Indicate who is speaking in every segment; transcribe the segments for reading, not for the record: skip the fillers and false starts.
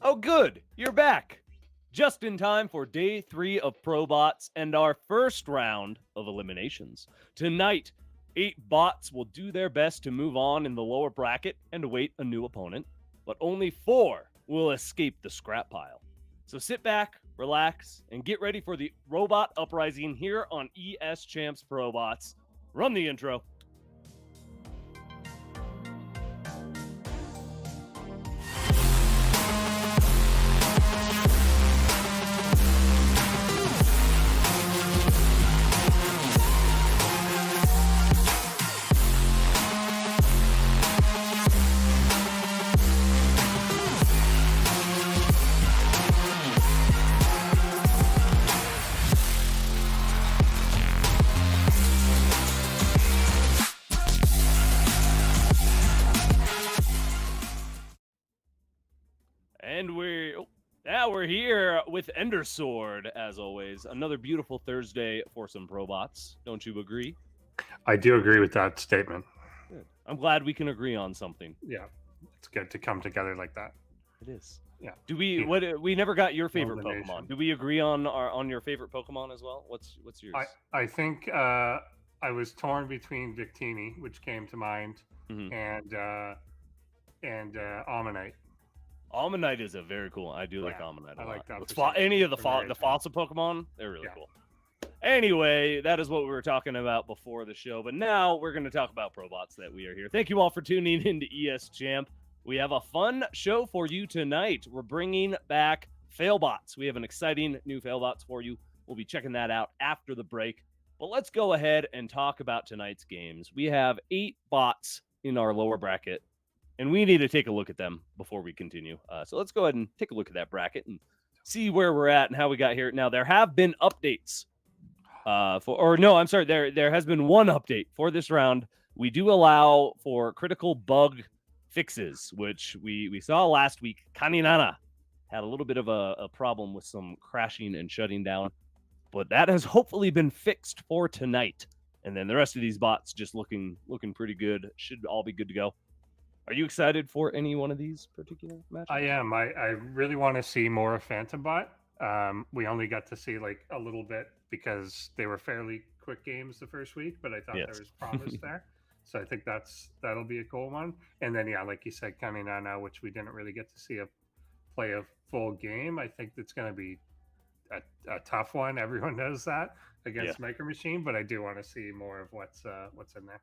Speaker 1: Oh, good. You're back. Just in time for day 3 of ProBots and our first round of eliminations. Tonight, 8 bots will do their best to move on in the lower bracket and await a new opponent, but only 4 will escape the scrap pile. So sit back, relax, and get ready for the robot uprising here on ESChamp's ProBots. Run the intro. And we're here with Endersword, as always. Another beautiful Thursday for some ProBots. Don't you agree?
Speaker 2: I do agree with that statement.
Speaker 1: Good. I'm glad we can agree on something.
Speaker 2: Yeah, it's good to come together like that.
Speaker 1: It is.
Speaker 2: Yeah.
Speaker 1: Do we? What? We never got your favorite
Speaker 2: Elimination.
Speaker 1: Pokemon. Do we agree on your favorite Pokemon as well? What's yours?
Speaker 2: I think I was torn between Victini, which came to mind, and Ammonite.
Speaker 1: Ammonite is a very cool one. I do like Ammonite a lot.
Speaker 2: I like that.
Speaker 1: Any of the fossil Pokemon, they're really cool. Anyway, that is what we were talking about before the show. But now we're going to talk about ProBots that we are here. Thank you all for tuning into ESChamp. We have a fun show for you tonight. We're bringing back Failbots. We have an exciting new Failbots for you. We'll be checking that out after the break. But let's go ahead and talk about tonight's games. We have 8 bots in our lower bracket, and we need to take a look at them before we continue. So let's go ahead and take a look at that bracket and see where we're at and how we got here. Now, there have been updates. There has been one update for this round. We do allow for critical bug fixes, which we saw last week. Caninana had a little bit of a problem with some crashing and shutting down, but that has hopefully been fixed for tonight. And then the rest of these bots just looking pretty good. Should all be good to go. Are you excited for any one of these particular matches?
Speaker 2: I am. I really want to see more of Phantombot. We only got to see like a little bit because they were fairly quick games the first week, but I thought there was promise there. So I think that'll be a cool one. And then, like you said, Caninana, which we didn't really get to see play a full game. I think it's going to be a tough one. Everyone knows that against MicroMachine, but I do want to see more of what's in there.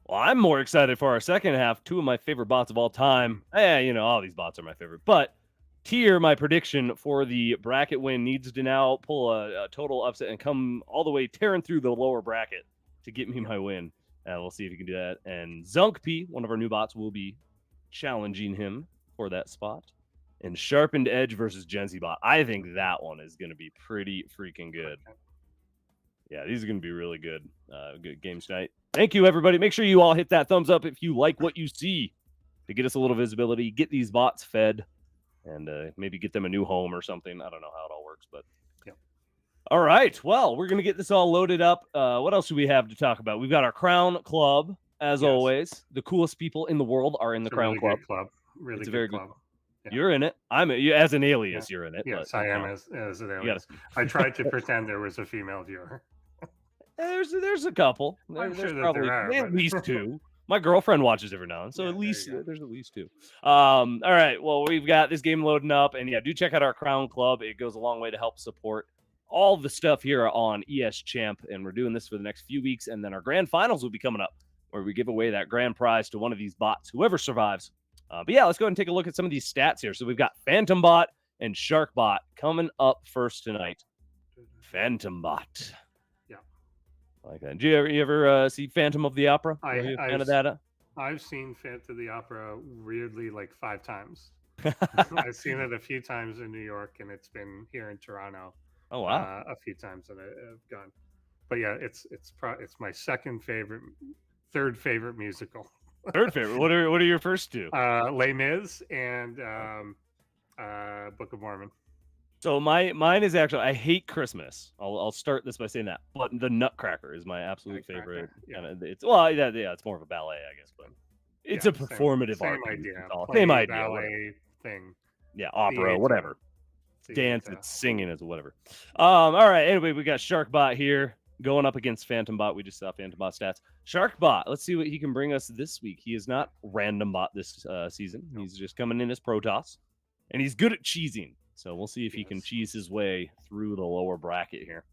Speaker 1: Well, I'm more excited for our second half. 2 of my favorite bots of all time. All these bots are my favorite. But Tier, my prediction for the bracket win, needs to now pull a total upset and come all the way tearing through the lower bracket to get me my win. We'll see if he can do that. And zUnkP, one of our new bots, will be challenging him for that spot. And SharpenedEdge versus Jensiiibot. I think that one is going to be pretty freaking good. Yeah, these are going to be really good games tonight. Thank you, everybody. Make sure you all hit that thumbs up if you like what you see to get us a little visibility, get these bots fed, and maybe get them a new home or something. I don't know how it all works, but all right. Well, we're going to get this all loaded up. What else do we have to talk about? We've got our Crown Club, as always. The coolest people in the world are in the Crown Club.
Speaker 2: Really
Speaker 1: it's
Speaker 2: good
Speaker 1: a very
Speaker 2: club.
Speaker 1: Good club. Yeah. You're in it. As an alias, you're in it.
Speaker 2: Yes, I am as an alias. I tried to pretend there was a female viewer.
Speaker 1: There's a couple. There's
Speaker 2: sure
Speaker 1: probably
Speaker 2: there are,
Speaker 1: at least 2. My girlfriend watches every now and then, so there's at least 2. All right. Well, we've got this game loading up, and do check out our Crown Club. It goes a long way to help support all the stuff here on ESChamp, and we're doing this for the next few weeks, and then our grand finals will be coming up, where we give away that grand prize to one of these bots, whoever survives. But let's go ahead and take a look at some of these stats here. So we've got Phantombot and Sharkbot coming up first tonight. Phantombot. Like that. Did you ever see Phantom of the Opera?
Speaker 2: I've seen Phantom of the Opera weirdly like 5 times. I've seen it a few times in New York, and it's been here in Toronto.
Speaker 1: Oh wow!
Speaker 2: A few times that I've gone. But it's my third favorite musical.
Speaker 1: Third favorite. What are your first 2?
Speaker 2: Les Mis and Book of Mormon.
Speaker 1: So mine is actually, I hate Christmas. I'll start this by saying that, but the Nutcracker is my absolute favorite. And it's more of a ballet, I guess, but it's a performative art.
Speaker 2: Same idea.
Speaker 1: Same idea.
Speaker 2: Ballet thing.
Speaker 1: Yeah, opera, whatever. Dance,
Speaker 2: Theater.
Speaker 1: it's singing, is whatever. All right. Anyway, we got Sharkbot here going up against Phantombot. We just saw Phantombot stats. Sharkbot, let's see what he can bring us this week. He is not random bot this season.
Speaker 2: Nope.
Speaker 1: He's just coming in as Protoss, and he's good at cheesing. So we'll see if he can cheese his way through the lower bracket here,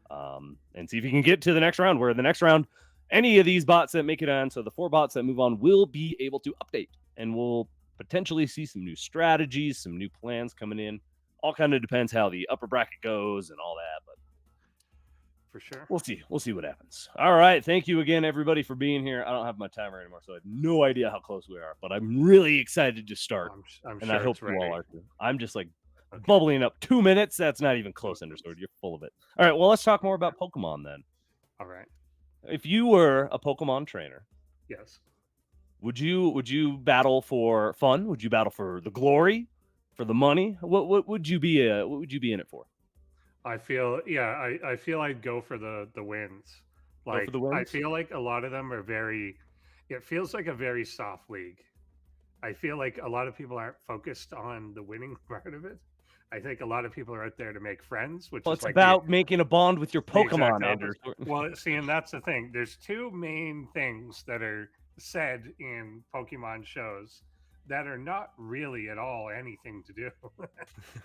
Speaker 1: and see if he can get to the next round. Where the next round, any of these bots that make it on, so the 4 bots that move on, will be able to update, and we'll potentially see some new strategies, some new plans coming in. All kind of depends how the upper bracket goes and all that, but
Speaker 2: for sure,
Speaker 1: we'll see. We'll see what happens. All right, thank you again, everybody, for being here. I don't have my timer anymore, so I have no idea how close we are, but I'm really excited to start.
Speaker 2: I'm
Speaker 1: and
Speaker 2: sure
Speaker 1: I hope
Speaker 2: it's
Speaker 1: you
Speaker 2: ready.
Speaker 1: all are too. I'm just like bubbling up. 2 minutes. That's not even close, Endersword. You're full of it. All right, well, let's talk more about Pokemon then.
Speaker 2: All right.
Speaker 1: If you were a Pokemon trainer,
Speaker 2: yes,
Speaker 1: would you battle for fun? Would you battle for the glory? For the money? What would you be in it for?
Speaker 2: I feel I feel I'd go for the wins. Like
Speaker 1: for the wins?
Speaker 2: I feel like a lot of them are very. It feels like a very soft league. I feel like a lot of people aren't focused on the winning part of it. I think a lot of people are out there to make friends, which
Speaker 1: well,
Speaker 2: is
Speaker 1: it's
Speaker 2: like
Speaker 1: about making a bond with your Pokemon, Andrew.
Speaker 2: Well, see, and that's the thing. There's 2 main things that are said in Pokemon shows that are not really at all anything to do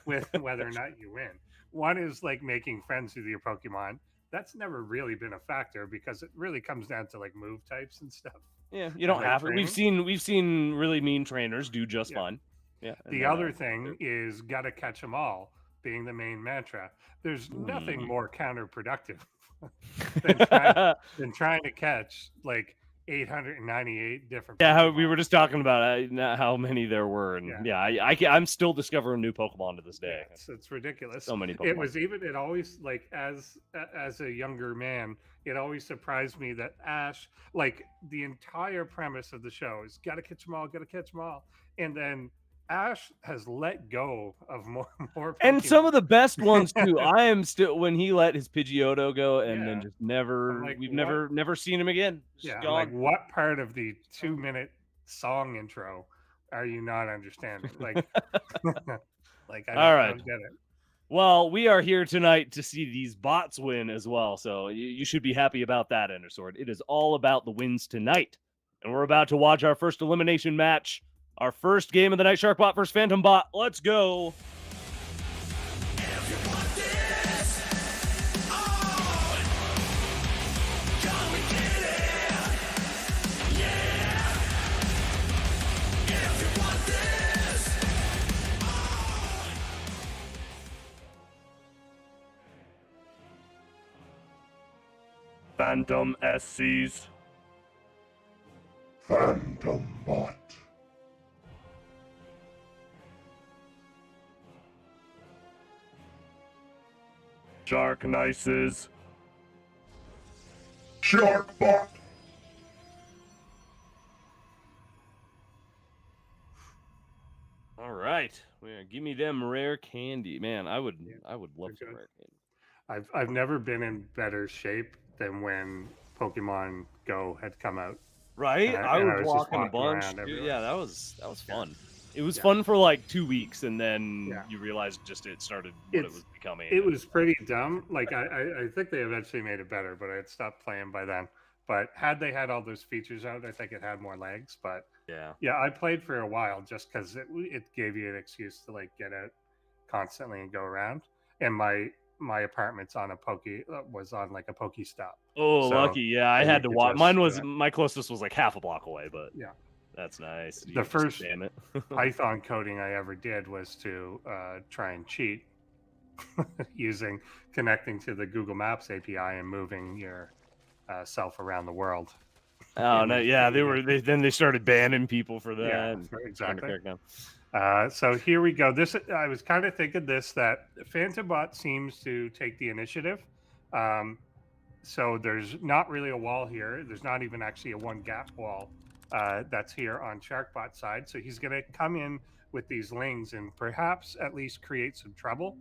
Speaker 2: with whether or not you win. One is like making friends with your Pokemon. That's never really been a factor because it really comes down to like move types and stuff.
Speaker 1: Yeah, you don't have it. We've seen really mean trainers do just fine. Yeah.
Speaker 2: The other thing is gotta catch them all being the main mantra. There's nothing more counterproductive than trying to catch like 898 different.
Speaker 1: Yeah, we were just talking about how many there were, and I'm still discovering new Pokemon to this day.
Speaker 2: Yeah, it's ridiculous.
Speaker 1: So many Pokemon.
Speaker 2: It always like as a younger man, it always surprised me that Ash, like the entire premise of the show is gotta catch them all, and then Ash has let go of more Pokemon.
Speaker 1: And some of the best ones too. I am still when he let his Pidgeotto go and then just never we've never seen him again.
Speaker 2: Yeah, like what part of the 2-minute song intro are you not understanding? Like like I don't get it.
Speaker 1: Well, we are here tonight to see these bots win as well. So you should be happy about that, Endersword. It is all about the wins tonight. And we're about to watch our first elimination match. Our first game of the night, Sharkbot versus Phantombot. Let's go. Phantom SCs.
Speaker 3: Phantombot.
Speaker 1: Sharknices.
Speaker 3: Sharkbot.
Speaker 1: All right. Give me them rare candy. Man, I would love some rare candy.
Speaker 2: I've never been in better shape than when Pokemon Go had come out.
Speaker 1: Right? I was walking a bunch. Yeah, that was fun. It was fun for like 2 weeks, and then you realized it started what it was becoming.
Speaker 2: It was pretty dumb. Like I think they eventually made it better, but I had stopped playing by then. But had they had all those features out, I think it had more legs. But yeah, I played for a while just because it gave you an excuse to like get out constantly and go around. And my apartment's on was on like a Pokestop.
Speaker 1: Oh, so lucky! Yeah, I had to walk. Mine was my closest was like half a block away, but that's nice.
Speaker 2: The first Python coding I ever did was to try and cheat using connecting to the Google Maps API and moving your self around the world.
Speaker 1: Oh no! Yeah, then they started banning people for that.
Speaker 2: Yeah, exactly. So here we go. I was kind of thinking that Phantombot seems to take the initiative. So there's not really a wall here. There's not even actually a 1-gap wall that's here on Sharkbot's side. So he's going to come in with these lings and perhaps at least create some trouble.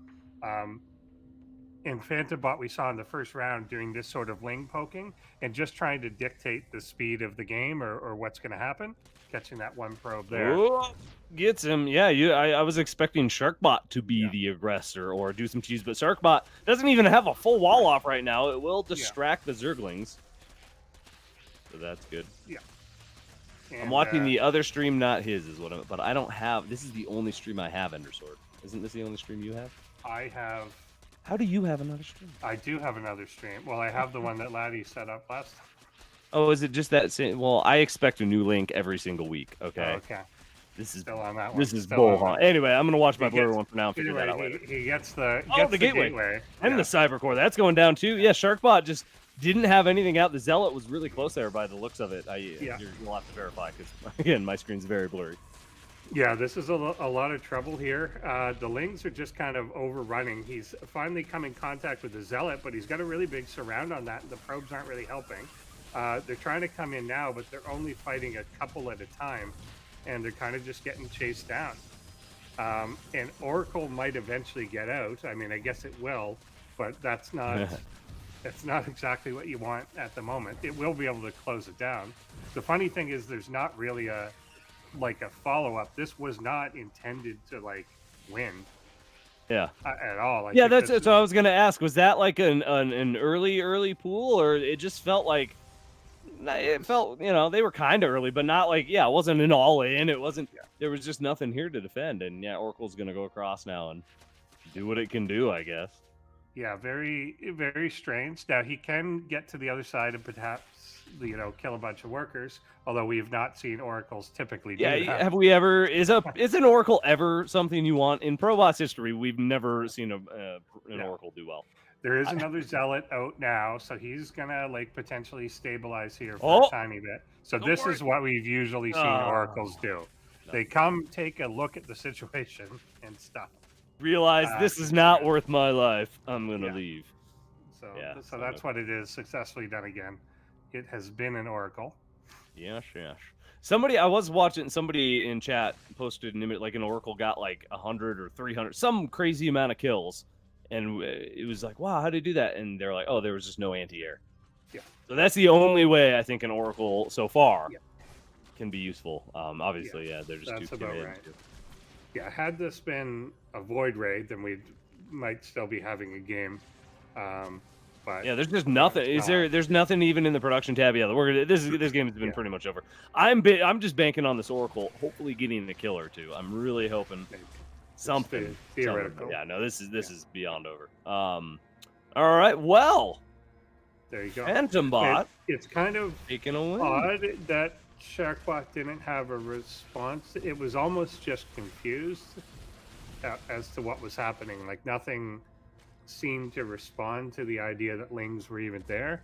Speaker 2: in Phantombot, we saw in the first round doing this sort of ling poking and just trying to dictate the speed of the game or what's going to happen, catching that one probe there.
Speaker 1: Ooh, gets him. Yeah, I was expecting Sharkbot to be the aggressor or do some cheese, but Sharkbot doesn't even have a full wall off right now. It will distract the Zerglings. So that's good.
Speaker 2: Yeah. And,
Speaker 1: I'm watching the other stream, not his, is what I'm. But I don't have. This is the only stream I have, Endersword. Isn't this the only stream you have?
Speaker 2: I have.
Speaker 1: How do you have another stream?
Speaker 2: I do have another stream. Well, I have the one that Laddie set up last time.
Speaker 1: Oh, is it just that same? Well, I expect a new link every single week. Okay.
Speaker 2: Oh, okay.
Speaker 1: This is
Speaker 2: still on that one.
Speaker 1: This is bull, huh? Anyway, I'm gonna watch my blur one for now and figure that out later.
Speaker 2: He gets the
Speaker 1: gateway. And the cyber core. That's going down too. Yeah, Sharkbot just didn't have anything out. The Zealot was really close there by the looks of it. You'll have to verify because again, my screen's very blurry.
Speaker 2: Yeah, this is a lot of trouble here. The Lings are just kind of overrunning. He's finally come in contact with the Zealot, but he's got a really big surround on that, and the probes aren't really helping. They're trying to come in now, but they're only fighting a couple at a time, and they're kind of just getting chased down. And Oracle might eventually get out. I mean, I guess it will, but that's not that's not exactly what you want at the moment. It will be able to close it down. The funny thing is there's not really a follow-up. This was not intended to win at all.
Speaker 1: That's what I was gonna ask. Was that like an early pool, or it just felt like they were kind of early, but not like it wasn't an all-in. It wasn't. There was just nothing here to defend, and Oracle's gonna go across now and do what it can do, I guess.
Speaker 2: Yeah, very, very strange. Now he can get to the other side and perhaps kill a bunch of workers. Although we have not seen oracles typically do that.
Speaker 1: Have we ever? Is an oracle ever something you want in ProBots history? We've never seen an oracle do well.
Speaker 2: There is another zealot out now, so he's gonna potentially stabilize here for a tiny bit. So this is what we've usually seen oracles do. No. They come, take a look at the situation, and stop.
Speaker 1: Realize this is not worth my life. I'm gonna leave.
Speaker 2: So that's what it is. Successfully done again. It has been an oracle.
Speaker 1: Yes. Somebody, I was watching, somebody in chat posted an image, like an oracle got 100 or 300, some crazy amount of kills. And it was like, wow, how did he do that? And they're like, oh, there was just no anti-air.
Speaker 2: Yeah.
Speaker 1: So that's the only way I think an oracle so far can be usul. Obviously, they're just
Speaker 2: that's
Speaker 1: too
Speaker 2: about
Speaker 1: committed.
Speaker 2: Right. Yeah, had this been a void raid, then we might still be having a game. But
Speaker 1: there's just nothing. There's nothing even in the production tab. Yeah, this game has been pretty much over. I'm just banking on this oracle, hopefully getting a kill or two. I'm really hoping something
Speaker 2: theoretical.
Speaker 1: Yeah, no, this is beyond over. All right, well,
Speaker 2: there you go.
Speaker 1: Phantombot.
Speaker 2: It's kind of
Speaker 1: taking a win.
Speaker 2: Odd that Sharkbot didn't have a response. It was almost just confused as to what was happening. Nothing seemed to respond to the idea that Lings were even there.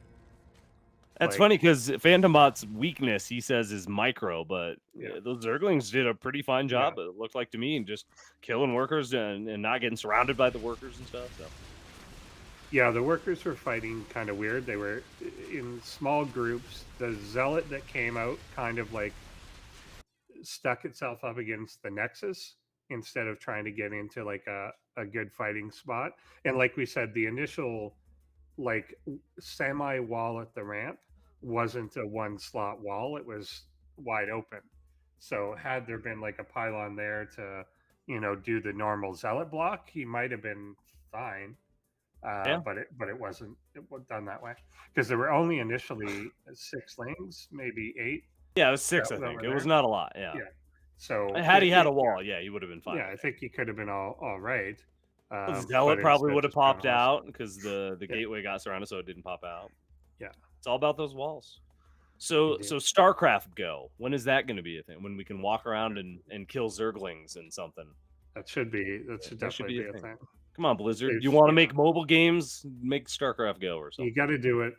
Speaker 1: That's funny because Phantombot's weakness, he says, is micro, but those Zerglings did a pretty fine job. It looked like to me, and just killing workers and not getting surrounded by the workers and stuff. So.
Speaker 2: Yeah, the workers were fighting kind of weird. They were in small groups. The Zealot that came out kind of stuck itself up against the Nexus instead of trying to get into a good fighting spot. And like we said, the initial semi wall at the ramp wasn't a one slot wall. It was wide open. So had there been a pylon there to, do the normal Zealot block, he might have been fine. But it wasn't done that way because there were only initially 6 lanes, maybe 8.
Speaker 1: Yeah, it was 6. I think it was not a lot. Yeah.
Speaker 2: So
Speaker 1: had he had a wall, he would have been fine.
Speaker 2: Yeah, I think he could have been all right.
Speaker 1: Zealot probably would have popped out because the gateway got surrounded, so it didn't pop out.
Speaker 2: Yeah,
Speaker 1: it's all about those walls. So StarCraft Go. When is that going to be a thing? When we can walk around and kill Zerglings and something?
Speaker 2: That should definitely be a thing.
Speaker 1: Come on, Blizzard. You want to make mobile games? Make StarCraft Go or something.
Speaker 2: You got to do it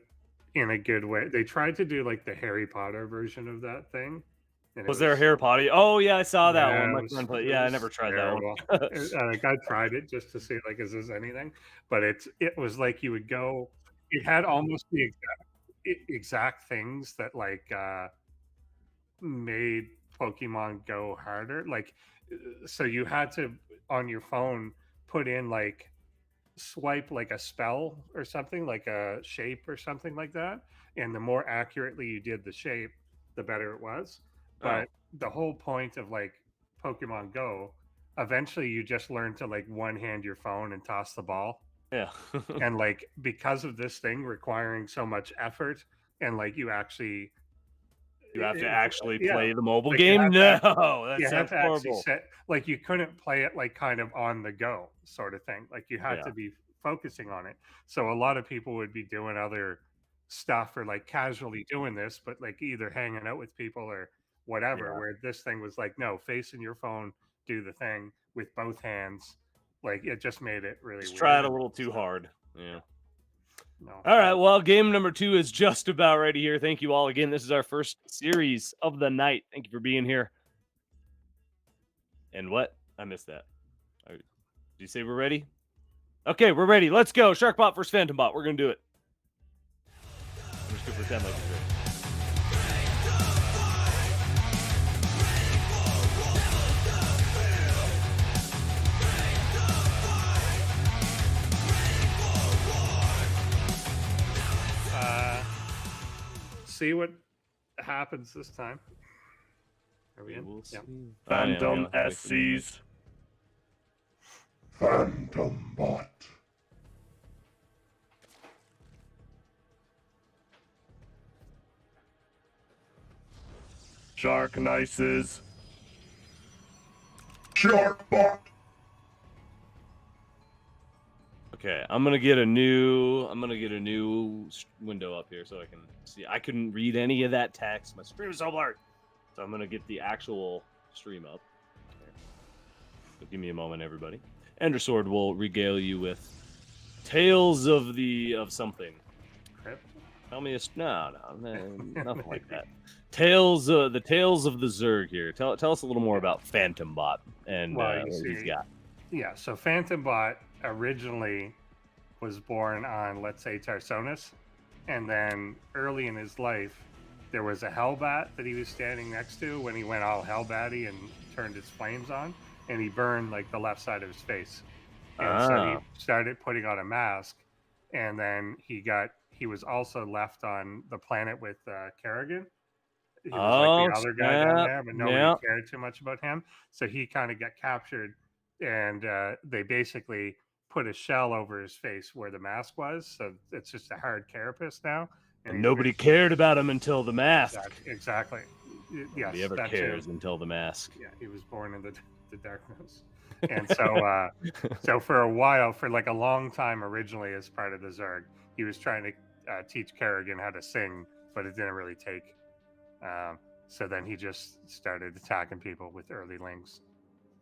Speaker 2: in a good way. They tried to do the Harry Potter version of that thing.
Speaker 1: Was there a Harry Potter? Oh yeah, I saw that one. My friend played. Yeah, I never tried that one.
Speaker 2: I tried it just to see is this anything? But it was you would go. It had almost the exact things that made Pokemon Go harder. So you had to on your phone put in swipe like a spell or something, like a shape or something like that. And the more accurately you did the shape, the better it was.
Speaker 1: Oh,
Speaker 2: But the whole point of like Pokemon Go, eventually you just learn to like one hand your phone and toss the ball.
Speaker 1: yeah.
Speaker 2: And like because of this thing requiring so much effort and like you actually
Speaker 1: You have to actually
Speaker 2: yeah,
Speaker 1: play the mobile
Speaker 2: like you
Speaker 1: game?
Speaker 2: have
Speaker 1: No,
Speaker 2: to
Speaker 1: that
Speaker 2: you have
Speaker 1: sounds
Speaker 2: to actually
Speaker 1: horrible.
Speaker 2: set like you couldn't play it like kind of on the go sort of thing. Like you had
Speaker 1: Yeah,
Speaker 2: to be focusing on it. So a lot of people would be doing other stuff or like casually doing this, but like either hanging out with people or whatever.
Speaker 1: yeah.
Speaker 2: Where this thing was like, no, facing your phone, do the thing with both hands. Like it just made it really
Speaker 1: Just
Speaker 2: weird.
Speaker 1: tried a little too hard. Yeah.
Speaker 2: No,
Speaker 1: All right. Well, game number 2 is just about ready here. Thank you all again. This is our first series of the night. Thank you for being here. And what? I missed that. Did you say we're ready? Okay, we're ready. Let's go. Sharkbot versus Phantombot. We're gonna do it. I'm just gonna pretend like it's ready.
Speaker 2: See what happens this time. Are we in?
Speaker 1: We'll see.
Speaker 2: Yeah.
Speaker 4: Phantom SCs.
Speaker 3: Phantombot.
Speaker 4: Shark Nices.
Speaker 3: Sharkbot.
Speaker 1: Okay, I'm gonna get a new window up here so I can see. I couldn't read any of that text. My stream is so blurred. So I'm gonna get the actual stream up. So give me a moment, everybody. Endersword will regale you with tales of something.
Speaker 2: Crypt?
Speaker 1: Tell me no, nothing like that. The tales of the Zerg here. Tell us a little more about Phantombot and
Speaker 2: Well,
Speaker 1: what he's got.
Speaker 2: Yeah, so Phantombot originally was born on, let's say, Tarsonis, and then early in his life, there was a Hellbat that he was standing next to when he went all Hellbatty and turned his flames on, and he burned like the left side of his face. And so he started putting on a mask, and then he was also left on the planet with Kerrigan. He was like the other guy down there, but nobody cared too much about him. So he kind of got captured, and they basically put a shell over his face where the mask was. So it's just a hard carapace now.
Speaker 1: And nobody cared about him until the mask.
Speaker 2: Exactly. Yes,
Speaker 1: Nobody ever cares until the mask.
Speaker 2: Yeah, he was born in the darkness. And so, so for a while, for like a long time, originally as part of the Zerg, he was trying to teach Kerrigan how to sing, but it didn't really take. So then he just started attacking people with early lings.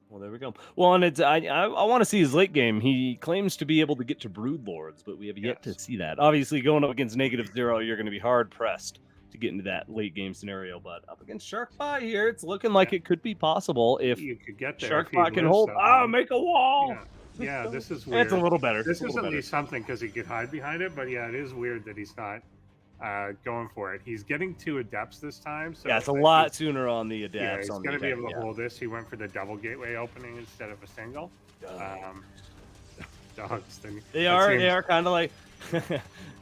Speaker 1: Well, there we go. Well, and it's I want to see his late game. He claims to be able to get to Brood Lords, but we have yet to see that. Obviously, going up against -0, you're going to be hard pressed to get into that late game scenario. But up against Sharkbot here, it's looking like it could be possible if
Speaker 2: you could get there.
Speaker 1: Sharkbot can hold. Make a wall.
Speaker 2: Yeah, this is weird.
Speaker 1: It's a little better.
Speaker 2: This is at least something because he could hide behind it. But yeah, it is weird that he's not going for it. He's getting 2 adepts this time. So
Speaker 1: yeah, it's a lot sooner on the adepts.
Speaker 2: Yeah, he's going to be able to hold this. He went for the double gateway opening instead of a single. Dogs.
Speaker 1: They are kind of like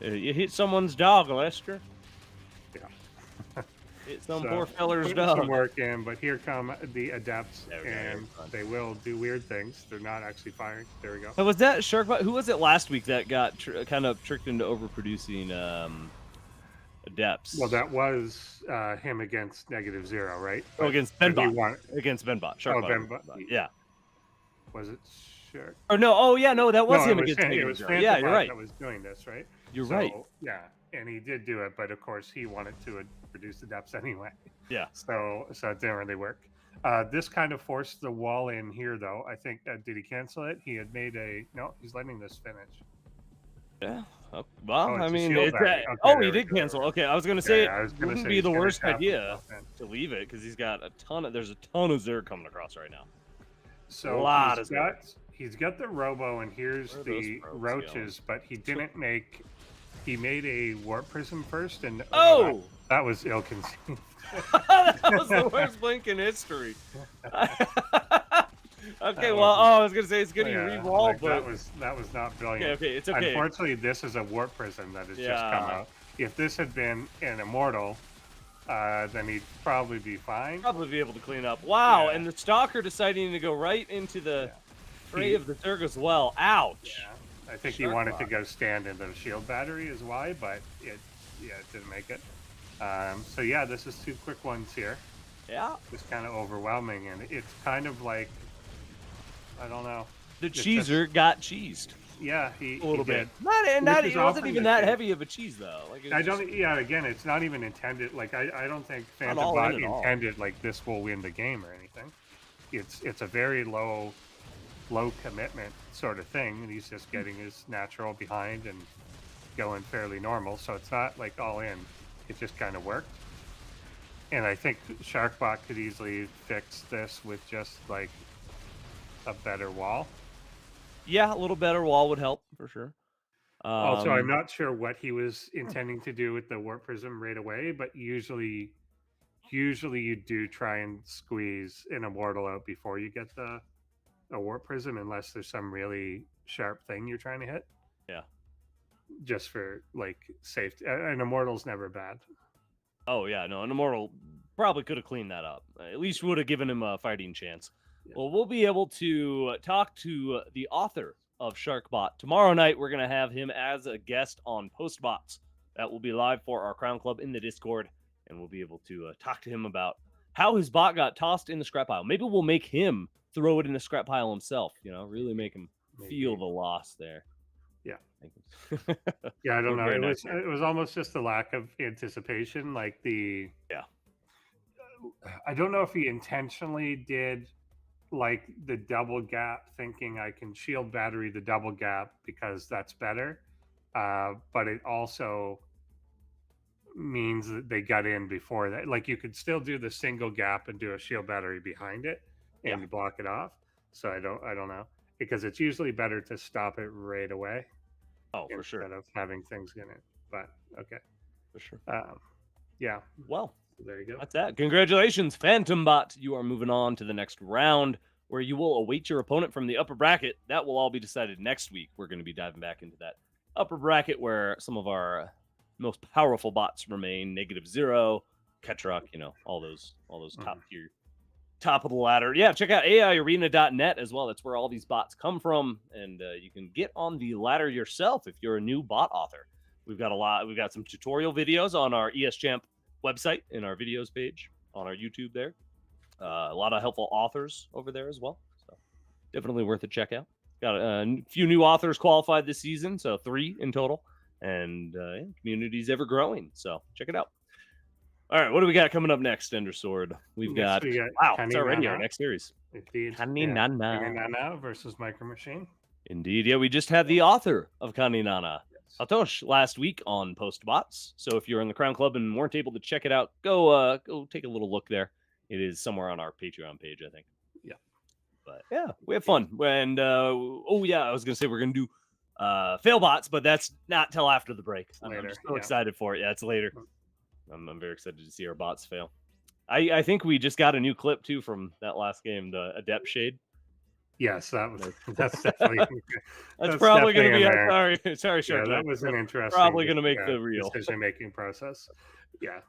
Speaker 1: you hit someone's dog, Lester.
Speaker 2: Yeah.
Speaker 1: Hit some poor feller's dog.
Speaker 2: Some work in, but here come the adepts, and they will do weird things. They're not actually firing. There we go.
Speaker 1: Was that Sharkbot? Who was it last week that got kind of tricked into overproducing adepts?
Speaker 2: Well, that was him against -0, right?
Speaker 1: Oh, against Benbot. Against Benbot. Sharkbot.
Speaker 2: Oh, Benbot.
Speaker 1: Yeah.
Speaker 2: Was it Shark?
Speaker 1: Oh no! Oh yeah, no, that was him against
Speaker 2: it was
Speaker 1: -0. Yeah, you're right.
Speaker 2: That was doing this, right?
Speaker 1: You're right.
Speaker 2: Yeah, and he did do it, but of course he wanted to produce adepts anyway.
Speaker 1: Yeah.
Speaker 2: So it didn't really work. This kind of forced the wall in here, though. I think did he cancel it? He had made no. He's letting this finish.
Speaker 1: Yeah. Well, I mean, he did cancel. Okay, I was gonna say it wouldn't be the worst idea to leave it because he's got there's a ton of Zerg coming across right now.
Speaker 2: So he's got the Robo, and here's the roaches, but he didn't make. He made a warp prism first, and that was ill-conceived.
Speaker 1: That was the worst blink in history. Okay, well, I was gonna say it's getting re-rolled,
Speaker 2: like,
Speaker 1: but
Speaker 2: that was not brilliant.
Speaker 1: okay, it's okay.
Speaker 2: Unfortunately, this is a warp prism that has just come out. If this had been an immortal, then he'd probably be fine.
Speaker 1: Probably be able to clean up. Wow, and the Stalker deciding to go right into the fray of the Zerg as well. Ouch.
Speaker 2: Yeah. I think he wanted to go stand in the shield battery is why, but it didn't make it. So yeah, this is 2 quick ones here.
Speaker 1: Yeah.
Speaker 2: It's kind of overwhelming, and it's kind of like, I don't know.
Speaker 1: The cheeser got cheesed.
Speaker 2: Yeah, he
Speaker 1: a little
Speaker 2: did.
Speaker 1: bit. It wasn't even that heavy of a cheese though. Like
Speaker 2: I don't. Yeah, again, it's not even intended. Like I don't think Phantombot intended like this will win the game or anything. It's a very low commitment sort of thing, and he's just getting his natural behind and going fairly normal. So it's not like all in. It just kind of worked. And I think Sharkbot could easily fix this with just like a better wall.
Speaker 1: Yeah, a little better wall would help for sure.
Speaker 2: Also, I'm not sure what he was intending to do with the warp prism right away, but usually you do try and squeeze an immortal out before you get a warp prism, unless there's some really sharp thing you're trying to hit.
Speaker 1: Yeah.
Speaker 2: Just for like safety. An immortal's never bad.
Speaker 1: Oh yeah, no, an immortal probably could have cleaned that up. At least would have given him a fighting chance. Yeah. Well, we'll be able to talk to the author of Sharkbot tomorrow night. We're going to have him as a guest on PostBots. That will be live for our Crown Club in the Discord, and we'll be able to talk to him about how his bot got tossed in the scrap pile. Maybe we'll make him throw it in the scrap pile himself, really make him feel the loss there.
Speaker 2: Yeah. Yeah, I don't know. It was almost just a lack of anticipation. Like I don't know if he intentionally did like the double gap, thinking I can shield battery the double gap because that's better. But it also means that they got in before that. Like you could still do the single gap and do a shield battery behind it and block it off. So I don't know, because it's usually better to stop it right away.
Speaker 1: Oh, for sure.
Speaker 2: Instead of having things in it. But okay.
Speaker 1: For sure.
Speaker 2: Yeah.
Speaker 1: Well,
Speaker 2: so there you go.
Speaker 1: That's that. Congratulations, Phantombot. You are moving on to the next round, where you will await your opponent from the upper bracket. That will all be decided next week. We're going to be diving back into that upper bracket where some of our most powerful bots remain. -0, Ketruk, all those top tier, top of the ladder. Yeah, check out AIarena.net as well. That's where all these bots come from, and you can get on the ladder yourself if you're a new bot author. We've got some tutorial videos on our ESChamp website in our videos page on our YouTube there. A lot of helpful authors over there as well, so definitely worth a check out. Got a few new authors qualified this season, so 3 in total, and community's ever growing, so check it out. All right, what do we got coming up next, Endersword? We've got wow, it's already our next series.
Speaker 2: Caninana versus MicroMachine.
Speaker 1: Indeed, yeah, we just had the author of Caninana, Satosh, last week on PostBots. So if you're in the Crown Club and weren't able to check it out, go take a little look there. It is somewhere on our Patreon page, I think.
Speaker 2: Yeah.
Speaker 1: But yeah, we have fun. And I was gonna say we're gonna do fail bots, but that's not till after the break. I'm so excited for it. Yeah, it's later. I'm very excited to see our bots fail. I think we just got a new clip too from that last game, the Adept Shade.
Speaker 2: Yes, that's definitely
Speaker 1: that's probably going to be sorry, Shark.
Speaker 2: Yeah, that was an interesting.
Speaker 1: Probably going to make the real
Speaker 2: decision-making process. Yeah.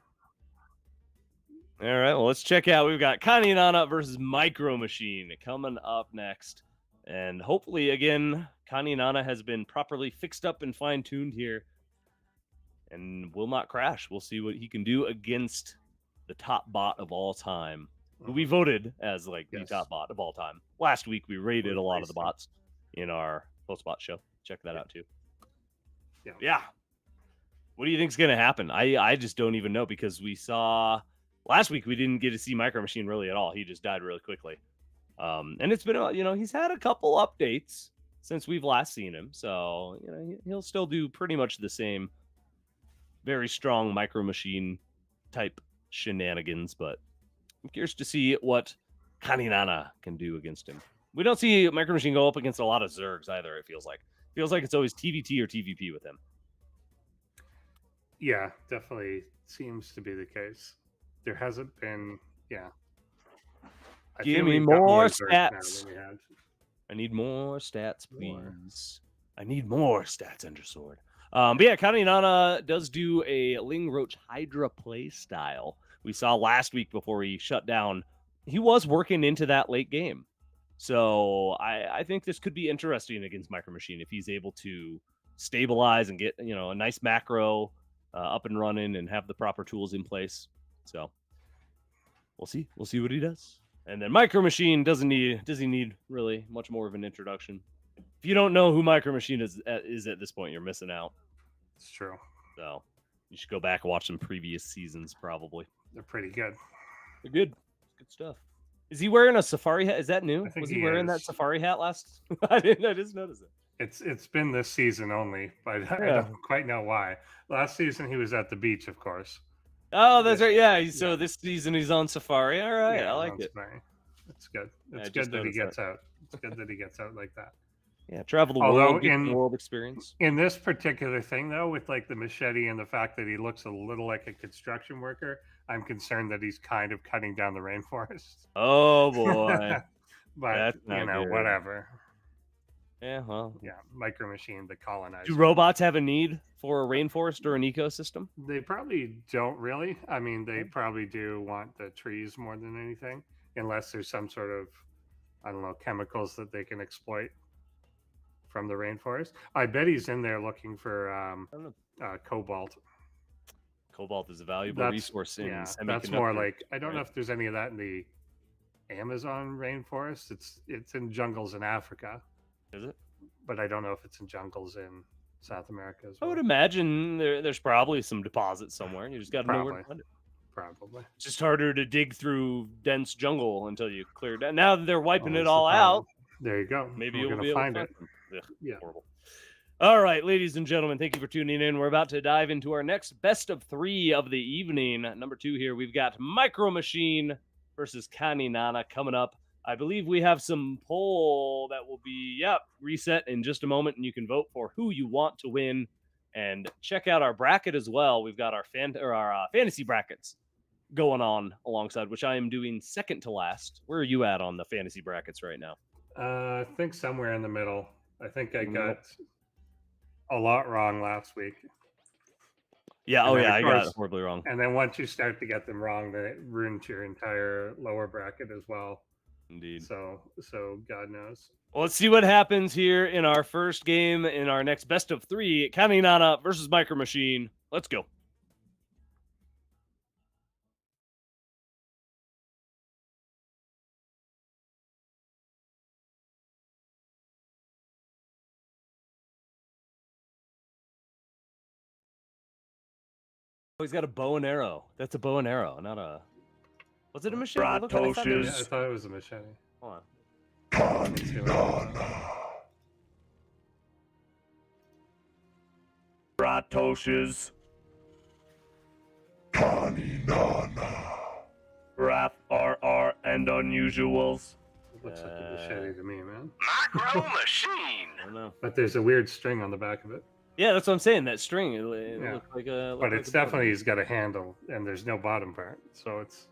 Speaker 1: All right, well, let's check out. We've got Caninana versus MicroMachine coming up next, and hopefully, again, Caninana has been properly fixed up and fine-tuned here, and will not crash. We'll see what he can do against the top bot of all time, who we voted as the top bot of all time. Last week, we rated a lot of the bots in our PostBot show. Check that out, too. Yeah. What do you think is going to happen? I just don't even know, because we saw... Last week, we didn't get to see MicroMachine really at all. He just died really quickly. And it's been, he's had a couple updates since we've last seen him. So, he'll still do pretty much the same very strong MicroMachine type shenanigans, but I'm curious to see what Caninana can do against him. We don't see MicroMachine go up against a lot of Zergs either, it feels like. Feels like it's always TVT or TVP with him.
Speaker 2: Yeah, definitely seems to be the case. There hasn't been, I
Speaker 1: Give
Speaker 2: feel
Speaker 1: me
Speaker 2: we've got
Speaker 1: more
Speaker 2: Zergs now
Speaker 1: stats.
Speaker 2: than we had.
Speaker 1: I need more stats,
Speaker 2: More.
Speaker 1: please. I need more stats, Undersword. But yeah, Caninana does do a Ling Roach Hydra play style. We saw last week before he shut down. He was working into that late game. So I think this could be interesting against MicroMachine if he's able to stabilize and get a nice macro up and running and have the proper tools in place. So we'll see. We'll see what he does. And then MicroMachine does he need really much more of an introduction? If you don't know who MicroMachine is at this point, you're missing out.
Speaker 2: It's true.
Speaker 1: So you should go back and watch some previous seasons. Probably
Speaker 2: They're pretty good.
Speaker 1: they're good. Good stuff. Is he wearing a safari hat? Is that new?
Speaker 2: I think
Speaker 1: Was he
Speaker 2: he
Speaker 1: wearing that
Speaker 2: is.
Speaker 1: safari hat last? I just noticed it.
Speaker 2: It's been this season only, but I don't quite know why. Last season he was at the beach, of course.
Speaker 1: Oh, that's right. Yeah. So this season he's on safari. All right, I like it.
Speaker 2: It's good. It's
Speaker 1: I
Speaker 2: good
Speaker 1: just
Speaker 2: that he
Speaker 1: noticed
Speaker 2: gets out. It's good that he gets out like that.
Speaker 1: Yeah, travel the
Speaker 2: Although
Speaker 1: world, get the world experience.
Speaker 2: In this particular thing, though, with like the machete and the fact that he looks a little like a construction worker, I'm concerned that he's kind of cutting down the rainforest.
Speaker 1: Oh boy.
Speaker 2: But
Speaker 1: That's not good.
Speaker 2: whatever.
Speaker 1: Yeah, well.
Speaker 2: Yeah, MicroMachine, the colonizer.
Speaker 1: Do robots have a need for a rainforest or an ecosystem?
Speaker 2: They probably don't really. I mean, they probably do want the trees more than anything, unless there's some sort of, I don't know, chemicals that they can exploit from the rainforest. I bet he's in there looking for cobalt.
Speaker 1: Cobalt is a valuable resource in semiconductor.
Speaker 2: That's more like, I don't know if there's any of that in the Amazon rainforest. It's in jungles in Africa.
Speaker 1: Is it?
Speaker 2: But I don't know if it's in jungles in South America as well.
Speaker 1: I would imagine there's probably some deposits somewhere. You just got to know where to find it.
Speaker 2: Probably.
Speaker 1: It's just harder to dig through dense jungle until you clear it out. Now that they're wiping it all out.
Speaker 2: There you go.
Speaker 1: Maybe
Speaker 2: you'll
Speaker 1: be able
Speaker 2: find
Speaker 1: to
Speaker 2: it.
Speaker 1: Yeah. Horrible. All right, ladies and gentlemen, thank you for tuning in. We're about to dive into our next best of 3 of the evening. Number 2 here, we've got MicroMachine versus Caninana coming up. I believe we have some poll that will be reset in just a moment, and you can vote for who you want to win. And check out our bracket as well. We've got our fantasy brackets going on alongside, which I am doing second to last. Where are you at on the fantasy brackets right now?
Speaker 2: I think somewhere in the middle. I think I got a lot wrong last week.
Speaker 1: Yeah, I got it horribly wrong.
Speaker 2: And then once you start to get them wrong, then it ruins your entire lower bracket as well.
Speaker 1: Indeed.
Speaker 2: So God knows.
Speaker 1: Well, let's see what happens here in our first game in our next best of 3. Caninana versus MicroMachine. Let's go. Oh, he's got a bow and arrow. That's a bow and arrow, not a... Was it a machete?
Speaker 2: I thought it was a machete.
Speaker 1: Hold on.
Speaker 3: Caninana.
Speaker 4: Bratoshes.
Speaker 3: Caninana.
Speaker 4: Raph RR and Unusuals.
Speaker 2: It looks like a machete to me, man.
Speaker 5: MicroMachine.
Speaker 1: I don't know.
Speaker 2: But there's a weird string on the back of it.
Speaker 1: Yeah, that's what I'm saying. That string, it looks like a...
Speaker 2: But it's definitely, he's got a handle, and there's no bottom part, so it's...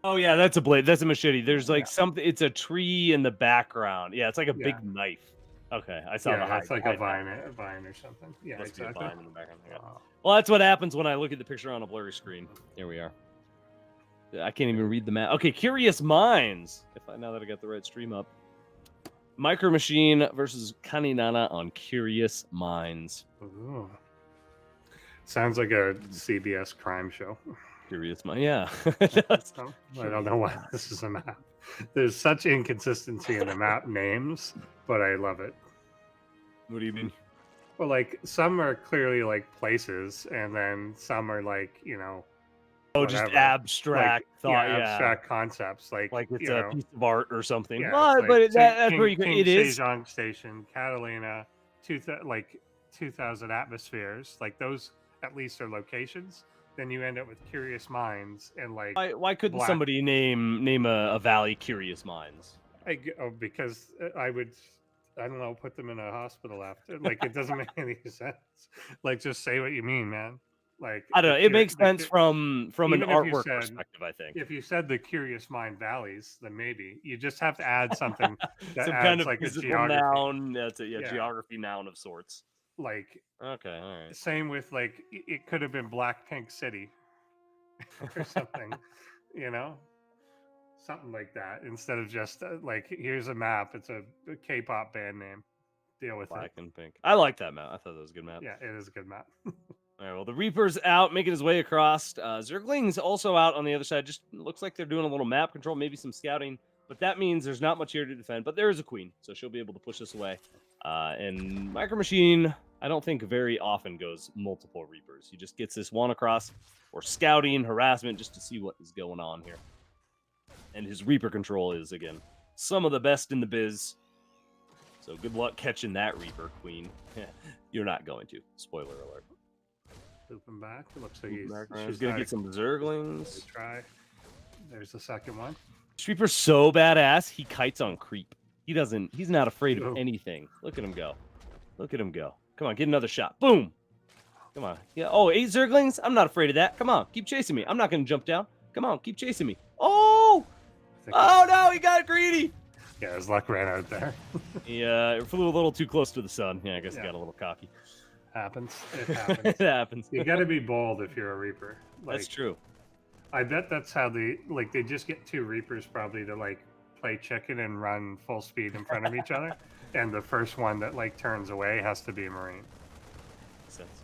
Speaker 1: Oh yeah, that's a blade. That's a machete. There's like something. It's a tree in the background. Yeah, it's like a big knife. Okay, I saw the
Speaker 2: it's like a vine or something. Yeah,
Speaker 1: Must
Speaker 2: exactly.
Speaker 1: be a vine in the background. Yeah. Well, that's what happens when I look at the picture on a blurry screen. Here we are. I can't even read the map. Okay, Curious Minds. Now that I got the right stream up, MicroMachine versus Caninana on Curious Minds.
Speaker 2: Ooh. Sounds like a CBS crime show.
Speaker 1: Curious Mind, yeah.
Speaker 2: I don't know why this is a map. There's such inconsistency in the map names, but I love it.
Speaker 1: What do you mean?
Speaker 2: Well, like some are clearly like places, and then some are like
Speaker 1: just abstract thought,
Speaker 2: abstract concepts, like
Speaker 1: it's a piece of art or something.
Speaker 2: Yeah,
Speaker 1: but that's where you can. It is
Speaker 2: Sejong Station, Catalina, 2,000 atmospheres. Like those at least are locations. Then you end up with Curious Minds and like.
Speaker 1: Why couldn't somebody name a valley Curious Minds?
Speaker 2: Because I don't know, put them in a hospital after. Like it doesn't make any sense. Like just say what you mean, man. Like
Speaker 1: I don't know. It makes sense from an
Speaker 2: even if you
Speaker 1: artwork
Speaker 2: said-
Speaker 1: perspective, I think.
Speaker 2: If you said the Curious Mind Valleys, then maybe you just have to add something that
Speaker 1: Some
Speaker 2: adds
Speaker 1: kind of
Speaker 2: like a
Speaker 1: physical
Speaker 2: geography.
Speaker 1: noun. That's it. Yeah,
Speaker 2: Yeah.
Speaker 1: geography noun of sorts.
Speaker 2: Like
Speaker 1: Okay, all right.
Speaker 2: same with like it could have been Blackpink City or something, you know, something like that instead of just like here's a map. It's a K-pop band name. Deal with
Speaker 1: Black
Speaker 2: it.
Speaker 1: and pink. I like that map. I thought that was a good map.
Speaker 2: Yeah, it is a good map.
Speaker 1: All right, well, the Reaper's out, making his way across. Zergling's also out on the other side. Just looks like they're doing a little map control, maybe some scouting. But that means there's not much here to defend. But there is a queen, so she'll be able to push this away. And MicroMachine, I don't think very often goes multiple Reapers. He just gets this one across, or scouting, harassment, just to see what is going on here. And his Reaper control is, again, some of the best in the biz. So good luck catching that Reaper, Queen. You're not going to. Spoiler alert.
Speaker 2: Looping back. It looks like
Speaker 1: He's going to get some Zerglings.
Speaker 2: Try. There's the second one.
Speaker 1: Reaper's so badass, he kites on creep. He's not afraid of
Speaker 2: Oh.
Speaker 1: anything. Look at him go. Look at him go. Come on, get another shot. Boom. Come on. Yeah. Oh, 8 Zerglings? I'm not afraid of that. Come on, keep chasing me. I'm not going to jump down. Come on, keep chasing me. Oh! Oh, no, he got greedy.
Speaker 2: Yeah, his luck ran out there.
Speaker 1: He flew a little too close to the sun. Yeah, I guess he got a little cocky.
Speaker 2: Happens. It happens.
Speaker 1: It happens.
Speaker 2: You got to be bold if you're a Reaper. Like,
Speaker 1: That's true.
Speaker 2: I bet that's how they just get 2 Reapers probably to like play chicken and run full speed in front of each other, and the first one that like turns away has to be a Marine.
Speaker 1: Makes sense.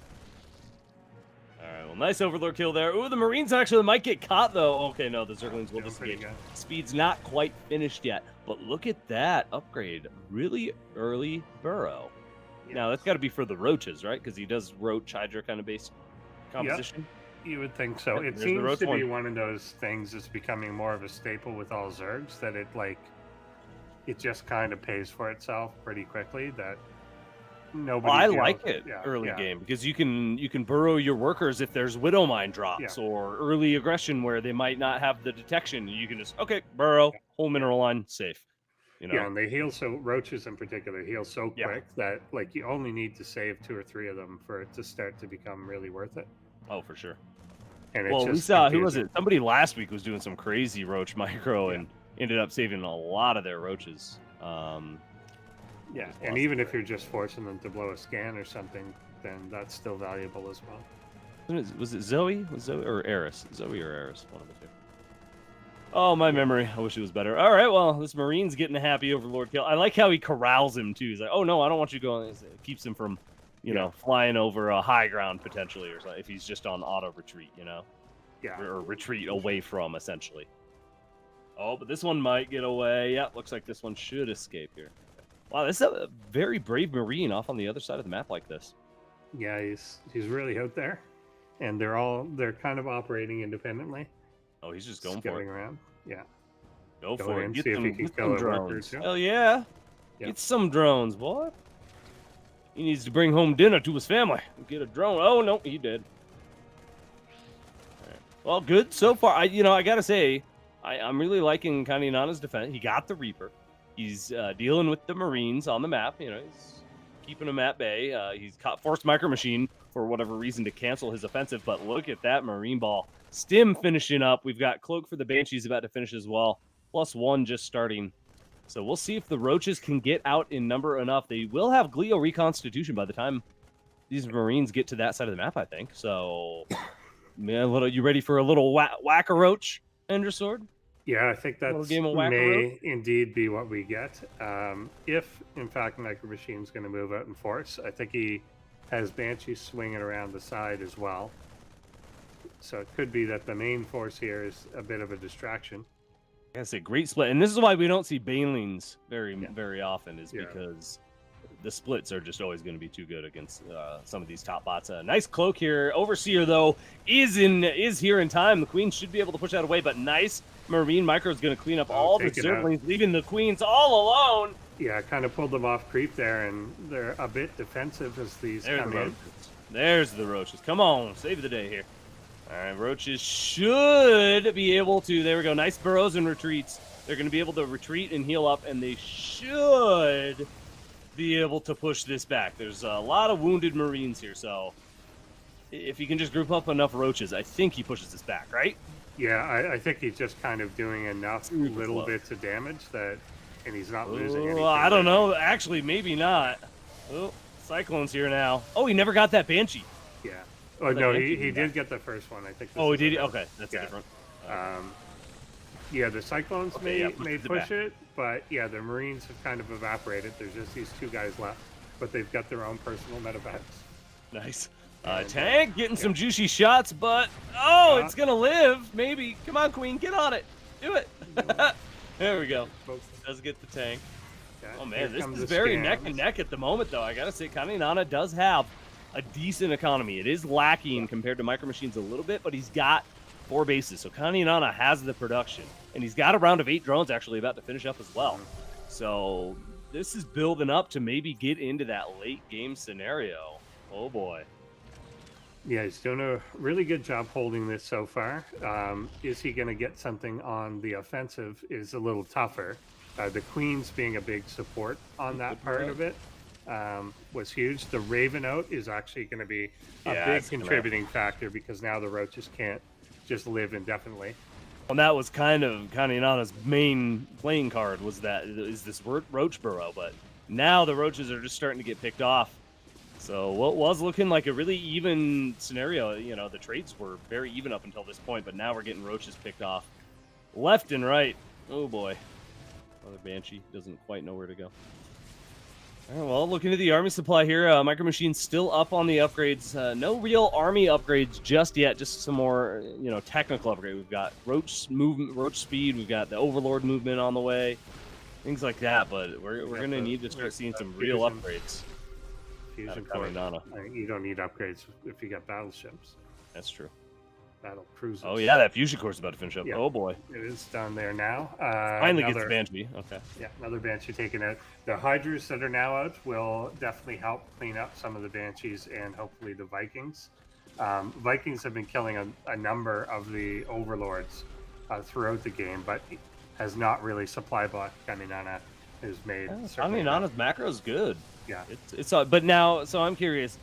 Speaker 1: All right, well, nice Overlord kill there. Ooh, the Marines actually might get caught, though. Okay, no, the Zerglings will
Speaker 2: Doing pretty
Speaker 1: disengage.
Speaker 2: good.
Speaker 1: Speed's not quite finished yet, but look at that upgrade. Really early burrow. Now, that's got to be for the roaches, right? Because he does roach Hydra kind of base composition.
Speaker 2: You would think so.
Speaker 1: Yep,
Speaker 2: It
Speaker 1: there's the
Speaker 2: seems
Speaker 1: roach
Speaker 2: to be
Speaker 1: one.
Speaker 2: one of those things that's becoming more of a staple with all Zergs, that it just kind of pays for itself pretty quickly. That nobody.
Speaker 1: Well, I
Speaker 2: feels-
Speaker 1: like it
Speaker 2: yeah,
Speaker 1: early
Speaker 2: yeah.
Speaker 1: game because you can burrow your workers if there's Widow Mine drops
Speaker 2: Yeah.
Speaker 1: or early aggression where they might not have the detection. You can just burrow, whole mineral line, safe. You know?
Speaker 2: Yeah, and they heal so roaches in particular heal so
Speaker 1: Yeah.
Speaker 2: quick that like you only need to save 2 or 3 of them for it to start to become really worth it.
Speaker 1: Oh, for sure.
Speaker 2: And it's
Speaker 1: Well, we
Speaker 2: just
Speaker 1: saw who was
Speaker 2: confusing.
Speaker 1: it? Somebody last week was doing some crazy roach micro
Speaker 2: Yeah.
Speaker 1: and ended up saving a lot of their roaches.
Speaker 2: Yeah,
Speaker 1: just
Speaker 2: and
Speaker 1: lost
Speaker 2: even
Speaker 1: the
Speaker 2: if you're just forcing them to blow a scan or something, then that's still valuable as well.
Speaker 1: Was it Zoe? Was Zoe or Eris? Zoe or Eris? One of the two. Oh, my memory. I wish it was better. All right, well, this Marine's getting a happy Overlord kill. I like how he corrals him, too. He's like, oh, no, I don't want you going. It keeps him from, you know, flying over a high ground, potentially, or something, if he's just on auto retreat, you know?
Speaker 2: Yeah.
Speaker 1: Or retreat away from, essentially. Oh, but this one might get away. Yeah, looks like this one should escape here. Wow, this is a very brave Marine off on the other side of the map like this.
Speaker 2: Yeah, he's really out there, and they're kind of operating independently.
Speaker 1: Oh, he's just going for
Speaker 2: Skipping
Speaker 1: it.
Speaker 2: around. Yeah.
Speaker 1: Go
Speaker 2: Go
Speaker 1: for
Speaker 2: in,
Speaker 1: it. Get
Speaker 2: see if
Speaker 1: some,
Speaker 2: he can
Speaker 1: get
Speaker 2: kill
Speaker 1: some
Speaker 2: a worker or
Speaker 1: drones.
Speaker 2: two.
Speaker 1: Hell yeah.
Speaker 2: Yeah.
Speaker 1: Get some drones, boy. He needs to bring home dinner to his family. Get a drone. Oh, no, he did. All right. Well, good so far. I gotta say, I'm really liking Caninana's defense. He got the Reaper. He's dealing with the Marines on the map. You know, he's keeping them at bay. He's forced MicroMachine for whatever reason to cancel his offensive. But look at that Marine ball. Stim finishing up. We've got Cloak for the Banshees about to finish as well. +1 just starting. So we'll see if the Roaches can get out in number enough. They will have Glio Reconstitution by the time these Marines get to that side of the map, I think. So, man, you ready for a little whack-a-roach, Endersword?
Speaker 2: Yeah, I think that
Speaker 1: game of Whack-A-Roach?
Speaker 2: may indeed be what we get. If, in fact, MicroMachine's going to move out in force, I think he has Banshee swinging around the side as well. So it could be that the main force here is a bit of a distraction.
Speaker 1: That's a great split. And this is why we don't see Banelings very often, is because the splits are just always going to be too good against some of these top bots. Nice Cloak here. Overseer, though, is here in time. The Queen should be able to push that away, but nice Marine Micro is going to clean up all the
Speaker 2: take it out.
Speaker 1: Zerglings, leaving the Queens all alone.
Speaker 2: Yeah, kind of pulled them off creep there, and they're a bit defensive as these
Speaker 1: There's the
Speaker 2: come in.
Speaker 1: Roaches. There's the Roaches. Come on, save the day here. All right, Roaches should be able to. There we go. Nice burrows and retreats. They're going to be able to retreat and heal up, and they should be able to push this back. There's a lot of wounded Marines here, so if he can just group up enough roaches, I think he pushes this back, right?
Speaker 2: Yeah, I think he's just kind of doing enough
Speaker 1: Super
Speaker 2: little
Speaker 1: slow.
Speaker 2: bits of damage and he's not losing
Speaker 1: Oh,
Speaker 2: anything.
Speaker 1: I don't know. Actually, maybe not. Oh, Cyclone's here now. Oh, he never got that Banshee.
Speaker 2: Yeah. Oh, no, he did get the first one. I think.
Speaker 1: Oh, he did? Okay, that's different.
Speaker 2: Yeah, the Cyclones may push
Speaker 1: back.
Speaker 2: it, but yeah, the Marines have kind of evaporated. There's just these two guys left, but they've got their own personal medevacs.
Speaker 1: Nice. Tank getting some juicy shots, but it's gonna live. Maybe. Come on, Queen, get on it. Do it. There we go. Does get the tank.
Speaker 2: Yeah,
Speaker 1: Oh man, this is very neck and neck at the moment, though. I gotta say, Caninana does have a decent economy. It is lacking compared to MicroMachines a little bit, but he's got 4 bases. So Caninana has the production, and he's got a round of 8 drones actually about to finish up as well. So this is building up to maybe get into that late game scenario. Oh boy.
Speaker 2: Yeah, he's doing a really good job holding this so far. Is he going to get something on the offensive is a little tougher. The Queens being a big support on that part of it was huge. The Raven out is actually going to be a big contributing factor because now the roaches can't just live indefinitely.
Speaker 1: And that was kind of Caninana's main playing card was is this roach burrow, but now the roaches are just starting to get picked off. So what was looking like a really even scenario, you know, the trades were very even up until this point, but now we're getting roaches picked off left and right. Oh boy. Another Banshee doesn't quite know where to go. All right, well, looking at the army supply here, MicroMachine's still up on the upgrades. No real army upgrades just yet, just some more, you know, technical upgrade. We've got roach movement, roach speed. We've got the Overlord movement on the way, things like that. But we're going to need to start seeing some real upgrades.
Speaker 2: Fusion core. You don't need upgrades if you got battleships.
Speaker 1: That's true.
Speaker 2: Battle cruisers.
Speaker 1: Oh yeah, that fusion core is about to finish up.
Speaker 2: Yeah.
Speaker 1: Oh boy,
Speaker 2: it is done there now.
Speaker 1: Finally gets Banshee. Okay.
Speaker 2: Yeah, another Banshee taken out. The Hydras that are now out will definitely help clean up some of the Banshees and hopefully the Vikings. Vikings have been killing a number of the Overlords throughout the game, but has not really supply block. Caninana has made.
Speaker 1: Caninana's macro is good.
Speaker 2: Yeah,
Speaker 1: it's but now, so I'm curious.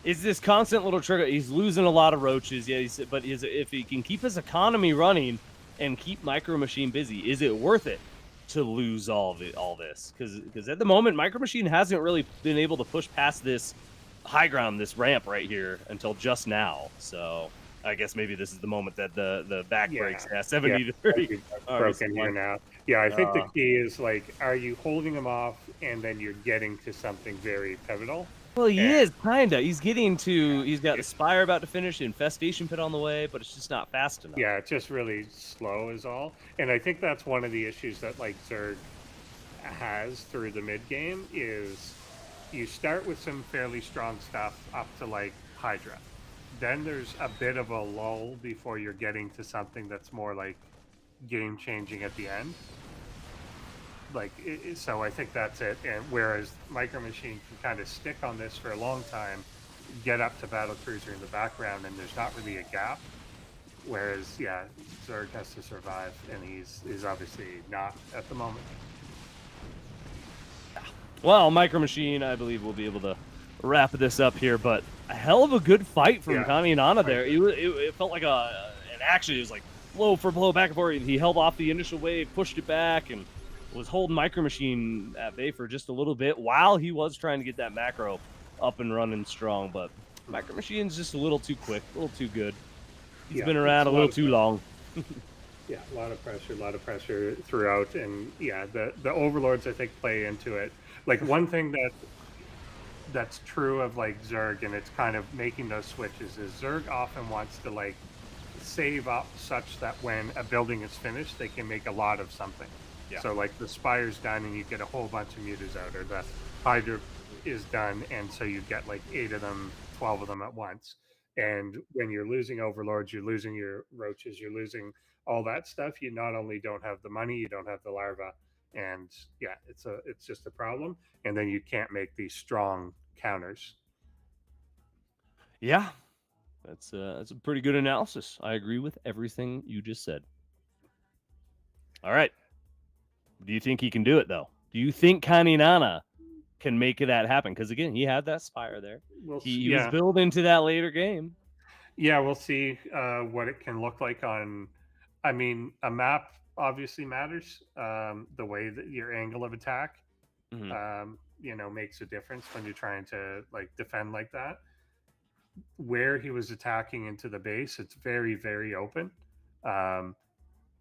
Speaker 1: Is this constant little trigger? He's losing a lot of roaches. Yeah, but if he can keep his economy running and keep MicroMachine busy, is it worth it to lose all this? Because at the moment, MicroMachine hasn't really been able to push past this high ground, this ramp right here until just now. So I guess maybe this is the moment that the back breaks. Yeah, 70 to 30.
Speaker 2: Broken here now. Yeah, I think the key is like, are you holding him off and then you're getting to something very pivotal?
Speaker 1: Well, he is kinda. He's getting to. He's got the Spire about to finish, Infestation Pit on the way, but it's just not fast enough.
Speaker 2: Yeah, it's just really slow, is all. And I think that's one of the issues that like Zerg has through the mid game is you start with some fairly strong stuff up to like Hydra. Then there's a bit of a lull before you're getting to something that's more like game changing at the end. Like, so I think that's it. And whereas MicroMachine can kind of stick on this for a long time, get up to Battlecruiser in the background, and there's not really a gap. Whereas, yeah, Zerg has to survive, and he's obviously not at the moment.
Speaker 1: Well, MicroMachine, I believe, will be able to wrap this up here, but a hell of a good fight from Caninana there. It felt like an action. It was like blow for blow, back and forth. He held off the initial wave, pushed it back, and was holding MicroMachine at bay for just a little bit while he was trying to get that macro up and running strong. But MicroMachine's just a little too quick, a little too good. He's been around a little too long.
Speaker 2: Yeah, a lot of pressure throughout. And yeah, the Overlords, I think, play into it. Like, one thing that's true of like Zerg, and it's kind of making those switches, is Zerg often wants to like save up such that when a building is finished, they can make a lot of something. Yeah. So like the Spire's done and you get a whole bunch of mutas out, or the Hydra is done and so you get like 8 of them, 12 of them at once. And when you're losing Overlords, you're losing your roaches, you're losing all that stuff. You not only don't have the money, you don't have the larva, and yeah, it's just a problem. And then you can't make these strong counters.
Speaker 1: Yeah, that's a pretty good analysis. I agree with everything you just said. All right. Do you think he can do it, though? Do you think Caninana can make that happen? Because, again, he had that Spire there. He was built into that later game.
Speaker 2: Yeah, we'll see what it can look like on. I mean, a map obviously matters. The way that your angle of attack, makes a difference when you're trying to like defend like that. Where he was attacking into the base, it's very, very open.
Speaker 1: Yeah,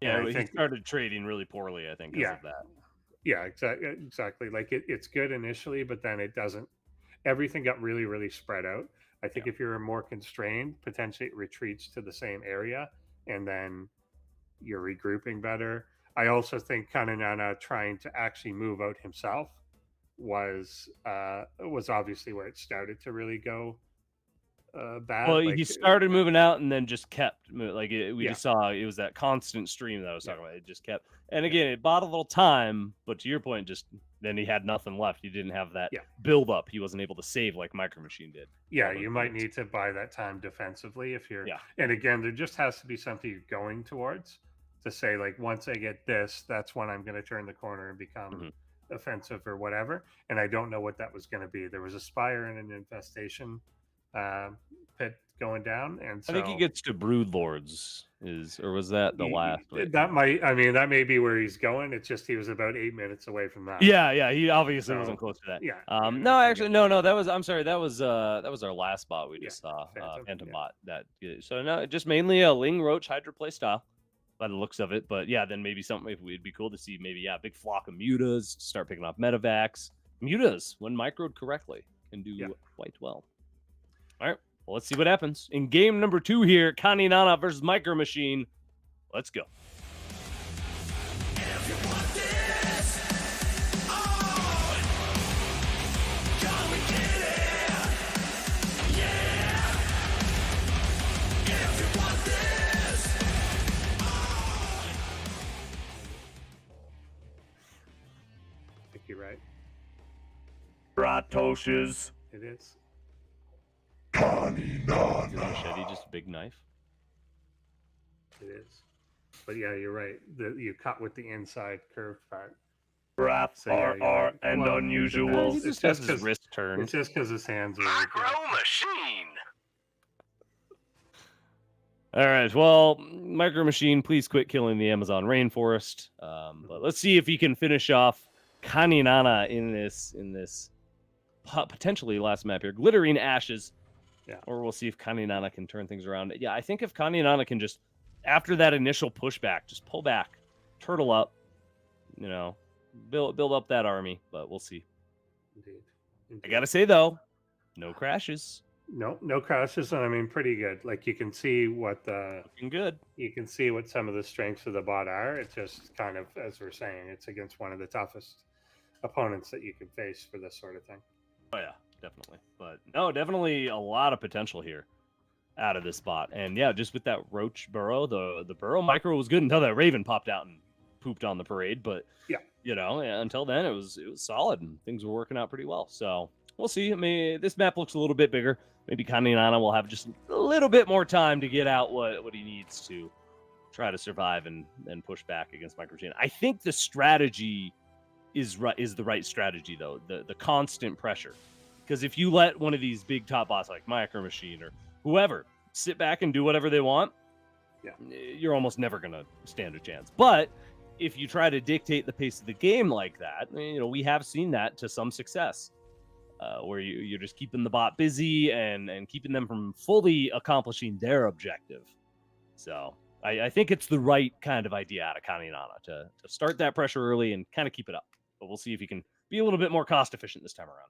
Speaker 2: I
Speaker 1: he
Speaker 2: think
Speaker 1: started trading really poorly, I think, because
Speaker 2: yeah,
Speaker 1: of that.
Speaker 2: yeah, exactly. Like it's good initially, but then it doesn't. Everything got really, really spread out. I think if you're more constrained, potentially it retreats to the same area, and then you're regrouping better. I also think Caninana trying to actually move out himself was obviously where it started to really go bad.
Speaker 1: Well,
Speaker 2: Like
Speaker 1: he started moving out and then just kept like we
Speaker 2: Yeah.
Speaker 1: just saw it was that constant stream that I was
Speaker 2: Yeah.
Speaker 1: talking about. It just kept, and again, it bought a little time, but to your point, just then he had nothing left. He didn't have that
Speaker 2: Yeah.
Speaker 1: build up. He wasn't able to save like MicroMachine did.
Speaker 2: Yeah, you might need to buy that time defensively if you're.
Speaker 1: Yeah.
Speaker 2: And again, there just has to be something you're going towards to say like once I get this, that's when I'm going to turn the corner and become offensive or whatever. And I don't know what that was going to be. There was a spire and an infestation pit going down, and so
Speaker 1: I think he gets to Brood Lords, or was that the last?
Speaker 2: That may be where he's going. It's just he was about 8 minutes away from that.
Speaker 1: Yeah, he obviously wasn't close to that.
Speaker 2: Yeah.
Speaker 1: No, actually, no. That was. I'm sorry. That was our last bot we just saw. Phantombot. That. So no, just mainly a Ling Roach Hydra play style, by the looks of it. But yeah, then maybe something. It'd be cool to see maybe a big flock of mutas start picking off medevacs. Mutas, when microed correctly, can do quite well. All right. Well, let's see what happens in game number 2 here. Caninana versus MicroMachine. Let's go.
Speaker 2: I think you're right.
Speaker 4: Bratoshes.
Speaker 2: It is.
Speaker 3: Caninana.
Speaker 1: Is the machete just a big knife?
Speaker 2: It is. But yeah, you're right. You cut with the inside curved part.
Speaker 4: Wrath, RR, and unusual.
Speaker 1: He just has his wrist
Speaker 2: It's
Speaker 1: turned.
Speaker 2: just because his hands are.
Speaker 5: MicroMachine.
Speaker 1: All right. Well, MicroMachine, please quit killing the Amazon rainforest. But let's see if he can finish off Caninana in this potentially last map here. Glittering Ashes.
Speaker 2: Yeah.
Speaker 1: Or we'll see if Caninana can turn things around. Yeah, I think if Caninana can just, after that initial pushback, just pull back, turtle up, build up that army. But we'll see.
Speaker 2: Indeed.
Speaker 1: I gotta say though, no crashes.
Speaker 2: No crashes, and I mean pretty good. Like you can see what
Speaker 1: Looking good.
Speaker 2: You can see what some of the strengths of the bot are. It's just kind of, as we're saying, it's against one of the toughest opponents that you can face for this sort of thing.
Speaker 1: Oh yeah, definitely. But no, definitely a lot of potential here out of this bot. And yeah, just with that Roach burrow, the burrow micro was good until that Raven popped out and pooped on the parade. But until then it was solid and things were working out pretty well. So we'll see. I mean, this map looks a little bit bigger. Maybe Caninana will have just a little bit more time to get out what he needs to try to survive and push back against MicroMachine. I think the strategy is the right strategy though. The constant pressure. Because if you let one of these big top bots like MicroMachine or whoever sit back and do whatever they want, you're almost never going to stand a chance. But if you try to dictate the pace of the game like that, we have seen that to some success, where you're just keeping the bot busy and keeping them from fully accomplishing their objective. So I think it's the right kind of idea out of Caninana to start that pressure early and kind of keep it up. But we'll see if he can be a little bit more cost efficient this time around.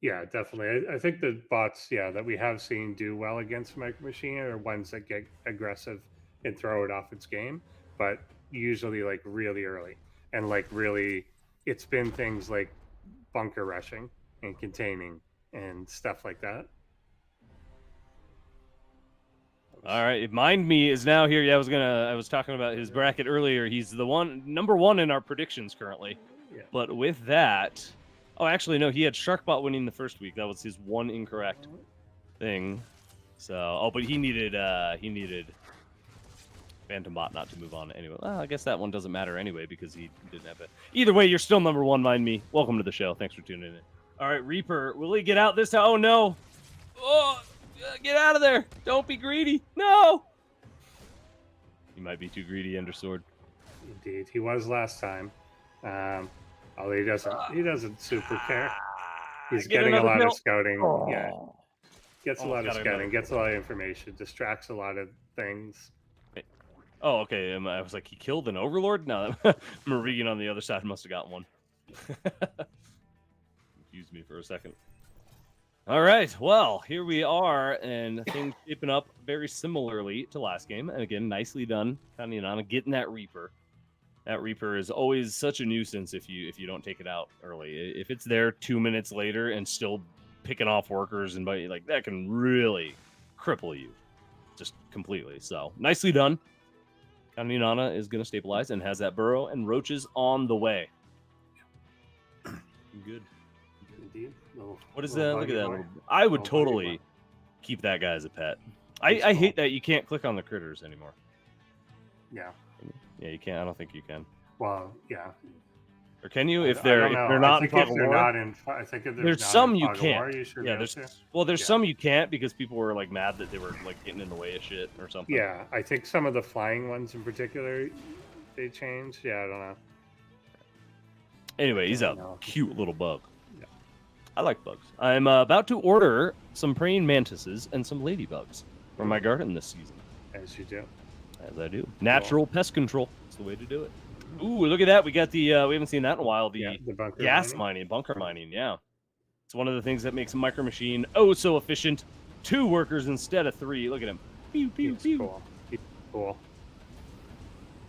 Speaker 2: Yeah, definitely. I think the bots, that we have seen do well against MicroMachine are ones that get aggressive and throw it off its game, but usually like really early. And like really, it's been things like bunker rushing and containing and stuff like that.
Speaker 1: All right, Mind Me is now here. Yeah, I was talking about his bracket earlier. He's the number one in our predictions currently.
Speaker 2: Yeah.
Speaker 1: But with that, actually no, he had Sharkbot winning the first week. That was his one incorrect thing. So, but he needed Phantombot not to move on anyway. Well, I guess that one doesn't matter anyway because he didn't have it. Either way, you're still number one, Mind Me. Welcome to the show. Thanks for tuning in. All right, Reaper, will he get out this time? Oh no! Oh, Get out of there! Don't be greedy! No! He might be too greedy, Endersword.
Speaker 2: Indeed, he was last time. Although he doesn't super care. He's getting a lot of scouting.
Speaker 1: Oh.
Speaker 2: Yeah, gets a lot of scouting, gets a lot of information, distracts a lot of things.
Speaker 1: Oh, okay. I was like, he killed an overlord? No, Marigan on the other side must have got one. Confused me for a second. All right, well, here we are, and things shaping up very similarly to last game. And again, nicely done, Caninana getting that Reaper. That Reaper is always such a nuisance if you don't take it out early. If it's there 2 minutes later and still picking off workers and like that can really cripple you, just completely. So nicely done. Caninana is going to stabilize and has that burrow and roaches on the way. Good.
Speaker 2: Indeed.
Speaker 1: What is that? Look at that. I would totally keep that guy as a pet. I hate that you can't click on the critters anymore.
Speaker 2: Yeah.
Speaker 1: Yeah, you can't. I don't think you can.
Speaker 2: Well, yeah.
Speaker 1: Or can you? If they're not in Fog of War?
Speaker 2: I think if
Speaker 1: there's some you can't.
Speaker 2: Yeah,
Speaker 1: there's some you can't because people were like mad that they were like getting in the way of shit or something.
Speaker 2: Yeah, I think some of the flying ones in particular they changed. Yeah, I don't know.
Speaker 1: Anyway, he's a cute little bug. Yeah. I like bugs. I'm about to order some praying mantises and some ladybugs for my garden this season.
Speaker 2: As you do.
Speaker 1: As I do. Natural pest control. That's the way to do it. Ooh, look at that. We got the, we haven't seen that in a while. The gas mining, bunker mining. Yeah. It's one of the things that makes MicroMachine so efficient. 2 workers instead of 3. Look at him. Pew, pew, pew.
Speaker 2: Cool. Cool.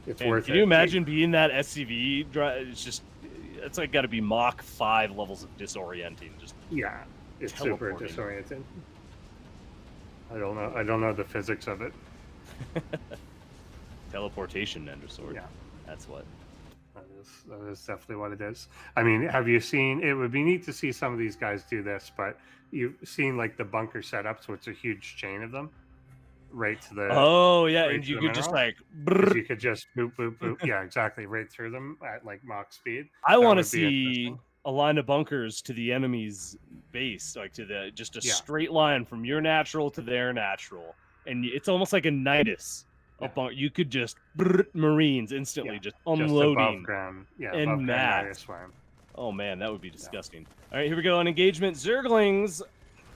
Speaker 2: It's
Speaker 1: worth it. Can you imagine being that SCV drive? It's like got to be Mach 5 levels of disorienting. Just
Speaker 2: it's super disorienting. I don't know the physics of it.
Speaker 1: Teleportation, Endersword.
Speaker 2: Yeah,
Speaker 1: that's what.
Speaker 2: That is definitely what it is. I mean, have you seen? It would be neat to see some of these guys do this, but you've seen like the bunker setups, so it's a huge chain of them, right to the.
Speaker 1: Oh yeah, and you could just like.
Speaker 2: You could just boop boop boop. Yeah, exactly, right through them at like Mach speed.
Speaker 1: I want to see a line of bunkers to the enemy's base, like to the just a straight line from your natural to their natural, and it's almost like a Nidus. You could just Marines instantly just unloading
Speaker 2: just above ground.
Speaker 1: and mass. Oh man, that would be disgusting. All right, here we go on engagement. Zerglings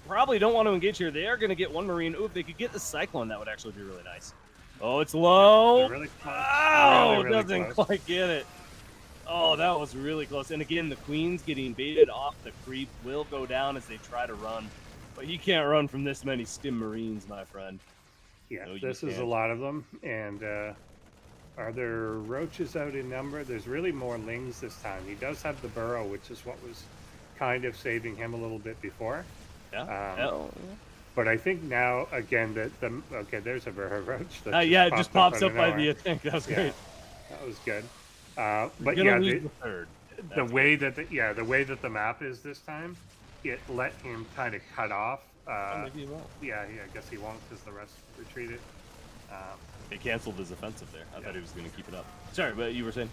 Speaker 1: probably don't want to engage here. They are going to get 1 Marine. Ooh, if they could get the Cyclone, that would actually be really nice. Oh, it's low.
Speaker 2: Really close.
Speaker 1: Oh, really doesn't quite get it. Oh, that was really close. And again, the Queen's getting baited off the creep. Will go down as they try to run. But you can't run from this many Stim Marines, my friend.
Speaker 2: Yeah, no, this is a lot of them. And are there roaches out in number? There's really more lings this time. He does have the burrow, which is what was kind of saving him a little bit before.
Speaker 1: Yeah.
Speaker 2: But I think now, again, okay, there's a burrow roach.
Speaker 1: Yeah, it just pops up by the tank. That was great.
Speaker 2: That was good. But yeah, the way that the way that the map is this time, it let him kind of cut off.
Speaker 1: Maybe he won't.
Speaker 2: Yeah, I guess he won't because the rest retreated.
Speaker 1: He canceled his offensive there. I thought he was going to keep it up. Sorry, but you were saying?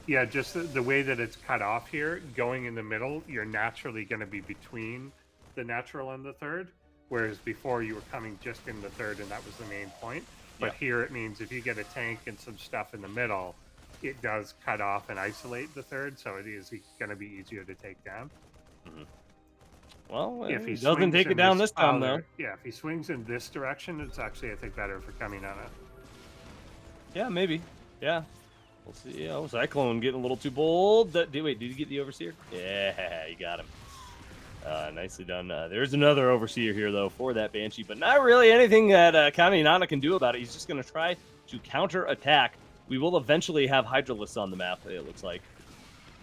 Speaker 2: Yeah, just the way that it's cut off here, going in the middle, you're naturally going to be between the natural and the third, whereas before you were coming just in the third and that was the main point. But here it means if you get a tank and some stuff in the middle, it does cut off and isolate the third, so it is going to be easier to take down.
Speaker 1: Mm-hmm. Well,
Speaker 2: if he
Speaker 1: doesn't take it down this time, though.
Speaker 2: Yeah, if he swings in this direction, it's actually, I think, better for Caninana.
Speaker 1: Yeah, maybe. Yeah. We'll see. Yeah, Cyclone getting a little too bold. Wait, did you get the Overseer? Yeah, you got him. Nicely done. There's another Overseer here, though, for that Banshee, but not really anything that Caninana can do about it. He's just going to try to counter-attack. We will eventually have Hydralisks on the map, it looks like.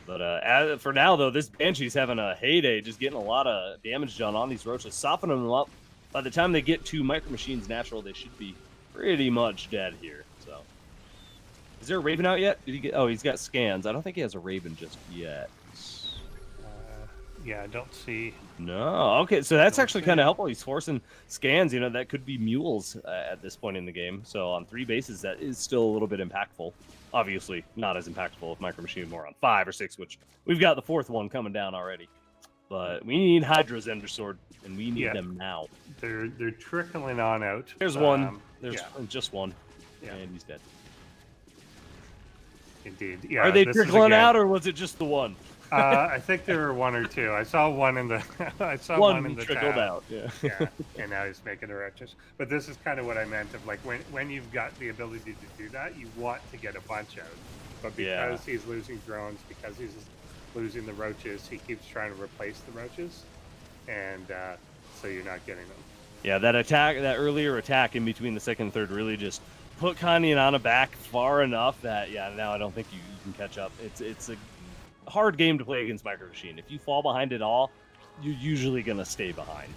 Speaker 1: But for now, though, this Banshee's having a heyday, just getting a lot of damage done on these roaches, softening them up. By the time they get to MicroMachine's natural, they should be pretty much dead here. So, is there a Raven out yet? Did he get? Oh, he's got scans. I don't think he has a Raven just yet.
Speaker 2: Yeah, I don't see.
Speaker 1: No. Okay, so that's actually kind of helpful. He's forcing scans. You know, that could be mules at this point in the game. So on 3 bases, that is still a little bit impactful. Obviously, not as impactful if MicroMachine more on 5 or 6, which we've got the 4th one coming down already. But we need Hydra's Endersword, and we need
Speaker 2: Yeah.
Speaker 1: them now.
Speaker 2: They're trickling on out.
Speaker 1: There's one. There's
Speaker 2: yeah.
Speaker 1: just one.
Speaker 2: Yeah.
Speaker 1: And he's dead.
Speaker 2: Indeed. Yeah.
Speaker 1: Are they
Speaker 2: this is
Speaker 1: trickling
Speaker 2: again-
Speaker 1: out, or was it just the one?
Speaker 2: I think there were one or two. I saw one in the. I saw one in the
Speaker 1: trickled
Speaker 2: tab.
Speaker 1: out. Yeah.
Speaker 2: Yeah, and now he's making the wretches. But this is kind of what I meant of like when you've got the ability to do that, you want to get a bunch out. But because he's losing drones, because he's losing the roaches, he keeps trying to replace the roaches, and so you're not getting them.
Speaker 1: Yeah, that earlier attack in between the second and third really just put Caninana back far enough that now I don't think you can catch up. It's a hard game to play against MicroMachine. If you fall behind at all, you're usually gonna stay behind.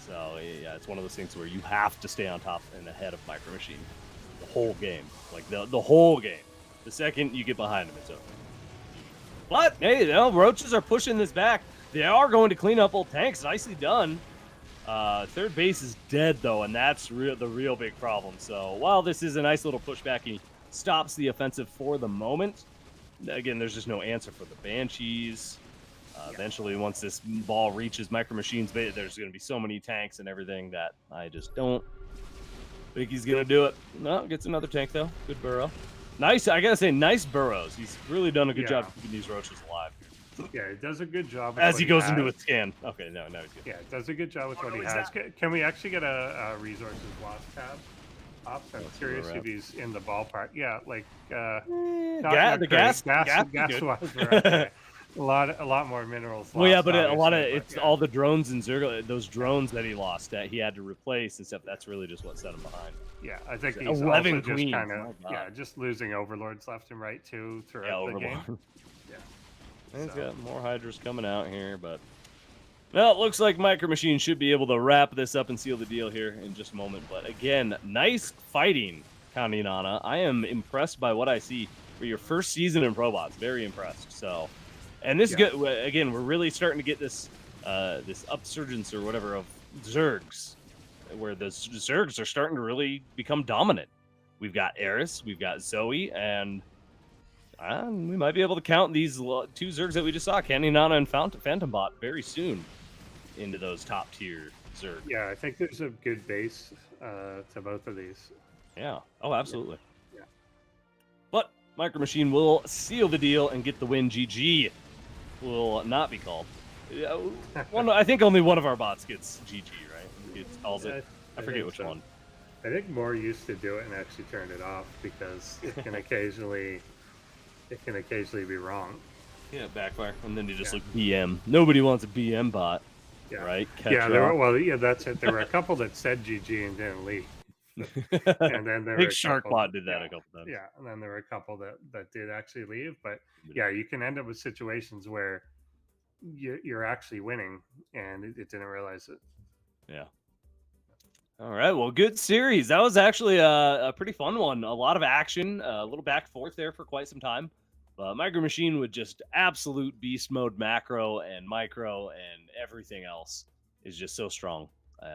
Speaker 1: So yeah, it's one of those things where you have to stay on top and ahead of MicroMachine the whole game, like the whole game. The second you get behind them, it's over. But hey, roaches are pushing this back. They are going to clean up old tanks. Nicely done. Third base is dead though, and that's the real big problem. So while this is a nice little pushback, he stops the offensive for the moment. Again, there's just no answer for the Banshees. Eventually, once this ball reaches MicroMachine's base, there's going to be so many tanks and everything that I just don't think he's going to do it. No, gets another tank, though. Good burrow. Nice, I got to say, nice burrows. He's really done a good job keeping these roaches alive.
Speaker 2: Yeah, he does a good job. With
Speaker 1: As
Speaker 2: what
Speaker 1: he goes
Speaker 2: has.
Speaker 1: into a scan. Okay, no, he's good.
Speaker 2: Yeah, does a good job with what he has. Can we actually get a resources loss tab? I'm curious if he's in the ballpark. Yeah, like
Speaker 1: the gas
Speaker 2: was right. A lot more minerals.
Speaker 1: Well, yeah,
Speaker 2: lost,
Speaker 1: but a lot of
Speaker 2: obviously,
Speaker 1: it's all the drones and those drones that he lost that he had to replace and stuff. That's really just what set him behind.
Speaker 2: Yeah, I think he's
Speaker 1: 11
Speaker 2: also
Speaker 1: queens.
Speaker 2: just kind
Speaker 1: Oh
Speaker 2: of
Speaker 1: my God.
Speaker 2: just losing overlords left and right too throughout the game.
Speaker 1: Yeah, he's got more Hydras coming out here, but well, it looks like MicroMachine should be able to wrap this up and seal the deal here in just a moment. But again, nice fighting, Caninana. I am impressed by what I see for your first season in ProBots. Very impressed. So, and this good again. We're really starting to get this this upsurgence or whatever of Zergs, where the Zergs are starting to really become dominant. We've got Eris, we've got Zoe, and we might be able to count these two Zergs that we just saw, Caninana and Phantombot, very soon into those top tier Zerg.
Speaker 2: Yeah, I think there's a good base to both of these.
Speaker 1: Yeah. Oh, absolutely.
Speaker 2: Yeah.
Speaker 1: But MicroMachine will seal the deal and get the win. GG will not be called. I think only one of our bots gets GG, right? It calls it. I forget which one.
Speaker 2: I think more used to do it and actually turned it off because it can occasionally be wrong.
Speaker 1: Yeah, backfire, and then you just look BM. Nobody wants a BM bot, right?
Speaker 2: That's it. There were a couple that said GG and didn't leave. And then there
Speaker 1: Big
Speaker 2: were
Speaker 1: Sharkbot did that a couple times.
Speaker 2: Yeah, and then there were a couple that did actually leave. But yeah, you can end up with situations where you're actually winning and it didn't realize it.
Speaker 1: Yeah. All right. Well, good series. That was actually a pretty fun one. A lot of action, a little back and forth there for quite some time. But MicroMachine with just absolute beast mode macro and micro and everything else is just so strong.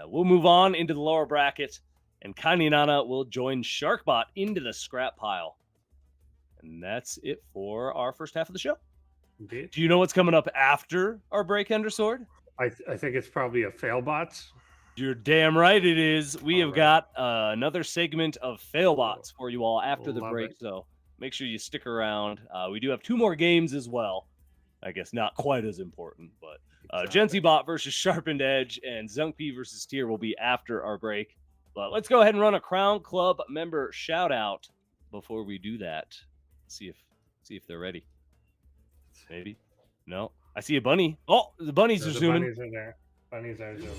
Speaker 1: We'll move on into the lower bracket, and Caninana will join Sharkbot into the scrap pile. And that's it for our first half of the show.
Speaker 2: Indeed.
Speaker 1: Do you know what's coming up after our break, Endersword?
Speaker 2: I think it's probably a Failbots.
Speaker 1: You're damn right it is. We have got another segment of Failbots for you all after the break, so make sure you stick around. We do have two more games as well. I guess not quite as important, but Jensiiibot versus SharpenedEdge and zUnkP versus Tier will be after our break. But let's go ahead and run a Crown Club member shout out before we do that. See if they're ready. Maybe. No. I see a bunny. Oh, the bunnies are zooming.
Speaker 2: Bunnies are there. Bunnies are zooming.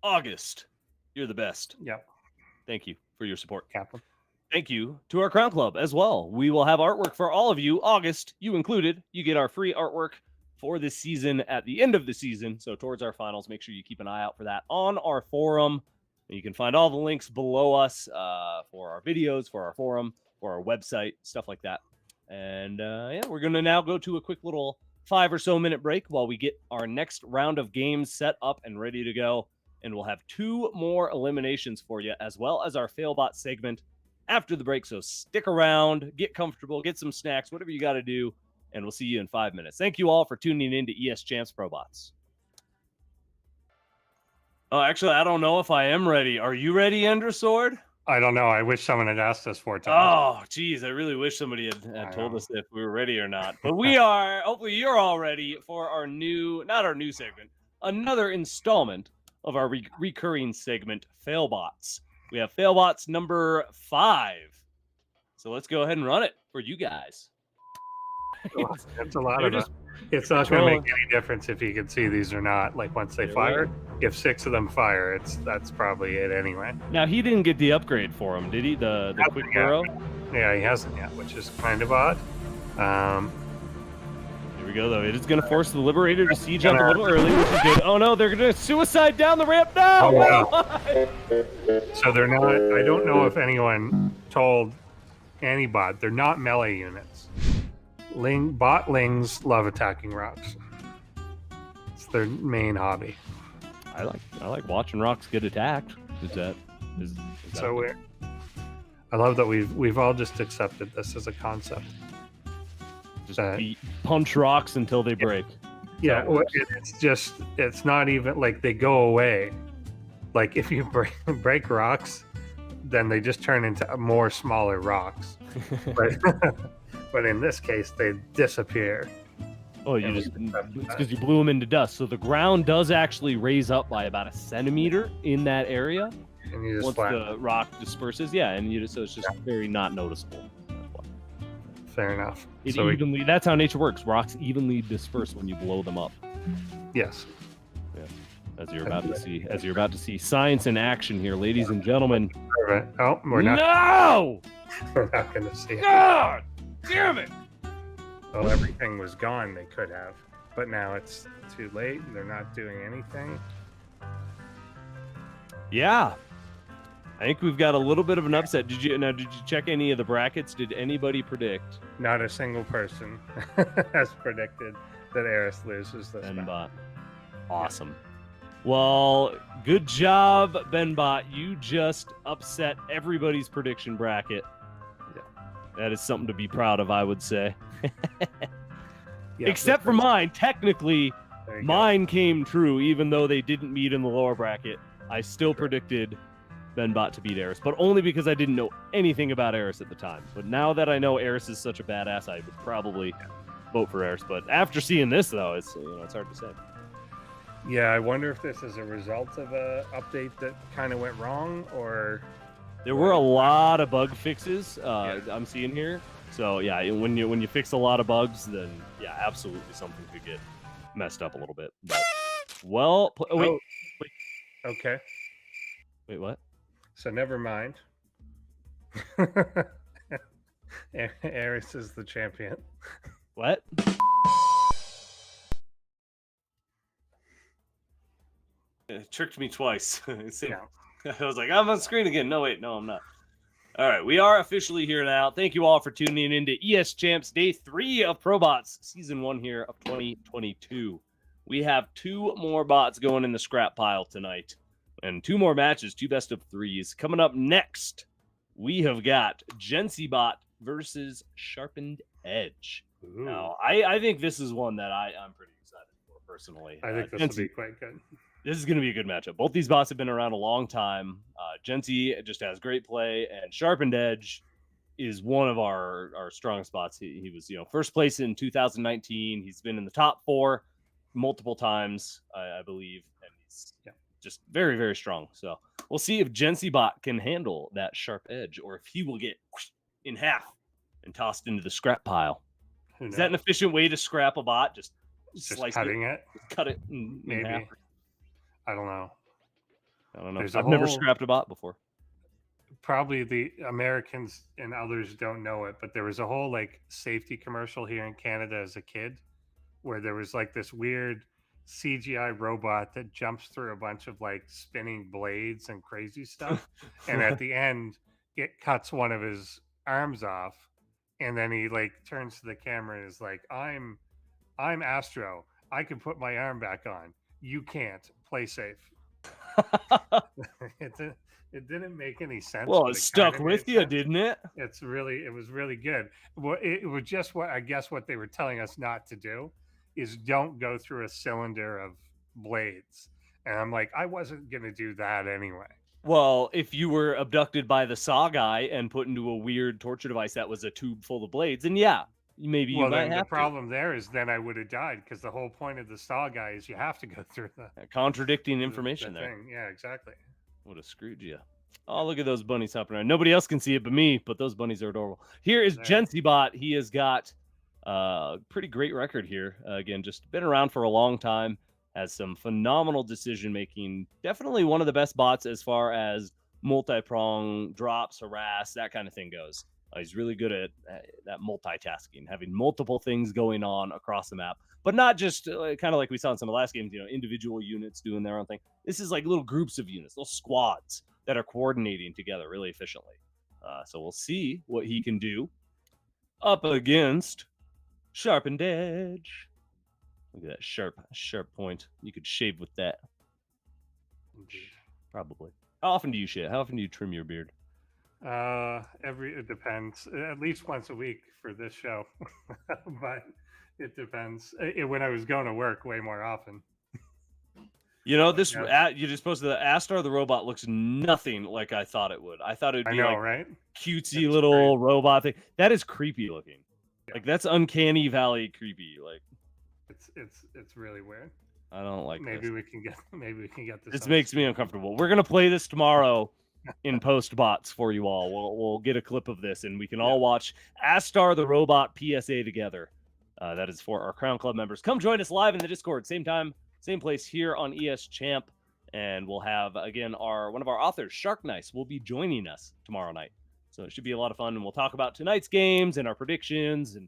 Speaker 1: August, you're the best.
Speaker 2: Yep.
Speaker 1: Thank you for your support.
Speaker 2: Captain.
Speaker 1: Thank you to our Crown Club as well. We will have artwork for all of you. August, you included. You get our free artwork for this season at the end of the season. So towards our finals, make sure you keep an eye out for that on our forum. And you can find all the links below us for our videos, for our forum, for our website, stuff like that. And yeah, we're going to now go to a quick little 5 or so minute break while we get our next round of games set up and ready to go. And we'll have 2 more eliminations for you, as well as our Failbot segment after the break. So stick around, get comfortable, get some snacks, whatever you got to do. And we'll see you in 5 minutes. Thank you all for tuning in to ESChamp's ProBots. Oh, actually, I don't know if I am ready. Are you ready, Endersword?
Speaker 2: I don't know. I wish someone had asked us 4 times.
Speaker 1: Oh, geez. I really wish somebody had told us if we were ready or not. But we are. Hopefully, you're all ready for our not our new segment, another installment of our recurring segment, Failbots. We have Failbots number 5. So let's go ahead and run it for you guys.
Speaker 2: That's a lot of it. It's not going to make any difference if you can see these or not. Like once they fire, if 6 of them fire, that's probably it anyway.
Speaker 1: Now he didn't get the upgrade for him, did he? The quick burrow?
Speaker 2: Yeah, he hasn't yet, which is kind of odd.
Speaker 1: Here we go though. It is going to force the Liberator to siege up a little early, which is good. Oh no, they're going to suicide down the ramp now.
Speaker 2: So they're not. I don't know if anyone told Anibot. They're not melee units. Botlings love attacking rocks. It's their main hobby.
Speaker 1: I like watching rocks get attacked. Is that
Speaker 2: so weird? I love that we've all just accepted this as a concept.
Speaker 1: Just punch rocks until they break.
Speaker 2: Yeah, it's not even like they go away. Like if you break rocks, then they just turn into more smaller rocks. But in this case, they disappear.
Speaker 1: Oh, it's because you blew them into dust. So the ground does actually raise up by about 1 centimeter in that area.
Speaker 2: And you just
Speaker 1: once the rock disperses, yeah, and so it's just very not noticeable.
Speaker 2: Fair enough.
Speaker 1: That's how nature works. Rocks evenly disperse when you blow them up.
Speaker 2: Yes.
Speaker 1: Yeah. As you're about to see science in action here, ladies and gentlemen.
Speaker 2: Oh, we're not.
Speaker 1: No!
Speaker 2: We're not going to see it.
Speaker 1: God damn it!
Speaker 2: Well, everything was gone. They could have, but now it's too late. They're not doing anything.
Speaker 1: Yeah. I think we've got a little bit of an upset. Did you check any of the brackets? Did anybody predict?
Speaker 2: Not a single person has predicted that Eris loses this
Speaker 1: Benbot. Awesome. Well, good job, Benbot. You just upset everybody's prediction bracket. Yeah. That is something to be proud of, I would say. Except for mine. Technically, mine came true, even though they didn't meet in the lower bracket. I still predicted Benbot to beat Eris, but only because I didn't know anything about Eris at the time. But now that I know Eris is such a badass, I would probably vote for Eris. But after seeing this, though, it's hard to say.
Speaker 2: Yeah, I wonder if this is a result of a update that kind of went wrong, or
Speaker 1: there were a lot of bug fixes I'm seeing here. So yeah, when you fix a lot of bugs, then yeah, absolutely something could get messed up a little bit. But, well, wait.
Speaker 2: Okay.
Speaker 1: Wait, what?
Speaker 2: So never mind. Eris is the champion.
Speaker 1: What? It tricked me twice.
Speaker 2: Yeah.
Speaker 1: I was like, I'm on screen again. No, wait, no, I'm not. All right, we are officially here now. Thank you all for tuning into ESChamps Day 3 of ProBots, Season 1 here of 2022. We have 2 more bots going in the scrap pile tonight. And 2 more matches, 2 best of 3s. Coming up next, we have got Jensiiibot versus SharpenedEdge. Now, I think this is one that I'm pretty excited for, personally.
Speaker 2: I think this will be quite good.
Speaker 1: This is going to be a good matchup. Both these bots have been around a long time. Jensi just has great play, and SharpenedEdge is one of our strongest spots. He was, first place in 2019. He's been in the top 4 multiple times, I believe, and he's just very, very strong. So we'll see if Jensiiibot can handle that sharp edge, or if he will get in half and tossed into the scrap pile. Is that an efficient way to scrap a bot? Just slice
Speaker 2: cutting it?
Speaker 1: Cut it in half?
Speaker 2: I don't know.
Speaker 1: I've never scrapped a bot before.
Speaker 2: Probably the Americans and others don't know it, but there was a whole safety commercial here in Canada as a kid where there was like this weird CGI robot that jumps through a bunch of like spinning blades and crazy stuff, and at the end it cuts one of his arms off, and then he like turns to the camera and is like, I'm Astro. I can put my arm back on. You can't. Play safe. It didn't make any sense.
Speaker 1: Well,
Speaker 2: but
Speaker 1: it stuck
Speaker 2: kinda
Speaker 1: with
Speaker 2: made
Speaker 1: you,
Speaker 2: sense.
Speaker 1: didn't it?
Speaker 2: It was really good. Well, it was just what I guess what they were telling us not to do is don't go through a cylinder of blades. And I'm like, I wasn't gonna do that anyway.
Speaker 1: Well, if you were abducted by the Saw guy and put into a weird torture device that was a tube full of blades, then yeah, maybe you
Speaker 2: Well,
Speaker 1: might
Speaker 2: then the
Speaker 1: have
Speaker 2: problem there is then I would have died because the whole point of the Saw guy is you have to go through the
Speaker 1: contradicting information
Speaker 2: the
Speaker 1: there.
Speaker 2: thing. Yeah, exactly.
Speaker 1: Would have screwed you. Oh, look at those bunnies hopping around. Nobody else can see it but me, but those bunnies are adorable. Here is
Speaker 2: There.
Speaker 1: Jensiiibot. He has got pretty great record here. Again, just been around for a long time. Has some phenomenal decision making. Definitely one of the best bots as far as multi-prong drops, harass, that kind of thing goes. He's really good at that multitasking, having multiple things going on across the map, but not just kind of like we saw in some of the last games, individual units doing their own thing. This is like little groups of units, little squads that are coordinating together really efficiently. So we'll see what he can do up against SharpenedEdge. Look at that sharp point. You could shave with that.
Speaker 2: Indeed.
Speaker 1: Probably. How often do you shave? How often do you trim your beard?
Speaker 2: It depends. At least once a week for this show, but it depends. When I was going to work, way more often.
Speaker 1: This
Speaker 2: Yeah.
Speaker 1: you just posted the Astar the robot looks nothing like I thought it would. I thought it would be
Speaker 2: right?
Speaker 1: cutesy
Speaker 2: It's
Speaker 1: little
Speaker 2: great.
Speaker 1: robot thing. That is creepy looking.
Speaker 2: Yeah.
Speaker 1: Like that's uncanny valley creepy. Like
Speaker 2: it's really weird.
Speaker 1: I don't like
Speaker 2: Maybe
Speaker 1: this.
Speaker 2: we can get this.
Speaker 1: This
Speaker 2: on
Speaker 1: makes me
Speaker 2: stream.
Speaker 1: uncomfortable. We're gonna play this tomorrow in post bots for you all. We'll get a clip of this and we can all watch Astar the robot PSA together. That is for our Crown Club members. Come join us live in the Discord, same time, same place here on ESChamp, and we'll have again one of our authors, Shark Nice, will be joining us tomorrow night. So it should be a lot of fun, and we'll talk about tonight's games and our predictions and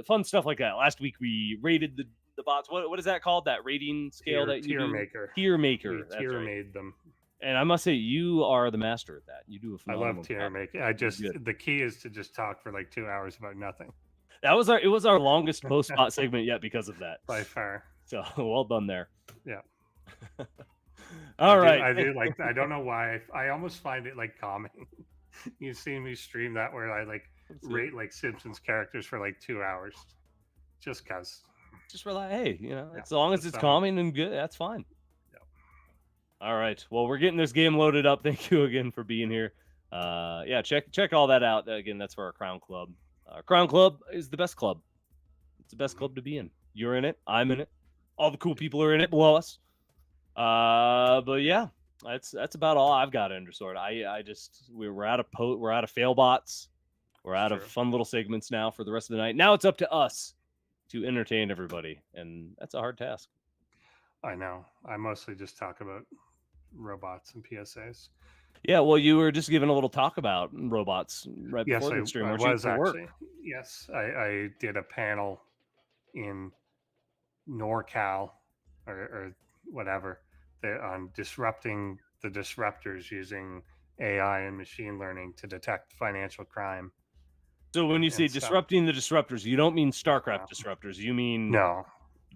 Speaker 1: fun stuff like that. Last week we rated the bots. What is that called? That rating scale that you
Speaker 2: tier
Speaker 1: do?
Speaker 2: maker.
Speaker 1: Tier maker.
Speaker 2: We
Speaker 1: That's
Speaker 2: tier
Speaker 1: right.
Speaker 2: made them.
Speaker 1: And I must say, you are the master at that. You do a
Speaker 2: I
Speaker 1: phenomenal
Speaker 2: love tier
Speaker 1: job.
Speaker 2: making. The key is to just talk for like 2 hours about nothing.
Speaker 1: It was our longest post bot segment yet because of that.
Speaker 2: By far.
Speaker 1: So well done there.
Speaker 2: Yeah.
Speaker 1: All right.
Speaker 2: I do like. I don't know why. I almost find it like calming. You see me stream that where I like rate like Simpsons characters for like 2 hours, just cause.
Speaker 1: Just relax. Hey, as long as it's calming and good, that's fine.
Speaker 2: Yeah.
Speaker 1: All right. Well, we're getting this game loaded up. Thank you again for being here. Check all that out. Again, that's for our Crown Club. Crown Club is the best club. It's the best club to be in. You're in it. I'm in it. All the cool people are in it below us. But yeah, that's about all I've got under sword. We're out of fail bots. We're out of fun little segments now for the rest of the night. Now it's up to us to entertain everybody, and that's a hard task.
Speaker 2: I know. I mostly just talk about robots and PSAs.
Speaker 1: Yeah, well, you were just giving a little talk about robots right before the stream.
Speaker 2: I was actually. Yes, I did a panel in NorCal or whatever on disrupting the disruptors using AI and machine learning to detect financial crime.
Speaker 1: So when you say disrupting the disruptors, you don't mean StarCraft disruptors. You mean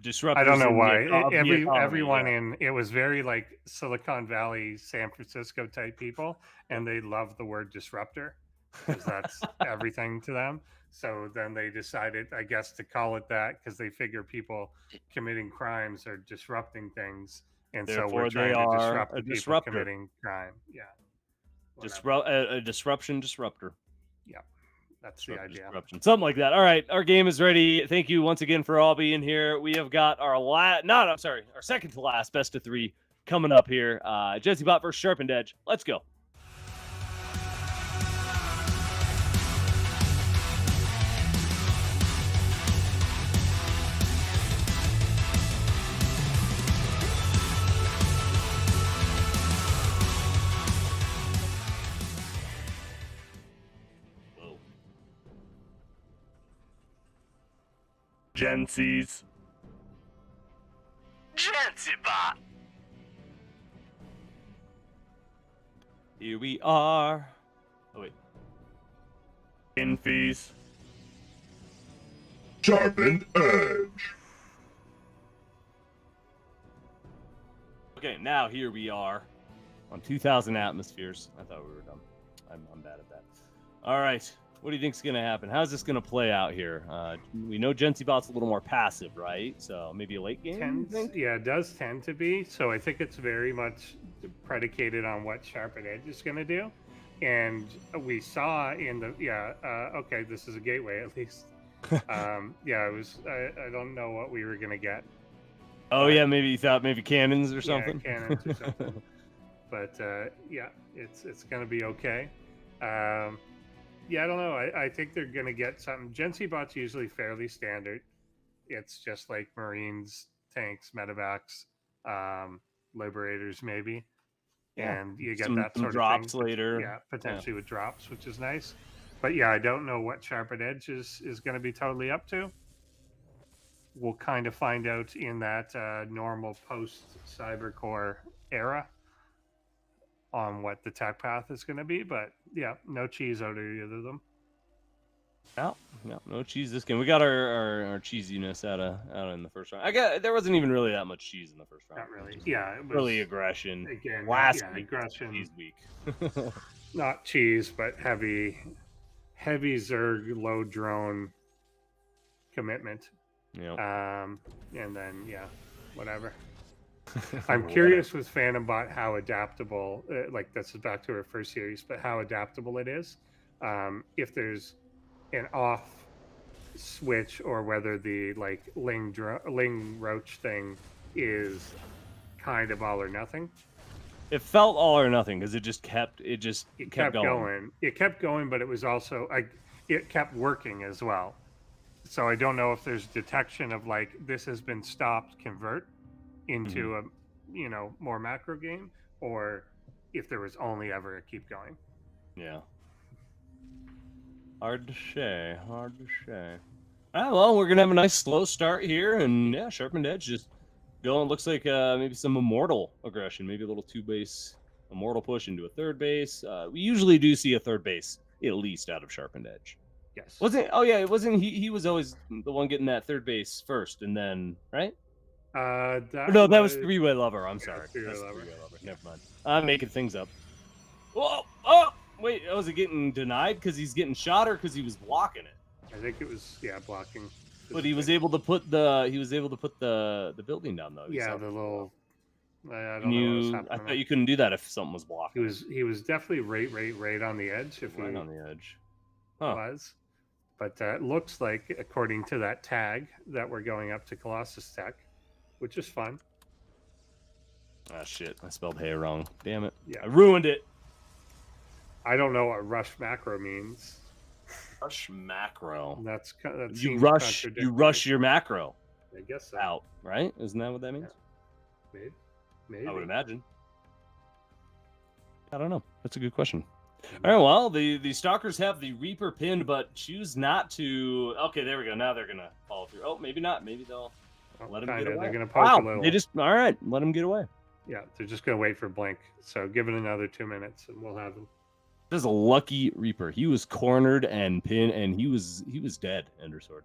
Speaker 1: disruptors.
Speaker 2: I don't know why. Everyone it was very like Silicon Valley, San Francisco type people, and they love the word disruptor because that's everything to them. So then they decided, I guess, to call it that because they figure people committing crimes are disrupting things, and
Speaker 1: therefore
Speaker 2: so we're trying to disrupt the people
Speaker 1: disruptor.
Speaker 2: committing crime. Yeah,
Speaker 1: a disruption disruptor.
Speaker 2: Yeah. That's the idea.
Speaker 1: Something like that. All right. Our game is ready. Thank you once again for all being here. We have got our second to last best of 3 coming up here. Jensiiibot versus SharpenedEdge. Let's go.
Speaker 4: Jensii's.
Speaker 5: Jensiiibot.
Speaker 1: Here we are. Oh, wait.
Speaker 4: Infees.
Speaker 3: SharpenedEdge.
Speaker 1: Okay, now here we are on 2,000 atmospheres. I thought we were done. I'm bad at that. All right. What do you think's going to happen? How's this going to play out here? We know Jensiibot's a little more passive, right? So maybe a late game, you think?
Speaker 2: Yeah, it does tend to be. So I think it's very much predicated on what SharpenedEdge is going to do. And we saw in the, okay, this is a gateway at least. Yeah, it was, I don't know what we were going to get.
Speaker 1: Oh, yeah, maybe you thought maybe cannons or something?
Speaker 2: Yeah, cannons or something. But yeah, it's going to be okay. Yeah, I don't know. I think they're going to get something. Jensiibot's usually fairly standard. It's just like Marines, tanks, medevacs, liberators maybe.
Speaker 1: Yeah.
Speaker 2: And you get
Speaker 1: Some
Speaker 2: that sort of
Speaker 1: drops
Speaker 2: thing.
Speaker 1: later.
Speaker 2: Yeah, potentially with drops, which is nice. But yeah, I don't know what SharpenedEdge is going to be totally up to. We'll kind of find out in that normal post-Cybercore era on what the tech path is going to be. But yeah, no cheese out of either of them.
Speaker 1: No cheese this game. We got our cheesiness out in the first round. There wasn't even really that much cheese in the first round.
Speaker 2: Not really. Yeah, it was
Speaker 1: Really aggression.
Speaker 2: again.
Speaker 1: Last
Speaker 2: yeah,
Speaker 1: week
Speaker 2: aggression.
Speaker 1: cheese week.
Speaker 2: Not cheese, but heavy Zerg low drone commitment.
Speaker 1: Yeah.
Speaker 2: And then yeah, whatever. I'm curious with Phantombot how adaptable. Like this is back to our first series, but how adaptable it is. If there's an off switch or whether the like Ling Roach thing is kind of all or nothing.
Speaker 1: It felt all or nothing because it kept
Speaker 2: going. It kept going, but it was also it kept working as well. So I don't know if there's detection of like this has been stopped, convert into a more macro game, or if there was only ever a keep going.
Speaker 1: Yeah. Hard to say. Well, we're gonna have a nice slow start here, and yeah, SharpenedEdge just going. Looks like maybe some immortal aggression, maybe a little 2-base immortal push into a third base. We usually do see a third base at least out of SharpenedEdge.
Speaker 2: Yes.
Speaker 1: Wasn't? Oh yeah, it wasn't. He was always the one getting that third base first, and then right. That was three-way lover. I'm sorry.
Speaker 2: Three-way lover.
Speaker 1: Never mind. I'm making things up. Oh, wait. Was it getting denied because he's getting shot or because he was blocking it?
Speaker 2: I think it was blocking.
Speaker 1: But he was able to put the building down though.
Speaker 2: Yeah, the little. I don't know what was happening.
Speaker 1: I thought you couldn't do that if something was blocking.
Speaker 2: He was definitely right on the edge.
Speaker 1: Right on the edge.
Speaker 2: Was. But it looks like, according to that tag, that we're going up to Colossus Tech, which is fun.
Speaker 1: Ah, shit. I spelled hay wrong. Damn it.
Speaker 2: Yeah.
Speaker 1: I ruined it.
Speaker 2: I don't know what rush macro means.
Speaker 1: Rush macro.
Speaker 2: That
Speaker 1: you rush your macro.
Speaker 2: I guess so.
Speaker 1: Out, right? Isn't that what that means?
Speaker 2: Yeah. Maybe.
Speaker 1: I would imagine. I don't know. That's a good question. All right, well, the Stalkers have the Reaper pinned, but choose not to. Okay, there we go. Now they're going to follow through. Oh, maybe not. Maybe they'll let him get away.
Speaker 2: They're going to poke a little.
Speaker 1: All right, let him get away.
Speaker 2: Yeah, they're just going to wait for Blink. So give it another 2 minutes, and we'll have him.
Speaker 1: This is a lucky Reaper. He was cornered and pinned, and he was dead, Endersword.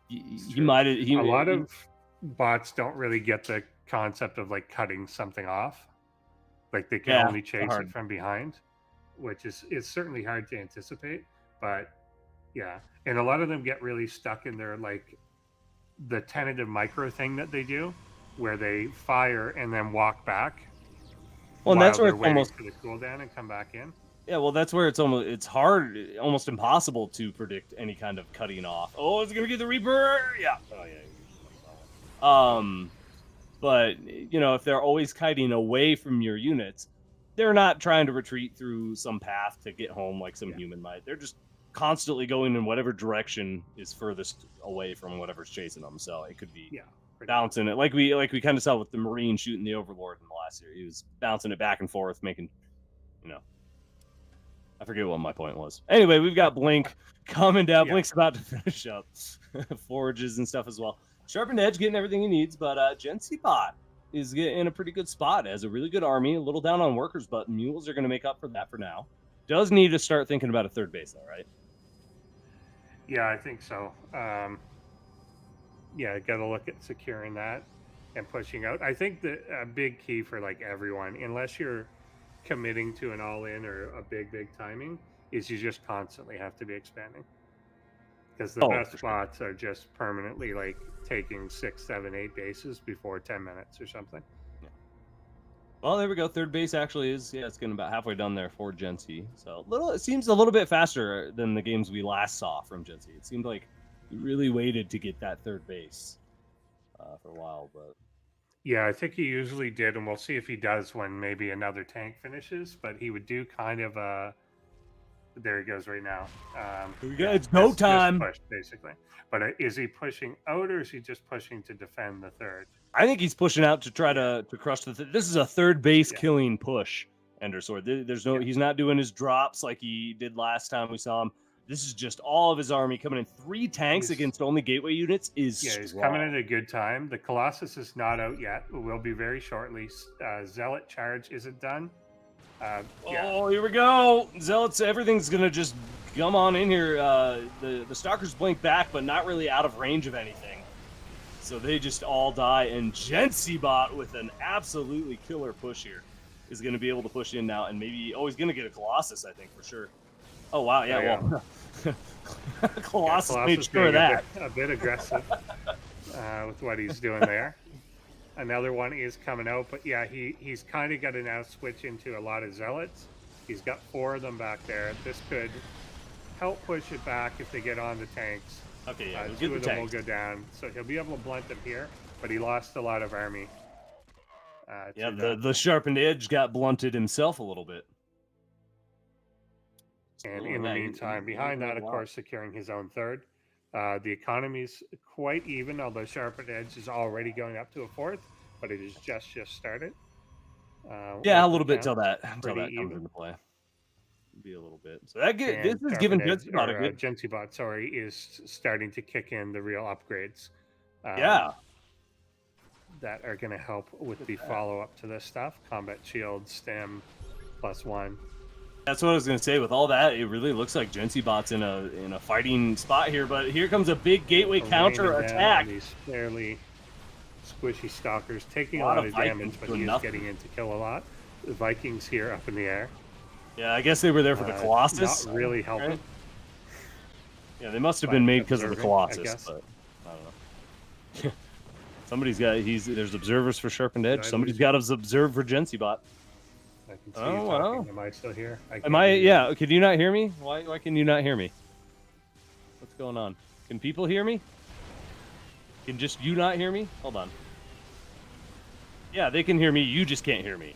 Speaker 1: He might have.
Speaker 2: A lot of bots don't really get the concept of like cutting something off. Like they can only chase it from behind, which is certainly hard to anticipate. But yeah, and a lot of them get really stuck in their like the tentative micro thing that they do, where they fire and then walk back.
Speaker 1: Well, and that's where it's almost
Speaker 2: for the cooldown and come back in.
Speaker 1: Yeah, well, that's where it's hard, almost impossible to predict any kind of cutting off. Oh, it's gonna get the Reaper. Yeah. Oh yeah. But if they're always kiting away from your units, they're not trying to retreat through some path to get home like some human might. They're just constantly going in whatever direction is furthest away from whatever's chasing them. So it could be bouncing it like we kind of saw with the Marine shooting the Overlord in the last year. He was bouncing it back and forth, making I forget what my point was. Anyway, we've got Blink coming down. Blink's about to finish up. forages and stuff as well. SharpenedEdge getting everything he needs, but Jensiiibot is in a pretty good spot. Has a really good army, a little down on workers, but mules are going to make up for that for now. Does need to start thinking about a third base, though, right?
Speaker 2: Yeah, I think so. Yeah, got to look at securing that and pushing out. I think that a big key for like everyone, unless you're committing to an all-in or a big timing, is you just constantly have to be expanding. Because the best spots are just permanently like taking 6, 7, 8 bases before 10 minutes or something.
Speaker 1: Yeah. Well, there we go. Third base actually is, yeah, it's getting about halfway done there for Jensi. So it seems a little bit faster than the games we last saw from Jensi. It seemed like he really waited to get that third base for a while, but
Speaker 2: yeah, I think he usually did, and we'll see if he does when maybe another tank finishes. But he would do kind of a. There he goes right now.
Speaker 1: It's go time.
Speaker 2: Push, basically. But is he pushing out, or is he just pushing to defend the third?
Speaker 1: I think he's pushing out to try to crush the. This is a third base killing push, Endersword. There's no. He's not doing his drops like he did last time we saw him. This is just all of his army coming in. 3 tanks against only gateway units is
Speaker 2: he's coming at a good time. The Colossus is not out yet. It will be very shortly. Zealot charge isn't done.
Speaker 1: Oh, here we go. Zealots, everything's going to just come on in here. The Stalkers blink back, but not really out of range of anything. So they just all die. And Jensiiibot with an absolutely killer push here is going to be able to push in now. And maybe, he's going to get a Colossus, I think, for sure. Oh, wow. Yeah, well, Colossus made sure of that.
Speaker 2: A bit aggressive with what he's doing there. Another one is coming out, but yeah, he's kind of got to now switch into a lot of Zealots. He's got 4 of them back there. This could help push it back if they get on the tanks.
Speaker 1: Okay, yeah,
Speaker 2: 2 of them will go down, so he'll be able to blunt them here, but he lost a lot of army.
Speaker 1: Yeah, the sharpened edge got blunted himself a little bit.
Speaker 2: And in the meantime, behind that, of course, securing his own third. The economy's quite even, although SharpenedEdge is already going up to a 4th, but it is just started.
Speaker 1: Yeah, a little bit till that comes into play. Be a little bit. So this is giving Jensiiibot a good.
Speaker 2: Jensiiibot, is starting to kick in the real upgrades.
Speaker 1: That
Speaker 2: are going to help with the follow-up to this stuff. Combat shield, stem, +1.
Speaker 1: That's what I was going to say. With all that, it really looks like Jensiibot's in a fighting spot here. But here comes a big gateway counter attack.
Speaker 2: These fairly squishy stalkers taking a lot of damage, but he's getting in to kill a lot. The Vikings here up in the air.
Speaker 1: Yeah, I guess they were there for the Colossus.
Speaker 2: Not really helping.
Speaker 1: Right? Yeah, they must have been made because of the Colossus. But I don't know. Somebody's got. There's observers for SharpenedEdge. Somebody's got to observe for Jensiiibot.
Speaker 2: I can see you talking. Am I still here?
Speaker 1: Yeah. Could you not hear me? Why can you not hear me? What's going on? Can people hear me? Can just you not hear me? Hold on. Yeah, they can hear me. You just can't hear me.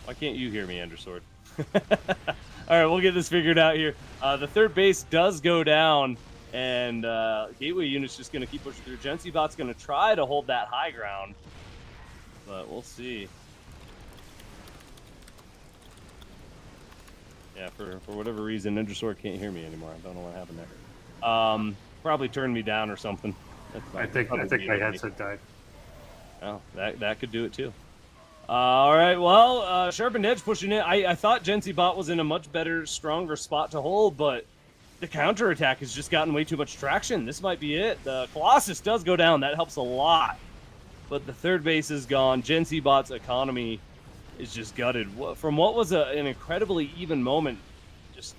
Speaker 1: Why can't you hear me, Endersword? All right, we'll get this figured out here. The third base does go down, and gateway unit's just going to keep pushing through. Jensiibot's going to try to hold that high ground, but we'll see. Yeah, for whatever reason, Endersword can't hear me anymore. I don't know what happened there. Probably turned me down or something.
Speaker 2: I think my headset died.
Speaker 1: Oh, that could do it too. All right, well, SharpenedEdge pushing it. I thought Jensiiibot was in a much better, stronger spot to hold, but the counterattack has just gotten way too much traction. This might be it. The Colossus does go down. That helps a lot. But the third base is gone. Jensiibot's economy is just gutted. From what was an incredibly even moment, just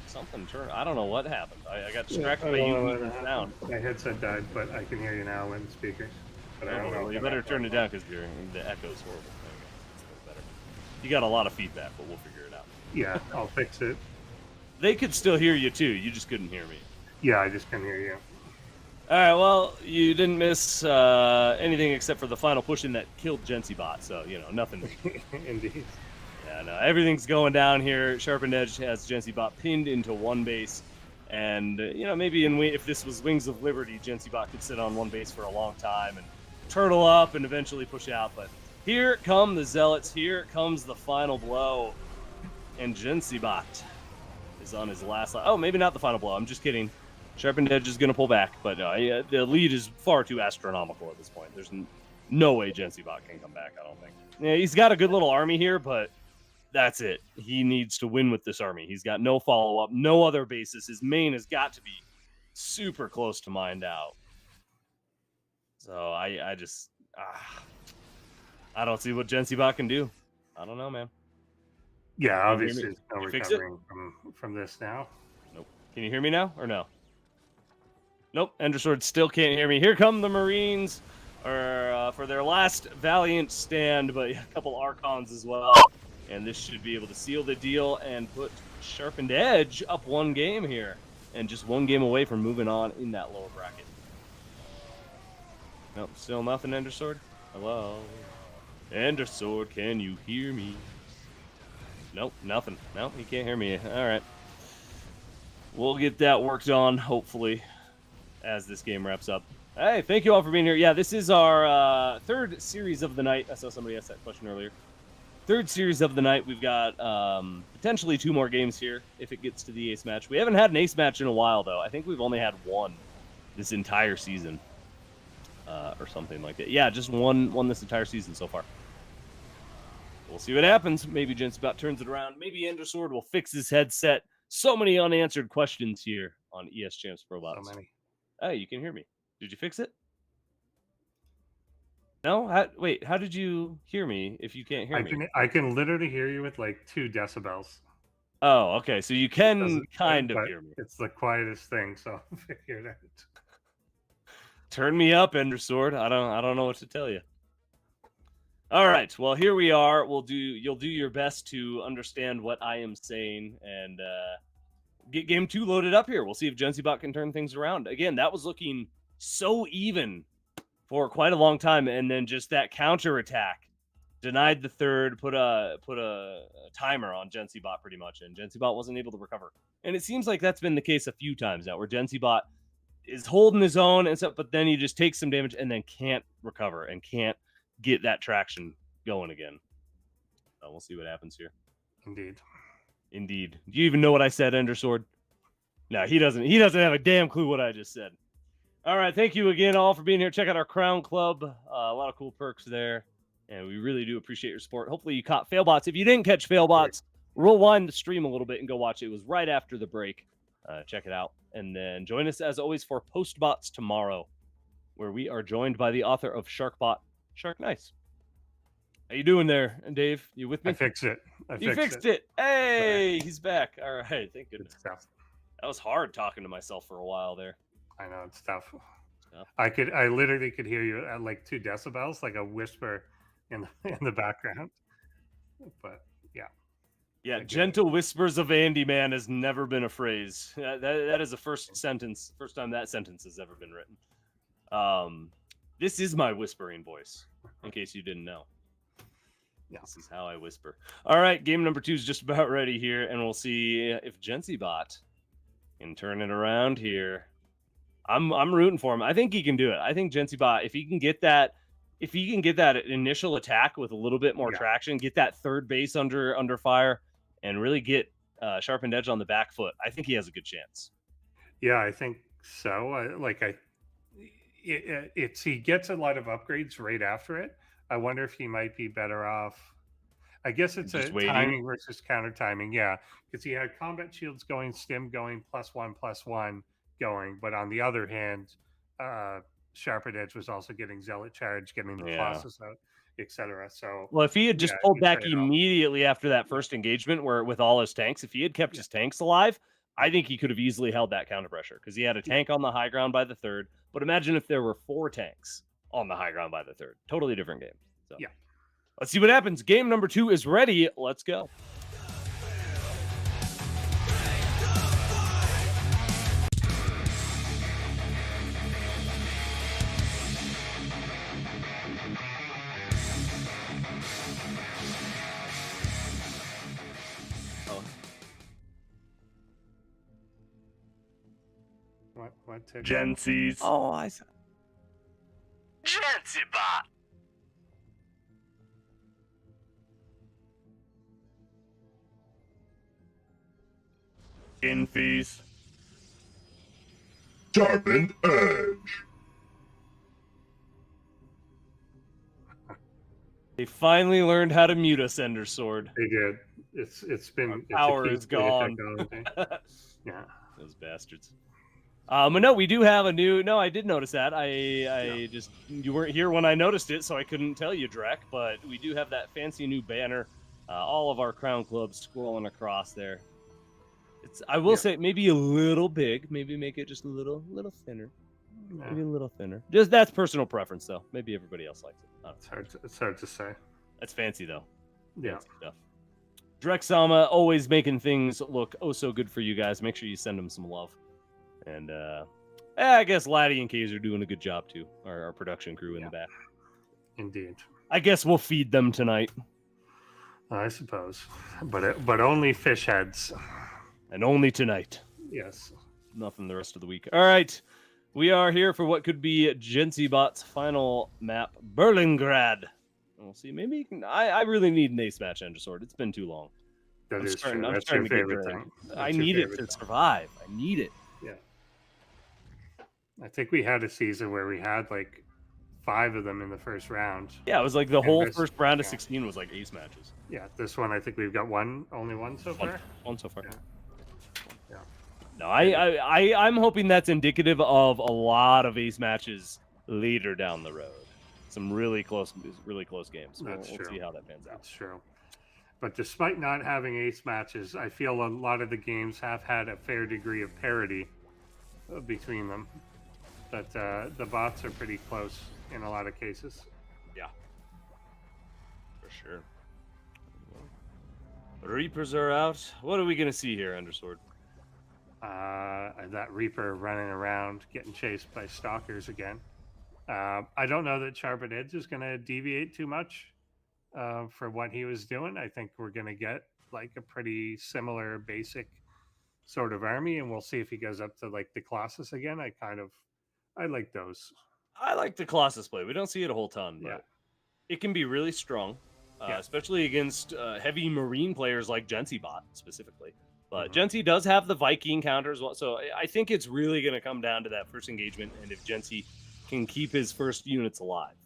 Speaker 1: something turned. I don't know what happened. I got distracted by you moving sound.
Speaker 2: My headset died, but I can hear you now in the speakers. But I don't know.
Speaker 1: Well, you better turn it down because the echo's horrible. Better. You got a lot of feedback, but we'll figure it out.
Speaker 2: Yeah, I'll fix it.
Speaker 1: They could still hear you too. You just couldn't hear me.
Speaker 2: Yeah, I just couldn't hear you.
Speaker 1: All right, well, you didn't miss anything except for the final push-in that killed Jensiiibot, so, nothing.
Speaker 2: Indeed.
Speaker 1: Yeah, no, everything's going down here. SharpenedEdge has Jensiiibot pinned into one base, and, maybe if this was Wings of Liberty, Jensiiibot could sit on one base for a long time and turtle up and eventually push out, but here come the Zealots. Here comes the final blow, and Jensiiibot is on his last line. Oh, maybe not the final blow. I'm just kidding. SharpenedEdge is going to pull back, but the lead is far too astronomical at this point. There's no way Jensiiibot can come back, I don't think. Yeah, he's got a good little army here, but that's it. He needs to win with this army. He's got no follow-up, no other bases. His main has got to be super close to mined out. So I just... I don't see what Jensiiibot can do. I don't know, man.
Speaker 2: Yeah, obviously
Speaker 1: there's
Speaker 2: no
Speaker 1: You fix
Speaker 2: recovering from this now.
Speaker 1: Nope. Can you hear me now or no? Nope. Endersword still can't hear me. Here come the Marines for their last valiant stand, but a couple Archons as well. And this should be able to seal the deal and put SharpenedEdge up one game here. And just one game away from moving on in that lower bracket. Nope. Still nothing, Endersword? Hello? Endersword, can you hear me? Nope, nothing. Nope, he can't hear me. All right. We'll get that worked on, hopefully, as this game wraps up. Hey, thank you all for being here. Yeah, this is our third series of the night. I saw somebody ask that question earlier. Third series of the night. We've got potentially 2 more games here if it gets to the ace match. We haven't had an ace match in a while, though. I think we've only had one this entire season or something like that. Yeah, just one this entire season so far. We'll see what happens. Maybe Jensiiibot turns it around. Maybe Endersword will fix his headset. So many unanswered questions here on ESChamp's ProBots.
Speaker 2: So many.
Speaker 1: Hey, you can hear me. Did you fix it? No? Wait, how did you hear me if you can't hear me?
Speaker 2: I can literally hear you with like 2 decibels.
Speaker 1: Oh, okay. So you can kind of hear me.
Speaker 2: It's the quietest thing, so I figured it out.
Speaker 1: Turn me up, Endersword. I don't know what to tell you. All right. Well, here we are. You'll do your best to understand what I am saying and get game 2 loaded up here. We'll see if Jensiiibot can turn things around. Again, that was looking so even for quite a long time, and then just that counter attack denied the third, put a timer on Jensiiibot pretty much, and Jensiiibot wasn't able to recover. And it seems like that's been the case a few times now, where Jensiiibot is holding his own and stuff, but then he just takes some damage and then can't recover and can't get that traction going again. We'll see what happens here. Indeed. Do you even know what I said, Endersword? No, he doesn't. He doesn't have a damn clue what I just said. All right, thank you again all for being here. Check out our Crown Club. A lot of cool perks there, and we really do appreciate your support. Hopefully you caught Failbots. If you didn't catch Failbots, rewind the stream a little bit and go watch it. It was right after the break. Check it out. And then join us, as always, for Postbots tomorrow, where we are joined by the author of Sharkbot, Shark Nice. How you doing there, Dave? You with me?
Speaker 2: I fixed it.
Speaker 1: You fixed it. Hey, he's back. All right, thank goodness.
Speaker 2: Tough.
Speaker 1: That was hard talking to myself for a while there.
Speaker 2: I know, it's tough. I literally could hear you at like 2 decibels, like a whisper in the background. But yeah,
Speaker 1: gentle whispers of Andy Man has never been a phrase. That is the first time that sentence has ever been written. This is my whispering voice, in case you didn't know. Yeah. This is how I whisper. All right, game number 2 is just about ready here, and we'll see if Jensiiibot can turn it around here. I'm rooting for him. I think he can do it. I think Jensiiibot, if he can get that initial attack with a little bit more traction, get that third base under fire, and really get SharpenedEdge on the back foot, I think he has a good chance.
Speaker 2: Yeah, I think so. He gets a lot of upgrades right after it. I wonder if he might be better off. I guess it's just timing versus counter timing. Yeah, because he had combat shields going, stim going, +1/+1 going. But on the other hand, SharpenedEdge was also getting Zealot Charge, getting the Colossus out, etc. So,
Speaker 1: well, if he had just pulled back immediately after that first engagement, where with all his tanks, if he had kept his tanks alive, I think he could have easily held that counter pressure, because he had a tank on the high ground by the third. But imagine if there were 4 tanks on the high ground by the third. Totally different game. So let's see what happens. Game number 2 is ready. Let's go.
Speaker 2: What
Speaker 4: Jensii's.
Speaker 1: Oh, I saw.
Speaker 5: Jensiiibot.
Speaker 4: Infies.
Speaker 3: Sharpened Edge.
Speaker 1: They finally learned how to mute us, Ender Sword.
Speaker 2: They did. It's been
Speaker 1: Power
Speaker 2: it's
Speaker 1: is gone.
Speaker 2: Yeah.
Speaker 1: Those bastards. But no, we do have a new. No, I did notice that. I just you weren't here when I noticed it, so I couldn't tell you, Drek. But we do have that fancy new banner. All of our crown clubs scrolling across there. It's. I will say maybe a little big. Maybe make it just a little thinner. Maybe a little thinner. Just that's personal preference, though. Maybe everybody else likes it.
Speaker 2: It's hard to say.
Speaker 1: That's fancy, though.
Speaker 2: Yeah.
Speaker 1: Fancy stuff. Drek Sama always making things look oh so good for you guys. Make sure you send them some love. And I guess Laddie and Kaiser are doing a good job too. Our production crew in the back.
Speaker 2: Indeed.
Speaker 1: I guess we'll feed them tonight.
Speaker 2: I suppose, but only fish heads.
Speaker 1: And only tonight.
Speaker 2: Yes.
Speaker 1: Nothing the rest of the week. All right. We are here for what could be Jensiibot's final map, Berlingrad. We'll see. Maybe you can, I really need an ace match, Ender Sword. It's been too long.
Speaker 2: That is true.
Speaker 1: I'm
Speaker 2: That's
Speaker 1: starting
Speaker 2: your
Speaker 1: to get
Speaker 2: favorite
Speaker 1: there.
Speaker 2: thing.
Speaker 1: I need it to survive. I need it.
Speaker 2: Yeah. I think we had a season where we had like 5 of them in the first round.
Speaker 1: Yeah, it was like the whole
Speaker 2: this-
Speaker 1: first round of 16 was like ace matches.
Speaker 2: Yeah, this one I think we've got only one so far.
Speaker 1: One so far.
Speaker 2: Yeah.
Speaker 1: No, I'm hoping that's indicative of a lot of ace matches later down the road. Some really close games. We'll see how that pans out.
Speaker 2: That's true. But despite not having ace matches, I feel a lot of the games have had a fair degree of parity between them. But the bots are pretty close in a lot of cases.
Speaker 1: Yeah, for sure. Reapers are out. What are we gonna see here, Undersword?
Speaker 2: That Reaper running around getting chased by stalkers again. I don't know that SharpenedEdge is going to deviate too much for what he was doing. I think we're going to get like a pretty similar basic sort of army, and we'll see if he goes up to like the Colossus again. I like those.
Speaker 1: I like the Colossus play. We don't see it a whole ton, but it can be really strong, especially against heavy Marine players like Jensiiibot specifically. But Jensi does have the Viking counter as well, so I think it's really going to come down to that first engagement, and if Jensi can keep his first units alive.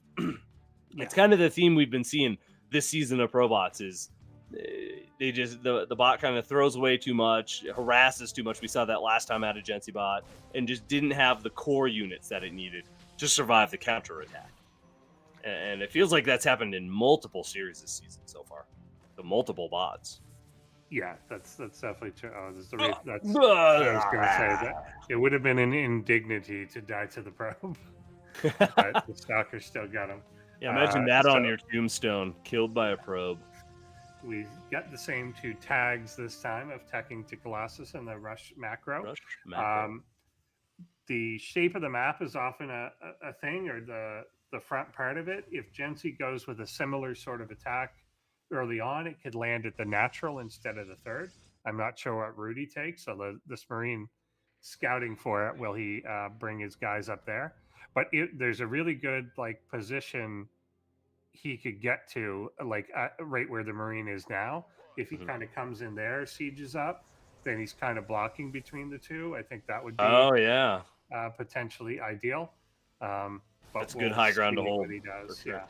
Speaker 1: It's kind of the theme we've been seeing this season of ProBots is they just the bot kind of throws away too much, harasses too much. We saw that last time out of Jensiiibot, and just didn't have the core units that it needed to survive the counter attack. And it feels like that's happened in multiple series this season so far. The multiple bots.
Speaker 2: Yeah, that's definitely true. Oh, that's what I was going to say. That it would have been an indignity to die to the probe. But the stalker still got him.
Speaker 1: Yeah, imagine that on your tombstone, killed by a probe.
Speaker 2: We got the same 2 tags this time of teching to Colossus and the rush macro. The shape of the map is often a thing, or the front part of it. If Jensi goes with a similar sort of attack early on, it could land at the natural instead of the third. I'm not sure what route he takes. So this Marine scouting for it, will he bring his guys up there? But there's a really good like position he could get to, like right where the Marine is now. If he kind of comes in there, sieges up, then he's kind of blocking between the two. I think that would be potentially ideal. But
Speaker 1: that's good high ground to hold.
Speaker 2: What he does,
Speaker 1: sure.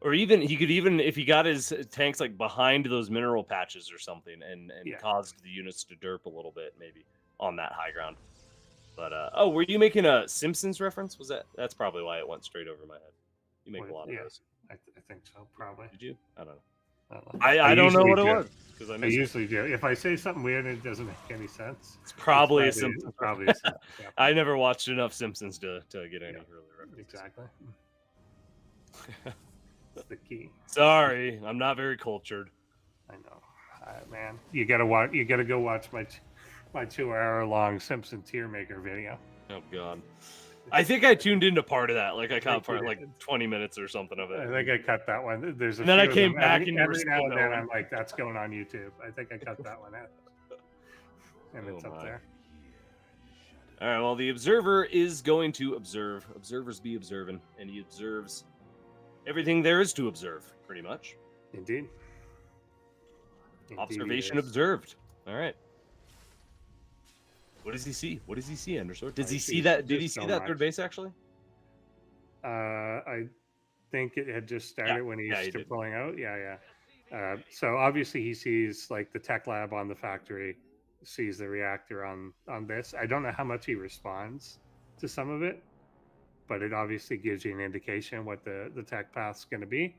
Speaker 1: Or even he could if he got his tanks like behind those mineral patches or something, and caused the units to derp a little bit, maybe on that high ground. But were you making a Simpsons reference? Was that's probably why it went straight over my head. You make a lot of those.
Speaker 2: I think so, probably.
Speaker 1: Did you? I don't know.
Speaker 2: I
Speaker 1: don't know what it was because I
Speaker 2: usually do. If I say something weird and it doesn't make any sense,
Speaker 1: it's probably a Simpsons.
Speaker 2: Probably a Simpsons. Yeah.
Speaker 1: I never watched enough Simpsons to get any early references.
Speaker 2: Exactly. That's the key.
Speaker 1: Sorry, I'm not very cultured.
Speaker 2: I know, man. You gotta watch. You gotta go watch my 2-hour-long Simpson tier maker video.
Speaker 1: Oh God. I think I tuned into part of that. Like I caught part like 20 minutes or something of it.
Speaker 2: I think I cut that one. There's a
Speaker 1: and then I
Speaker 2: few
Speaker 1: came
Speaker 2: of them.
Speaker 1: back and
Speaker 2: every now and then I'm like, that's going on YouTube. I think I cut that one out. And it's up there.
Speaker 1: All right, well, the observer is going to observe. Observers be observing, and he observes everything there is to observe, pretty much.
Speaker 2: Indeed.
Speaker 1: Observation observed. All right. What does he see? What does he see, Undersword? Does
Speaker 2: I
Speaker 1: he
Speaker 2: see
Speaker 1: see that? Did he
Speaker 2: just
Speaker 1: see
Speaker 2: so
Speaker 1: that
Speaker 2: much.
Speaker 1: third base actually?
Speaker 2: I think it had just started when
Speaker 1: he
Speaker 2: he's
Speaker 1: did.
Speaker 2: pulling out. Yeah. So obviously he sees like the tech lab on the factory, sees the reactor on this. I don't know how much he responds to some of it, but it obviously gives you an indication what the tech path's going to be.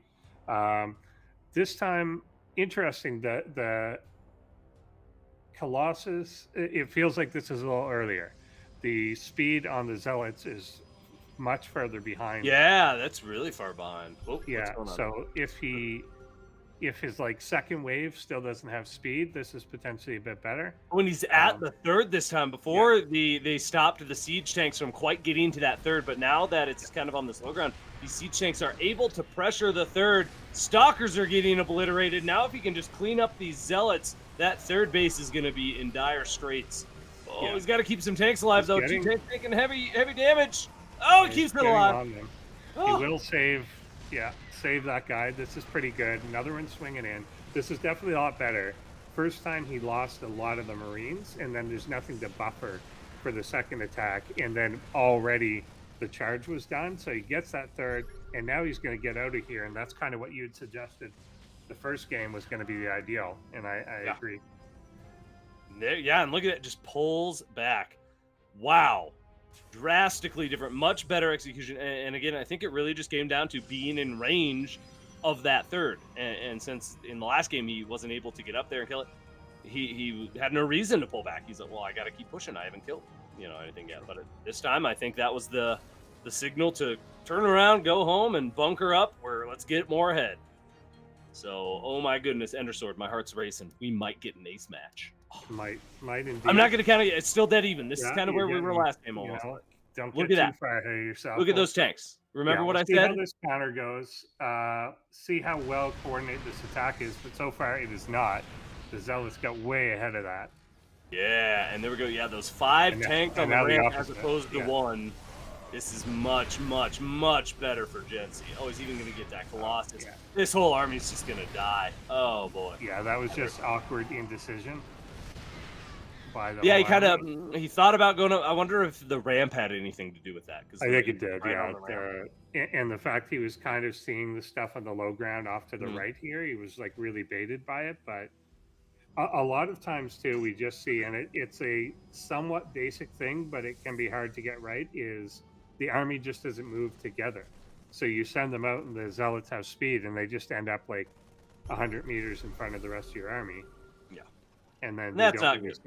Speaker 2: This time, interesting. The Colossus. It feels like this is a little earlier. The speed on the Zealots is much further behind.
Speaker 1: Yeah, that's really far behind. Oh, what's
Speaker 2: Yeah.
Speaker 1: going on?
Speaker 2: So if his like second wave still doesn't have speed, this is potentially a bit better.
Speaker 1: When he's at the third this time, before they stopped the siege tanks from quite getting to that third, but now that it's kind of on this low ground, these siege tanks are able to pressure the third. Stalkers are getting obliterated. Now if he can just clean up these Zealots, that third base is going to be in dire straits. Oh, he's got to keep some tanks alive, though. Two tanks taking heavy damage. Oh, he keeps it alive.
Speaker 2: Oh. He will save that guy. This is pretty good. Another one swinging in. This is definitely a lot better. First time he lost a lot of the Marines, and then there's nothing to buffer for the second attack, and then already the charge was done, so he gets that third, and now he's going to get out of here, and that's kind of what you had suggested. The first game was going to be the ideal, and I agree.
Speaker 1: Yeah, and look at it, just pulls back. Wow. Drastically different, much better execution. And again, I think it really just came down to being in range of that third. And since in the last game he wasn't able to get up there and kill it, he had no reason to pull back. He's like, well, I got to keep pushing. I haven't killed anything yet. But this time, I think that was the signal to turn around, go home, and bunker up. Where let's get more ahead. So, oh my goodness, Endersword, my heart's racing. We might get an ace match.
Speaker 2: Might indeed.
Speaker 1: I'm not going to count it. It's still dead even. This is kind of where we were last game almost.
Speaker 2: Don't
Speaker 1: Look
Speaker 2: get
Speaker 1: at
Speaker 2: too far ahead of yourself.
Speaker 1: Look at those tanks. Remember what I
Speaker 2: see
Speaker 1: said?
Speaker 2: How this counter goes. See how well coordinated this attack is, but so far it is not. The Zealots got way ahead of that.
Speaker 1: Yeah, and there we go. Yeah, those 5 tanks on the ramp as opposed to 1. This is much, much, much better for Jensi. Oh, he's even going to get that Colossus. This whole army's just going to die. Oh, boy.
Speaker 2: Yeah, that was just awkward indecision.
Speaker 1: Yeah, he thought about going up. I wonder if the ramp had anything to do with that.
Speaker 2: I think it did, and the fact he was kind of seeing the stuff on the low ground off to the right here, he was like really baited by it. But a lot of times too, we just see, and it's a somewhat basic thing, but it can be hard to get right, is the army just doesn't move together. So you send them out and the Zealots have speed and they just end up like 100 meters in front of the rest of your army.
Speaker 1: Yeah.
Speaker 2: And then
Speaker 1: that's not good.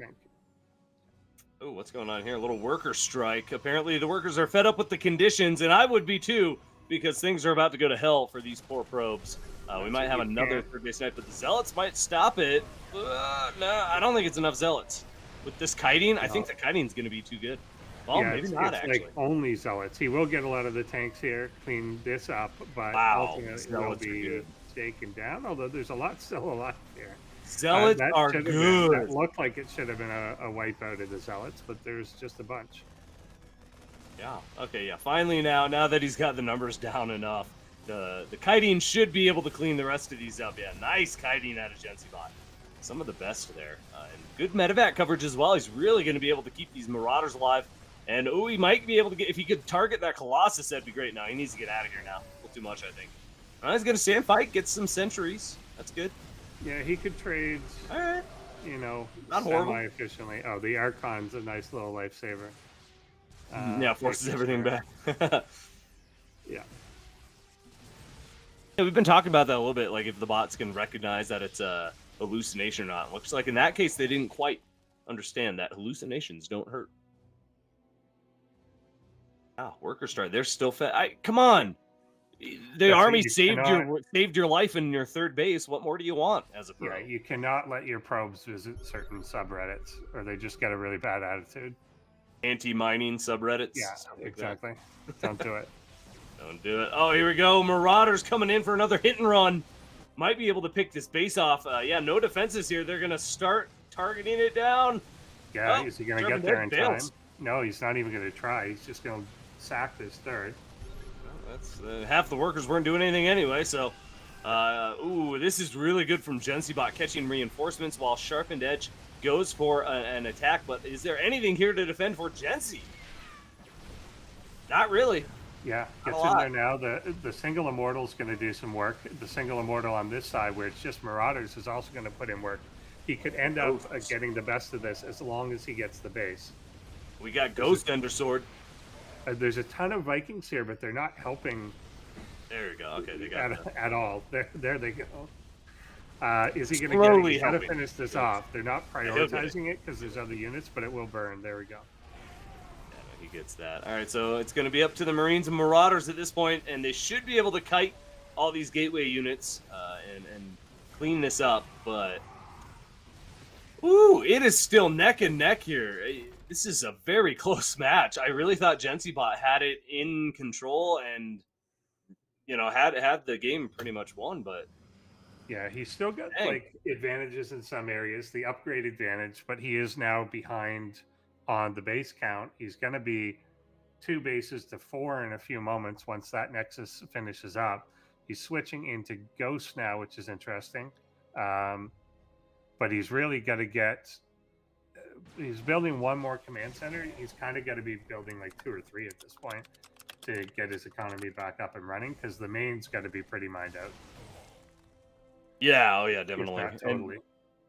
Speaker 1: Oh, what's going on here? A little worker strike. Apparently the workers are fed up with the conditions, and I would be too, because things are about to go to hell for these poor probes. We might have another third base snipe, but the Zealots might stop it. No, I don't think it's enough Zealots. With this kiting, I think the kiting's going to be too good. Well, maybe not, actually.
Speaker 2: Like only Zealots. He will get a lot of the tanks here, clean this up, but ultimately will be taken down, although there's still alive here.
Speaker 1: Zealots are good.
Speaker 2: That looked like it should have been a wipeout of the Zealots, but there's just a bunch.
Speaker 1: Yeah. Okay. Yeah. Finally, now that he's got the numbers down enough, the kiting should be able to clean the rest of these up. Yeah. Nice kiting out of Jensiiibot. Some of the best there, and good medevac coverage as well. He's really going to be able to keep these Marauders alive, and he might be able to get, if he could target that Colossus, that'd be great. Now he needs to get out of here now. A little too much, I think. He's going to stand fight, get some sentries. That's good.
Speaker 2: Yeah, he could trade,
Speaker 1: not horrible.
Speaker 2: Semi-efficiently. Oh, the Archon's a nice little lifesaver.
Speaker 1: Forces everything back.
Speaker 2: Yeah.
Speaker 1: We've been talking about that a little bit, like if the bots can recognize that it's a hallucination or not. Looks like in that case, they didn't quite understand that hallucinations don't hurt. Worker strike. They're still fed. Come on. The army saved your life in your third base. What more do you want as a pro?
Speaker 2: Yeah, you cannot let your probes visit certain subreddits, or they just get a really bad attitude.
Speaker 1: Anti-mining subreddits.
Speaker 2: Yeah, exactly. Don't do it.
Speaker 1: Don't do it. Oh, here we go. Marauders coming in for another hit and run. Might be able to pick this base off. No defenses here. They're gonna start targeting it down.
Speaker 2: Yeah, is he gonna get there in time? No, he's not even gonna try. He's just gonna sack this third.
Speaker 1: That's half the workers weren't doing anything anyway, so this is really good from Jensiiibot catching reinforcements while SharpenedEdge goes for an attack, but is there anything here to defend for Jensi? Not really.
Speaker 2: Yeah,
Speaker 1: Not
Speaker 2: gets
Speaker 1: a
Speaker 2: in
Speaker 1: lot.
Speaker 2: there now. The single immortal is going to do some work. The single immortal on this side, where it's just Marauders, is also going to put in work. He could end up getting the best of this as long as he gets the base.
Speaker 1: We got Ghost Ender Sword.
Speaker 2: There's a ton of Vikings here, but they're not helping.
Speaker 1: There you go. Okay, they got
Speaker 2: at all. There they go. Is he going to get it?
Speaker 1: Slowly
Speaker 2: He's got to
Speaker 1: helping.
Speaker 2: finish this off. They're not prioritizing it because there's other units, but it will burn. There we go.
Speaker 1: He gets that. All right, so it's going to be up to the Marines and Marauders at this point, and they should be able to kite all these gateway units and clean this up. But ooh, it is still neck and neck here. This is a very close match. I really thought Jensiiibot had it in control and had the game pretty much won, but
Speaker 2: yeah, he's still got like advantages in some areas, the upgrade advantage, but he is now behind on the base count. He's going to be 2 bases to 4 in a few moments once that Nexus finishes up. He's switching into Ghost now, which is interesting. But he's really got to get... he's building 1 more command center. He's kind of got to be building like 2 or 3 at this point to get his economy back up and running, because the main's got to be pretty mined out.
Speaker 1: yeah, oh yeah, definitely.
Speaker 2: Totally.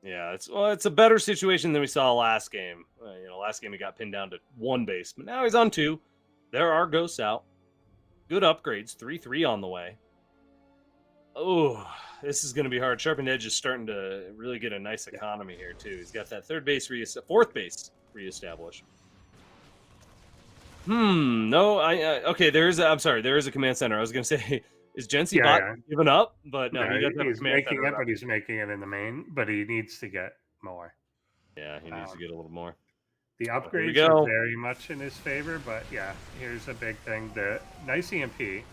Speaker 1: Yeah, it's a better situation than we saw last game. Last game he got pinned down to 1 base, but now he's on 2. There are ghosts out. Good upgrades, 3/3 on the way. Oh, this is going to be hard. SharpenedEdge is starting to really get a nice economy here too. He's got that 4th base reestablished. No, okay. There is a command center. I was going to say, is Jensiiibot giving up? But no, he doesn't have a command center.
Speaker 2: He's making it, but he's making it in the main. But he needs to get more.
Speaker 1: Yeah, he needs to get a little more.
Speaker 2: The upgrades are very much in his favor, but yeah, here's a big thing. The nice EMP.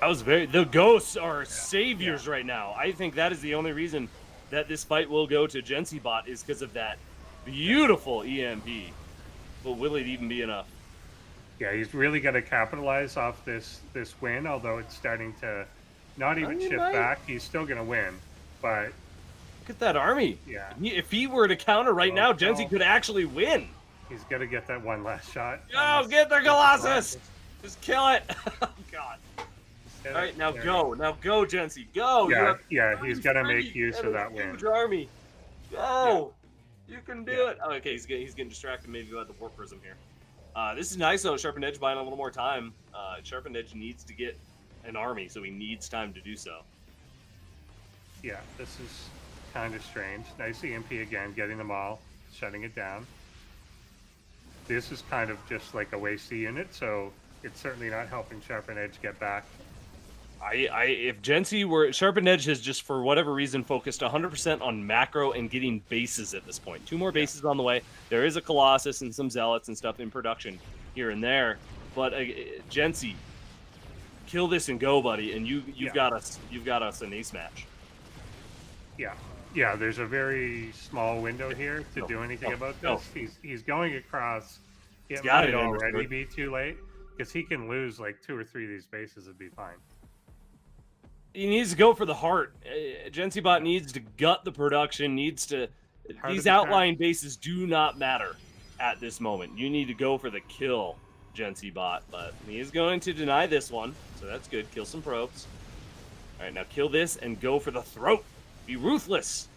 Speaker 1: The ghosts are saviors right now. I think that is the only reason that this fight will go to Jensiiibot is because of that beautiful EMP. But will it even be enough?
Speaker 2: Yeah, he's really got to capitalize off this win, although it's starting to not even shift back. He's still going to win, but
Speaker 1: look at that army.
Speaker 2: Yeah.
Speaker 1: If he were to counter right now, Jensi could actually win.
Speaker 2: He's got to get that 1 last shot.
Speaker 1: Oh, get the Colossus! Just kill it! Oh, God. All right, now go. Now go, Jensi. Go!
Speaker 2: Yeah, he's got to make use of that win.
Speaker 1: Huge army. Go! Yeah. You can do it. Oh, okay, he's getting distracted maybe by the War Prism here. This is nice, though. SharpenedEdge buying a little more time. SharpenedEdge needs to get an army, so he needs time to do so.
Speaker 2: Yeah, this is kind of strange. Nice EMP again, getting them all, shutting it down. This is kind of just like a wasted unit, so it's certainly not helping SharpenedEdge get back.
Speaker 1: If SharpenedEdge has just for whatever reason focused 100% on macro and getting bases at this point. 2 more bases on the way. There is a Colossus and some Zealots and stuff in production here and there, but Jensi, kill this and go, buddy, and you've got us an ace match.
Speaker 2: Yeah, there's a very small window here to do anything about this. He's going across. It might already be too late, because he can lose like 2 or 3 of these bases and be fine.
Speaker 1: He needs to go for the heart. Jensiiibot needs to gut the production, these outlying bases do not matter at this moment. You need to go for the kill, Jensiiibot, but he is going to deny this one, so that's good. Kill some probes. All right, now kill this and go for the throat. Be ruthless.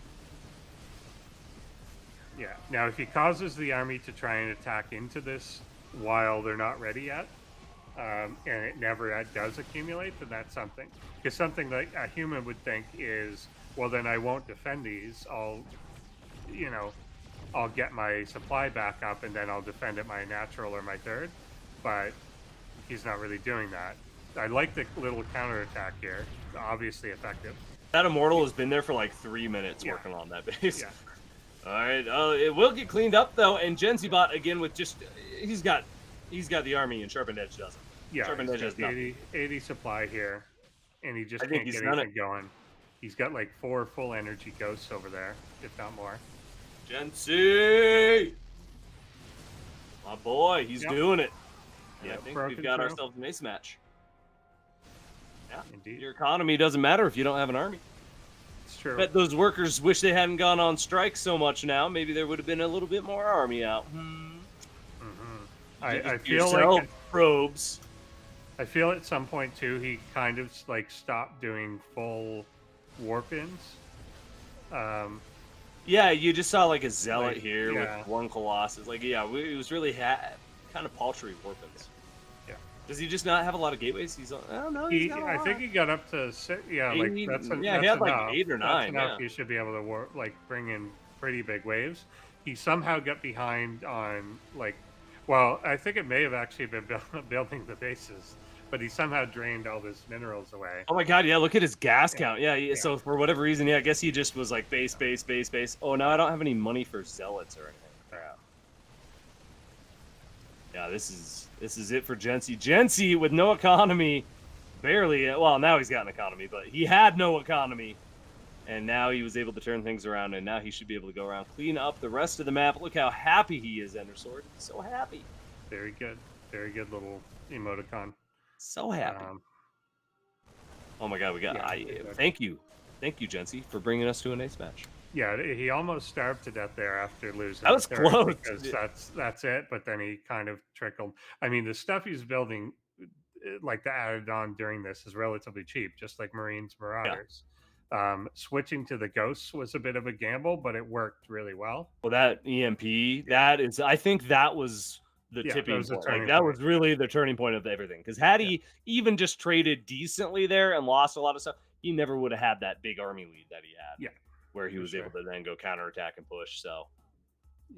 Speaker 2: Yeah. Now, if he causes the army to try and attack into this while they're not ready yet, and it never does accumulate, then that's something. Because something that a human would think is, well, then I won't defend these. I'll get my supply back up, and then I'll defend at my natural or my 3rd. But he's not really doing that. I like the little counterattack here. Obviously effective.
Speaker 1: That Immortal has been there for like 3 minutes working on that base. Yeah. All right. It will get cleaned up though, and Jensiiibot again with just he's got the army, and SharpenedEdge doesn't.
Speaker 2: Yeah.
Speaker 1: SharpenedEdge has
Speaker 2: 80 supply here, and he just can't get anything going. He's got like 4 full energy ghosts over there, if not more.
Speaker 1: Jensi, my boy, he's doing it. Yeah, I think we've got ourselves an ace match. Yeah,
Speaker 2: indeed.
Speaker 1: Your economy doesn't matter if you don't have an army.
Speaker 2: It's true.
Speaker 1: Bet those workers wish they hadn't gone on strike so much now. Maybe there would have been a little bit more army out.
Speaker 2: I feel
Speaker 1: Yourself,
Speaker 2: like
Speaker 1: probes.
Speaker 2: I feel at some point too he kind of like stopped doing full warp-ins.
Speaker 1: Yeah, you just saw like a zealot
Speaker 2: Like,
Speaker 1: here
Speaker 2: yeah.
Speaker 1: with one colossus. Like, yeah, it was really kind of paltry warpins.
Speaker 2: Yeah.
Speaker 1: Does he just not have a lot of gateways? He's I don't know. He's got a
Speaker 2: I
Speaker 1: lot.
Speaker 2: think he got up to like
Speaker 1: He-
Speaker 2: that's
Speaker 1: yeah,
Speaker 2: that's
Speaker 1: he had,
Speaker 2: enough.
Speaker 1: like, 8 or 9,
Speaker 2: That's enough.
Speaker 1: yeah.
Speaker 2: You should be able to bring in pretty big waves. He somehow got behind on like, well, I think it may have actually been building the bases, but he somehow drained all his minerals away.
Speaker 1: Oh my god, yeah, look at his gas count. Yeah, so for whatever reason, yeah, I guess he just was like base. Oh, now I don't have any money for zealots or anything. Crap. Yeah, this is it for Jensi. Jensi with no economy, barely. Well, now he's got an economy, but he had no economy. And now he was able to turn things around, and now he should be able to go around, clean up the rest of the map. Look how happy he is, Endersword. So happy.
Speaker 2: Very good little emoticon.
Speaker 1: So happy. Oh my god, we got.
Speaker 2: Yeah,
Speaker 1: thank you, Jensi, for bringing us to an ace match.
Speaker 2: Yeah, he almost starved to death there after losing.
Speaker 1: That was
Speaker 2: the third
Speaker 1: close.
Speaker 2: because that's it. But then he kind of trickled. I mean, the stuff he's building, like the added on during this, is relatively cheap, just like Marines, Marauders. Switching to the Ghosts was a bit of a gamble, but it worked really well.
Speaker 1: Well, that EMP, that is, I think that was the tipping point. Like, that was really the turning point of everything. Because had he even just traded decently there and lost a lot of stuff, he never would have had that big army lead that he had.
Speaker 2: Yeah.
Speaker 1: Where he was able to then go counterattack and push. So,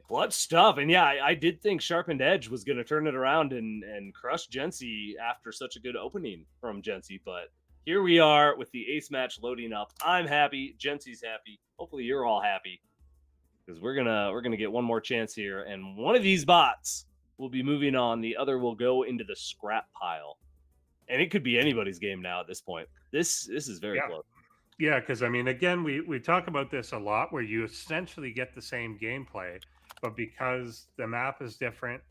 Speaker 1: clutch stuff. And yeah, I did think SharpenedEdge was going to turn it around and crush Jensi after such a good opening from Jensi. But here we are with the ace match loading up. I'm happy. Jensi's happy. Hopefully you're all happy. Because we're gonna get one more chance here. And one of these bots will be moving on. The other will go into the scrap pile. And it could be anybody's game now at this point. This is very close.
Speaker 2: Yeah, because I mean, again, we talk about this a lot, where you essentially get the same gameplay, but because the map is different,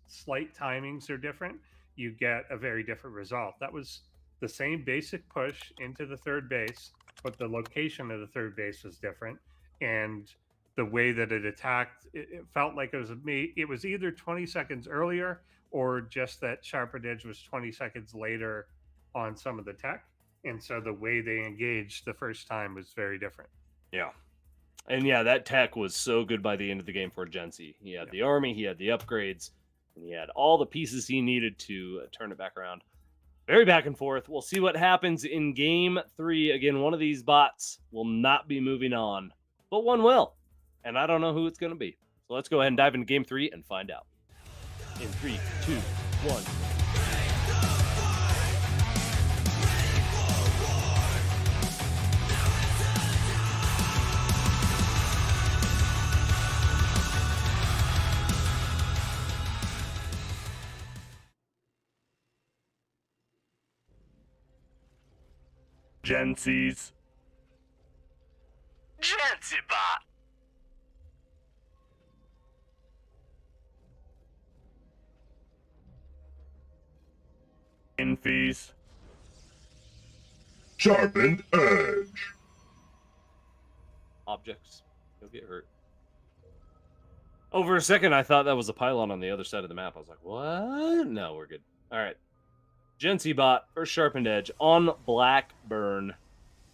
Speaker 2: slight timings are different, you get a very different result. That was the same basic push into the third base, but the location of the third base was different, and the way that it attacked, it felt like it was either 20 seconds earlier or just that SharpenedEdge was 20 seconds later on some of the tech. And so the way they engaged the first time was very different.
Speaker 1: Yeah. And yeah, that tech was so good by the end of the game for Jensi. He had the army, he had the upgrades, and he had all the pieces he needed to turn it back around. Very back and forth. We'll see what happens in game 3. Again, one of these bots will not be moving on, but one will. And I don't know who it's going to be. So let's go ahead and dive into game 3 and find out. In 3, 2, 1.
Speaker 4: Jensii's.
Speaker 5: Jensiiibot.
Speaker 4: Infies.
Speaker 3: SharpenedEdge.
Speaker 1: Objects. You'll get hurt. Over a second, I thought that was a pylon on the other side of the map. I was like, what? No, we're good. All right. Jensiiibot for SharpenedEdge on Blackburn.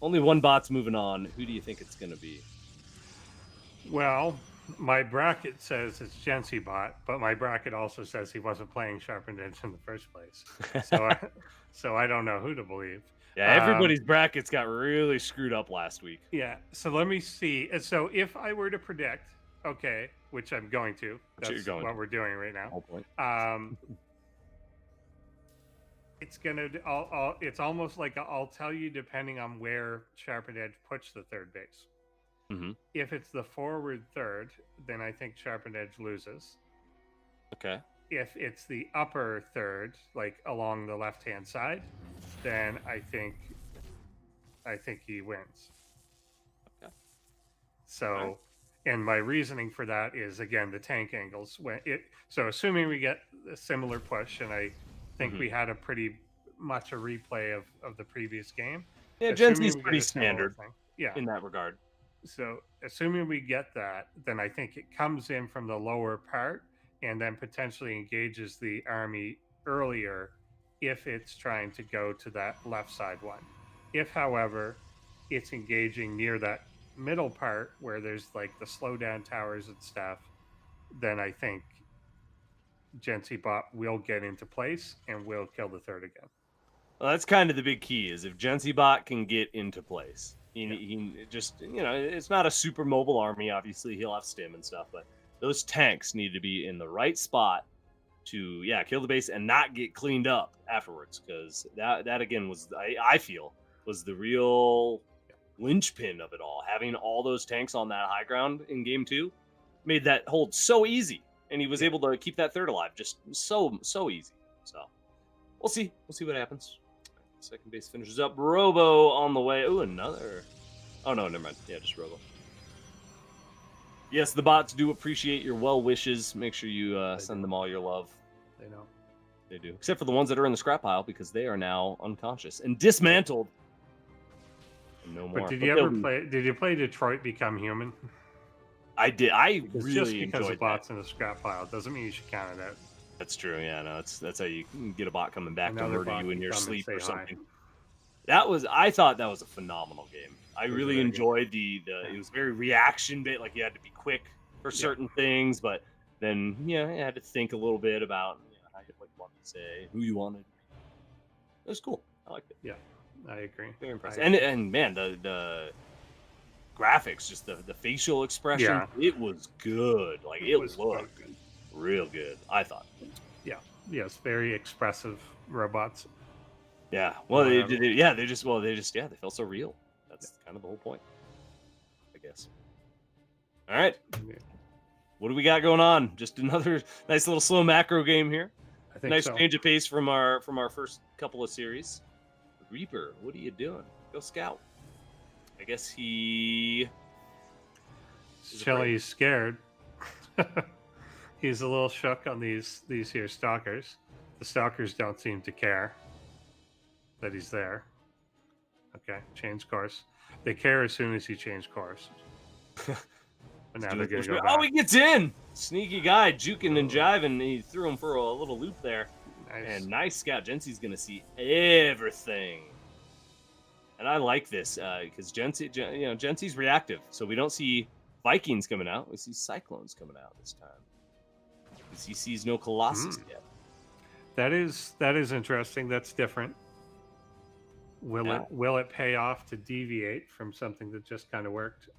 Speaker 1: Only one bot's moving on. Who do you think it's going to be?
Speaker 2: Well, my bracket says it's Jensiiibot, but my bracket also says he wasn't playing SharpenedEdge in the first place. So I don't know who to believe.
Speaker 1: Yeah, everybody's brackets got really screwed up last week.
Speaker 2: Yeah, so let me see. So if I were to predict, okay, which I'm going to, that's what we're doing right now.
Speaker 1: Whole point.
Speaker 2: It's gonna. It's almost like I'll tell you depending on where SharpenedEdge puts the third base.
Speaker 1: Mm-hmm.
Speaker 2: If it's the forward third, then I think SharpenedEdge loses.
Speaker 1: Okay.
Speaker 2: If it's the upper third, like along the left-hand side, then I think he wins.
Speaker 1: Okay.
Speaker 2: So, and my reasoning for that is again the tank angles. So assuming we get a similar push, and I think we had a pretty much a replay of the previous game.
Speaker 1: Yeah, Jensii's pretty standard. in that regard.
Speaker 2: So assuming we get that, then I think it comes in from the lower part and then potentially engages the army earlier if it's trying to go to that left side one. If, however, it's engaging near that middle part where there's like the slowdown towers and stuff, then I think Jensiiibot will get into place and will kill the third again.
Speaker 1: Well, that's kind of the big key, is if Jensiiibot can get into place. He just, it's not a super mobile army. Obviously, he'll have stim and stuff, but those tanks need to be in the right spot to, kill the base and not get cleaned up afterwards. Because that again was, I feel, was the real linchpin of it all. Having all those tanks on that high ground in game 2 made that hold so easy, and he was able to keep that third alive just so easy. So we'll see what happens. Second base finishes up. Robo on the way. Ooh, another. Oh, no, never mind. Yeah, just Robo. Yes, the bots do appreciate your well wishes. Make sure you send them all your love.
Speaker 2: They know.
Speaker 1: They do. Except for the ones that are in the scrap pile, because they are now unconscious and dismantled. And no more.
Speaker 2: But did you play Detroit Become Human?
Speaker 1: I did. I
Speaker 2: Because
Speaker 1: really
Speaker 2: just because
Speaker 1: enjoyed
Speaker 2: the bot's in the scrap pile doesn't mean you should count it out.
Speaker 1: That's true. Yeah, no, that's how you can get a bot coming back to
Speaker 2: Another
Speaker 1: murder
Speaker 2: bot
Speaker 1: you in
Speaker 2: can
Speaker 1: your
Speaker 2: come and
Speaker 1: sleep
Speaker 2: say
Speaker 1: or
Speaker 2: hi.
Speaker 1: something. I thought that was a phenomenal game. I really enjoyed it was very reaction bit, like you had to be quick for certain things, but then you had to think a little bit about how you wanted to say, who you wanted. It was cool. I liked it.
Speaker 2: Yeah, I agree.
Speaker 1: Very impressive. And man, the graphics, just the facial expression, it was good. Like it looked good. Real good, I thought.
Speaker 2: Yeah. Yes, very expressive robots.
Speaker 1: Yeah. Well, they felt so real. That's kind of the whole point, I guess. All right. What do we got going on? Just another nice little slow macro game here.
Speaker 2: I think
Speaker 1: nice
Speaker 2: so.
Speaker 1: change of pace from our first couple of series. Reaper, what are you doing? Go scout. I guess he's
Speaker 2: Shelly's scared. He's a little shook on these here stalkers. The stalkers don't seem to care that he's there. Okay, change course. They care as soon as he changed course. But now they're gonna go back.
Speaker 1: Oh, he gets in! Sneaky guy, juking and jiving. He threw him for a little loop there.
Speaker 2: Nice.
Speaker 1: And nice scout. Jensi's gonna see everything. And I like this because Jensi's reactive, so we don't see Vikings coming out. We see Cyclones coming out this time. Because he sees no Colossus yet.
Speaker 2: That is interesting. That's different. Will it pay off to deviate from something that just kind of worked?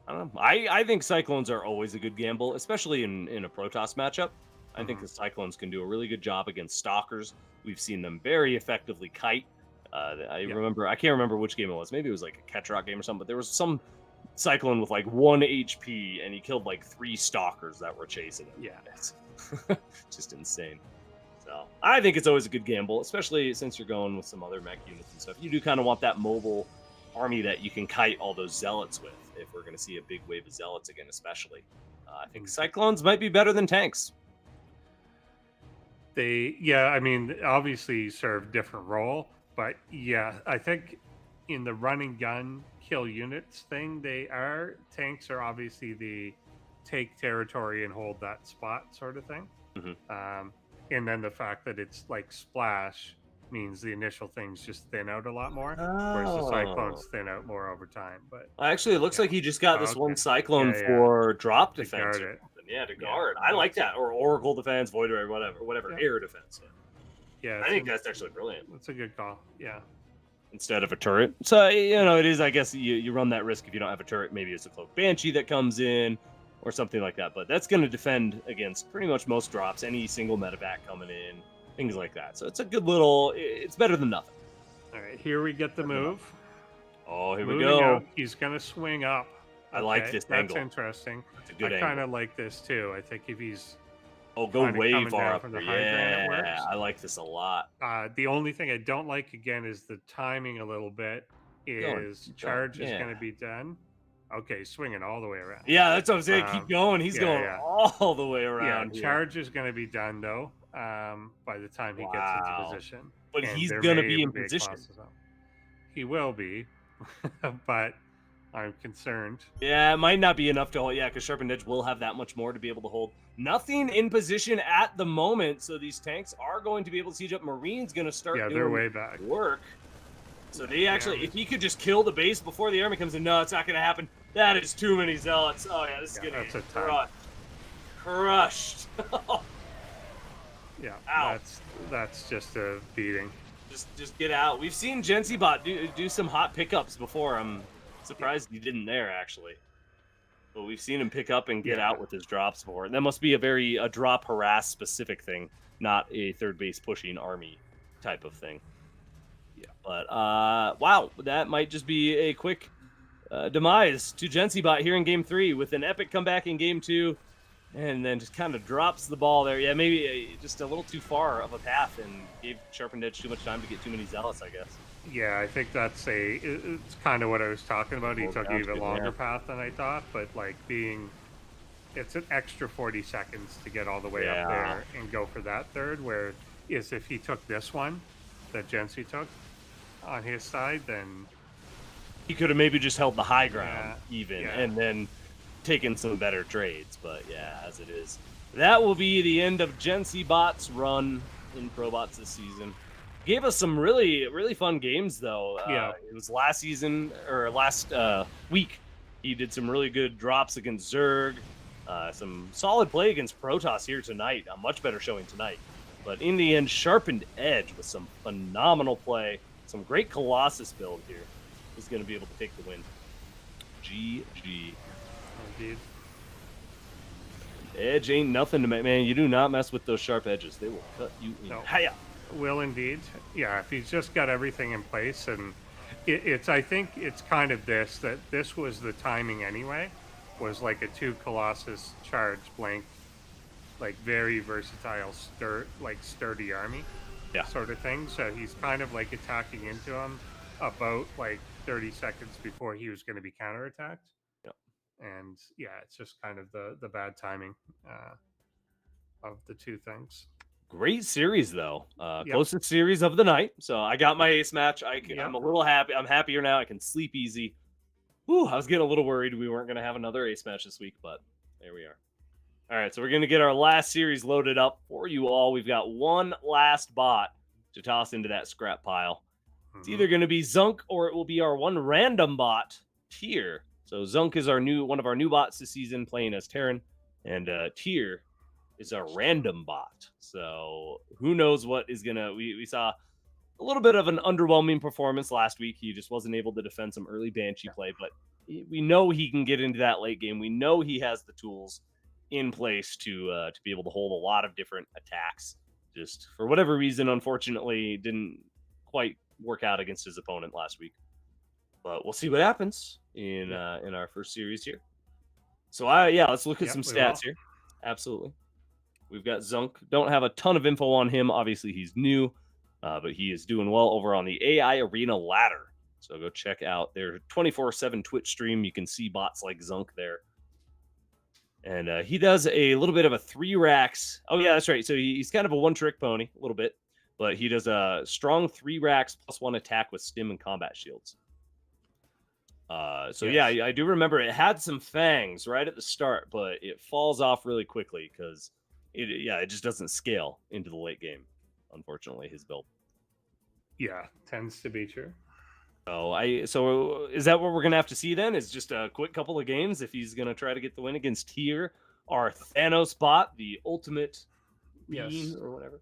Speaker 1: I don't know. I think Cyclones are always a good gamble, especially in a Protoss matchup. I think the Cyclones can do a really good job against Stalkers. We've seen them very effectively kite. I can't remember which game it was. Maybe it was like a Ketrock game or something, but there was some Cyclone with like 1 HP and he killed like 3 Stalkers that were chasing him.
Speaker 2: Yeah.
Speaker 1: Just insane. So I think it's always a good gamble, especially since you're going with some other mech units and stuff. You do kind of want that mobile army that you can kite all those Zealots with if we're going to see a big wave of Zealots again, especially. I think Cyclones might be better than tanks.
Speaker 2: I mean, obviously serve different role, but I think in the run and gun kill units thing, tanks are obviously the take territory and hold that spot sort of thing. And then the fact that it's like splash means the initial things just thin out a lot more, whereas the Cyclones thin out more over time. But
Speaker 1: actually, it looks like he just got this one Cyclone for drop defense. To guard. I like that, or Oracle defense, Void Ray, whatever, air defense.
Speaker 2: Yeah,
Speaker 1: I think that's actually brilliant.
Speaker 2: That's a good call. Yeah.
Speaker 1: Instead of a turret, so it is. I guess you run that risk if you don't have a turret. Maybe it's a Cloak Banshee that comes in, or something like that. But that's going to defend against pretty much most drops, any single medevac coming in, things like that. So it's a good little. It's better than nothing.
Speaker 2: All right, here we get the move.
Speaker 1: Oh, here we go.
Speaker 2: Out, he's going to swing up.
Speaker 1: I like this angle.
Speaker 2: That's interesting.
Speaker 1: That's a good angle.
Speaker 2: I kind of like this too. I think if he's
Speaker 1: go way far up.
Speaker 2: From the high ground, it works.
Speaker 1: I like this a lot.
Speaker 2: The only thing I don't like again is the timing a little bit. Charge is going to be done. Okay, swinging all the way around.
Speaker 1: Yeah, that's what I'm saying. Keep going. He's going all the way around.
Speaker 2: Yeah, charge is going to be done though. By the time he gets into position,
Speaker 1: but he's going to be in position.
Speaker 2: He will be. but I'm concerned.
Speaker 1: Yeah, it might not be enough to hold. Yeah, because SharpenedEdge will have that much more to be able to hold. Nothing in position at the moment, so these tanks are going to be able to siege up. Marine's going to start
Speaker 2: Yeah,
Speaker 1: doing
Speaker 2: they're way back.
Speaker 1: work. So they actually, if he could just kill the base before the army comes in, no, it's not going to happen. That is too many zealots. Oh yeah, this is going to get crushed.
Speaker 2: Yeah,
Speaker 1: Ow.
Speaker 2: that's just a beating.
Speaker 1: Just get out. We've seen Jensiiibot do some hot pickups before. I'm surprised he didn't there, actually. But we've seen him pick up and get out with his drops before. That must be a drop harass specific thing, not a third base pushing army type of thing. Yeah. But wow, that might just be a quick demise to Jensiiibot here in Game 3 with an epic comeback in Game 2, and then just kind of drops the ball there. Yeah, maybe just a little too far of a path and gave SharpenedEdge too much time to get too many zealots, I guess.
Speaker 2: Yeah, I think it's kind of what I was talking about. He took an even longer path than I thought, but like it's an extra 40 seconds to get all the way up there and go for that third, where is if he took this one that Jensi took on his side, then
Speaker 1: he could have maybe just held the high ground and then taken some better trades. But yeah, as it is, that will be the end of Jensiibot's run in ProBots this season. Gave us some really fun games though. It was last season or last week. He did some really good drops against Zerg. Some solid play against Protoss here tonight. A much better showing tonight. But in the end, SharpenedEdge with some phenomenal play. Some great Colossus build here. Is going to be able to take the win. GG.
Speaker 2: Indeed.
Speaker 1: Edge ain't nothing to man. You do not mess with those sharp edges. They will cut you in.
Speaker 2: No.
Speaker 1: Hiya.
Speaker 2: Will indeed. Yeah, if he's just got everything in place, and I think it's kind of that this was the timing anyway, was like a 2 Colossus charge blank, like very versatile, sturdy army, sort of thing. So he's kind of like attacking into him about like 30 seconds before he was going to be counterattacked.
Speaker 1: Yep.
Speaker 2: And yeah, it's just kind of the bad timing of the two things.
Speaker 1: Great series though. Closest series of the night. So I got my ace match. I'm a little happy. I'm happier now. I can sleep easy. Whew, I was getting a little worried we weren't going to have another ace match this week, but there we are. All right, so we're going to get our last series loaded up for you all. We've got one last bot to toss into that scrap pile. It's either going to be Zunk or it will be our one random bot, Tier. So Zunk is one of our new bots this season, playing as Terran, and Tier is a random bot. So who knows what is gonna. We saw a little bit of an underwhelming performance last week. He just wasn't able to defend some early Banshee play, but we know he can get into that late game. We know he has the tools in place to be able to hold a lot of different attacks. Just for whatever reason, unfortunately, didn't quite work out against his opponent last week. But we'll see what happens in our first series here. So let's look at some stats here. Absolutely. We've got Zunk. Don't have a ton of info on him. Obviously, he's new, but he is doing well over on the AI Arena ladder. So go check out their 24/7 Twitch stream. You can see bots like Zunk there. And he does a little bit of a 3 racks. Oh, yeah, that's right. So he's kind of a one-trick pony, a little bit. But he does a strong 3 racks +1 attack with stim and combat shields. I do remember it had some fangs right at the start, but it falls off really quickly because it just doesn't scale into the late game. Unfortunately, his build.
Speaker 2: Yeah, tends to be true.
Speaker 1: So is that what we're gonna have to see then? Is just a quick couple of games if he's gonna try to get the win against Tier, our Thanos bot, the ultimate being or whatever.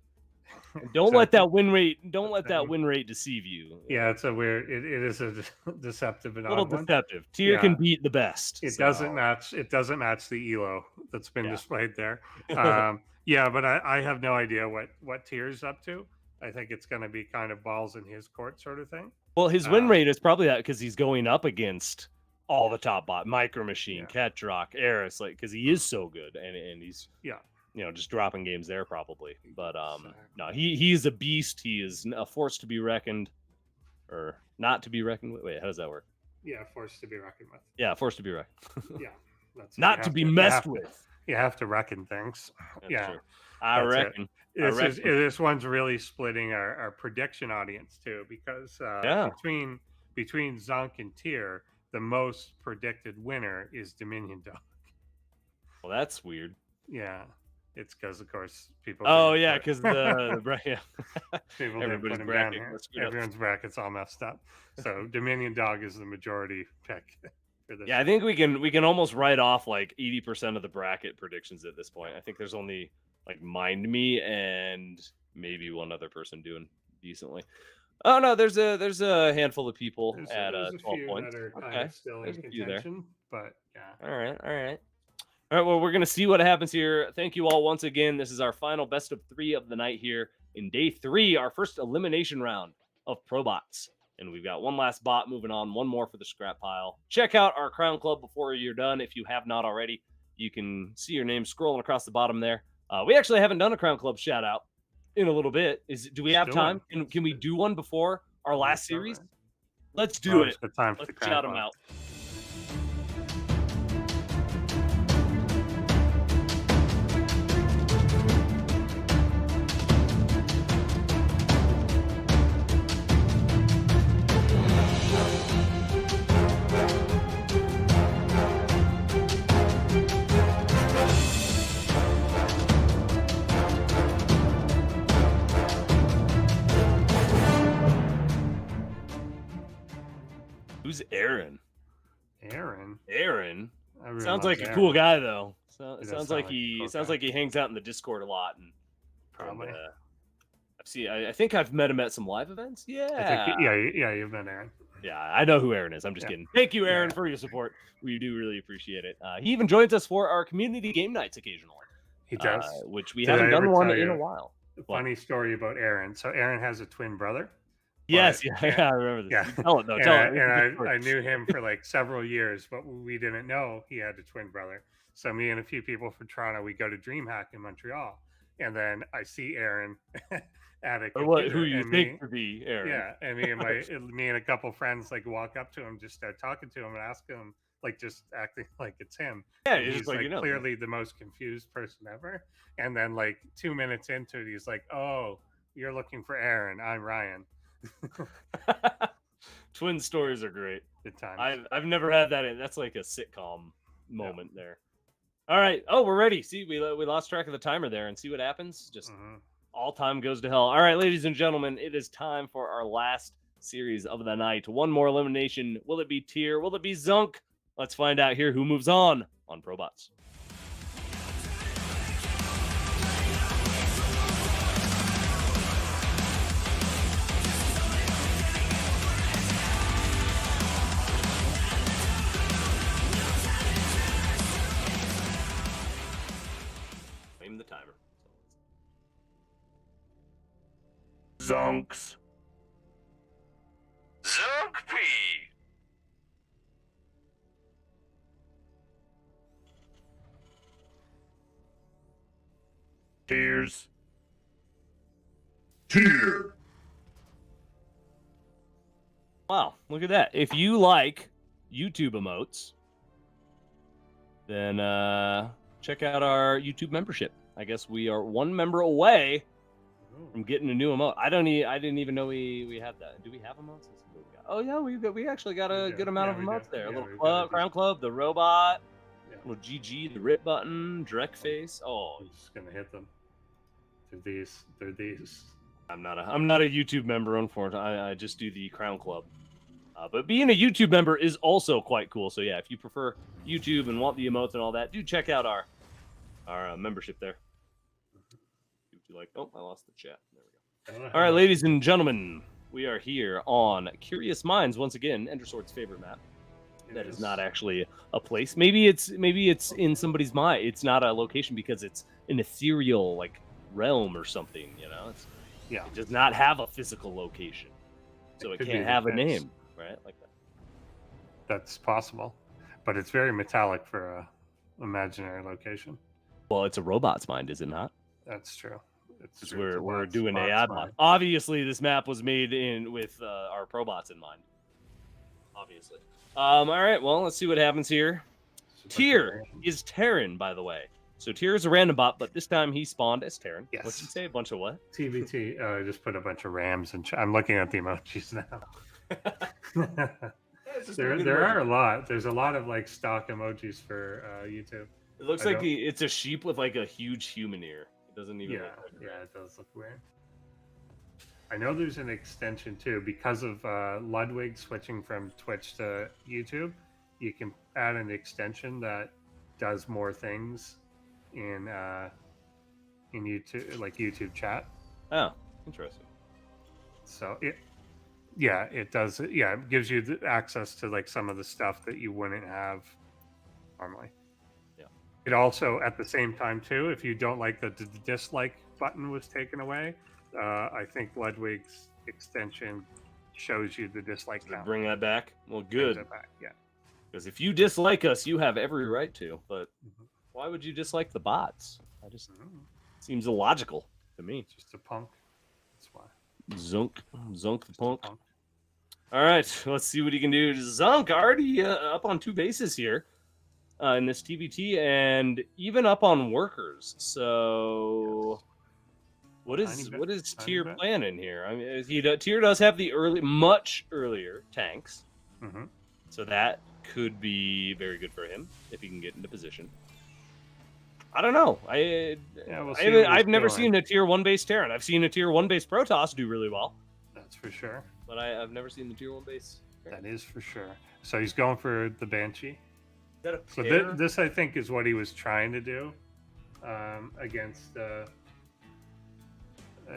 Speaker 1: Don't let that win rate. Don't let that win rate deceive you.
Speaker 2: Yeah, it's a weird. It is a deceptive and
Speaker 1: a little deceptive. Tier can beat the best.
Speaker 2: It doesn't match. It doesn't match the elo that's been displayed there. But I have no idea what Tier's up to. I think it's going to be kind of balls in his court sort of thing.
Speaker 1: Well, his win rate is probably that because he's going up against all the top bot, MicroMachine, Ketrock, Eris, because he is so good and he's just dropping games there probably. But no, he's a beast. He is a force to be reckoned, or not to be reckoned with. Wait, how does that work?
Speaker 2: Yeah, force to be reckoned with.
Speaker 1: Yeah, force to be reckoned.
Speaker 2: Yeah,
Speaker 1: that's not to be messed with.
Speaker 2: You have to reckon things.
Speaker 1: That's true. I reckon.
Speaker 2: This one's really splitting our prediction audience too, because between Zunk and Tier, the most predicted winner is Dominion Dog.
Speaker 1: Well, that's weird.
Speaker 2: Yeah, it's because of course people.
Speaker 1: Oh yeah, because the yeah.
Speaker 2: People
Speaker 1: Everybody's
Speaker 2: put him down
Speaker 1: bracket
Speaker 2: here.
Speaker 1: got screwed up.
Speaker 2: Everyone's bracket's all messed up. So Dominion Dog is the majority pick for this.
Speaker 1: Yeah, I think we can almost write off like 80% of the bracket predictions at this point. I think there's only like Mind Me and maybe one other person doing decently. Oh no, there's a handful of people
Speaker 2: There's
Speaker 1: at
Speaker 2: a
Speaker 1: 12
Speaker 2: few
Speaker 1: points.
Speaker 2: that are kind
Speaker 1: Okay,
Speaker 2: of still in
Speaker 1: there's a few there.
Speaker 2: contention, but yeah.
Speaker 1: All right. Well, we're gonna see what happens here. Thank you all once again. This is our final best of 3 of the night here in day 3, our first elimination round of ProBots. And we've got one last bot moving on, one more for the scrap pile. Check out our Crown Club before you're done. If you have not already, you can see your name scrolling across the bottom there. We actually haven't done a Crown Club shout out in a little bit. Do we have time? Can we do one before our last series? Let's do it. Let's shout them out. Who's Aaron? Aaron? Sounds like a cool guy though. So it sounds like he hangs out in the Discord a lot and
Speaker 2: probably.
Speaker 1: I think I've met him at some live events. Yeah.
Speaker 2: You've met Aaron.
Speaker 1: Yeah, I know who Aaron is. I'm just kidding. Thank you, Aaron, for your support. We do really appreciate it. He even joins us for our community game nights occasionally.
Speaker 2: He does,
Speaker 1: which we haven't done one in a while.
Speaker 2: Funny story about Aaron. So Aaron has a twin brother.
Speaker 1: Yes, I remember this.
Speaker 2: Yeah.
Speaker 1: Tell it though. Tell it.
Speaker 2: And I knew him for like several years, but we didn't know he had a twin brother. So me and a few people from Toronto, we go to DreamHack in Montreal, and then I see Aaron at a computer.
Speaker 1: Who you think to be Aaron?
Speaker 2: Yeah, and me and a couple friends like walk up to him, just start talking to him, and ask him like just acting like it's him.
Speaker 1: Yeah,
Speaker 2: he's like clearly the most confused person ever. And then like 2 minutes into it, he's like, "Oh, you're looking for Aaron. I'm Ryan."
Speaker 1: Twin stories are great.
Speaker 2: Good times.
Speaker 1: I've never had that. That's like a sitcom moment there. All right. Oh, we're ready. See, we lost track of the timer there, and see what happens. Just all time goes to hell. All right, ladies and gentlemen, it is time for our last series of the night. One more elimination. Will it be Tier? Will it be Zunk? Let's find out here who moves on ProBots. The timer.
Speaker 4: Zunks.
Speaker 5: zUnkP.
Speaker 4: Tears.
Speaker 3: Tier.
Speaker 1: Wow, look at that. If you like YouTube emotes, then check out our YouTube membership. I guess we are one member away from getting a new emote. I didn't even know we had that. Do we have emotes? Oh yeah, we actually got a good amount of emotes there. A little Crown Club, the robot, little GG, the rip button, direct face. Oh,
Speaker 2: I'm just gonna hit them. They're these.
Speaker 1: I'm not a YouTube member, unfortunately. I just do the Crown Club. But being a YouTube member is also quite cool. So yeah, if you prefer YouTube and want the emotes and all that, do check out our membership there. Oh, I lost the chat. There we go. All right, ladies and gentlemen, we are here on Curious Minds once again, Endersword's favorite map. That is not actually a place. Maybe it's in somebody's mind. It's not a location because it's an ethereal like realm or something. You know, it does not have a physical location, so it can't have a name, right? Like that.
Speaker 2: That's possible, but it's very metallic for a imaginary location.
Speaker 1: Well, it's a robot's mind, is it not?
Speaker 2: That's true.
Speaker 1: We're doing AI mod. Obviously, this map was made with our ProBots in mind. Obviously. All right. Well, let's see what happens here. Tier is Terran, by the way. So Tier is a random bot, but this time he spawned as Terran.
Speaker 2: Yes.
Speaker 1: What'd you say? A bunch of what?
Speaker 2: TBT. I just put a bunch of Rams, and I'm looking at the emojis now. There are a lot. There's a lot of like stock emojis for YouTube.
Speaker 1: It looks like it's a sheep with like a huge human ear. It doesn't even.
Speaker 2: Yeah, it does look weird. I know there's an extension too because of Ludwig switching from Twitch to YouTube. You can add an extension that does more things in YouTube, like YouTube chat.
Speaker 1: Oh, interesting.
Speaker 2: So it does. Yeah, it gives you the access to like some of the stuff that you wouldn't have normally.
Speaker 1: Yeah.
Speaker 2: It also, at the same time too, if you don't like the dislike button was taken away, I think Ludwig's extension shows you the dislike count.
Speaker 1: Bring that back. Well, good.
Speaker 2: Yeah.
Speaker 1: Because if you dislike us, you have every right to. But why would you dislike the bots? Seems illogical to me.
Speaker 2: Just a punk. That's why.
Speaker 1: Zunk the punk. All right, let's see what he can do. Zunk already up on 2 bases here in this TBT, and even up on workers. So, what is Tier planning here? I mean, Tier does have the much earlier tanks, so that could be very good for him if he can get into position. I don't know. I've never seen a Tier 1 base Terran. I've seen a Tier 1 base Protoss do really well.
Speaker 2: That's for sure.
Speaker 1: But I've never seen the Tier 1 base Terran.
Speaker 2: That is for sure. So he's going for the Banshee.
Speaker 1: Is that a
Speaker 2: so this, I think, is what he was trying to do against...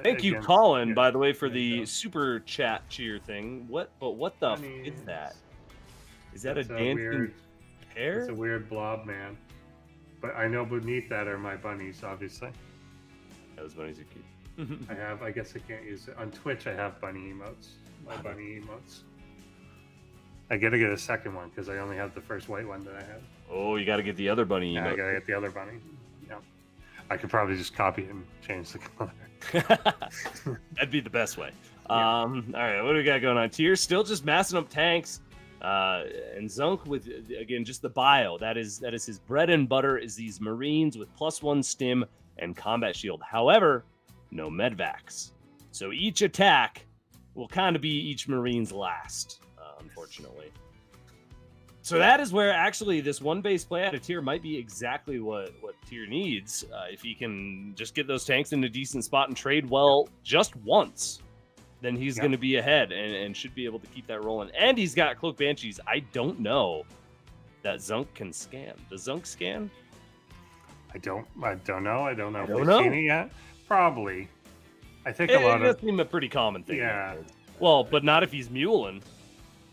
Speaker 1: Thank you, Colin, by the way, for the super chat cheer thing. What the f is that? Is that a dancing pair?
Speaker 2: It's a weird blob, man. But I know beneath that are my bunnies, obviously.
Speaker 1: Those bunnies are cute.
Speaker 2: I guess I can't use it. On Twitch, I have bunny emotes. My bunny emotes. I gotta get a second one because I only have the first white one that I have.
Speaker 1: Oh, you gotta get the other bunny emote.
Speaker 2: Yeah, I gotta get the other bunny. Yeah. I could probably just copy it and change the color.
Speaker 1: That'd be the best way. All right, what do we got going on? Tier still just massing up tanks. And Zunk with, again, just the bio. That is his bread and butter, is these Marines with +1 stim and combat shield. However, no medvacs. So each attack will kind of be each Marine's last, unfortunately. So that is where actually this one base play out of Tier might be exactly what Tier needs. If he can just get those tanks in a decent spot and trade well just once, then he's going to be ahead and should be able to keep that rolling. And he's got Cloak Banshees. I don't know that Zunk can scan. Does Zunk scan?
Speaker 2: I don't know. I don't know if we've seen it yet. Probably. I think a lot of...
Speaker 1: It seems a pretty common thing.
Speaker 2: Yeah.
Speaker 1: Well, but not if he's muling.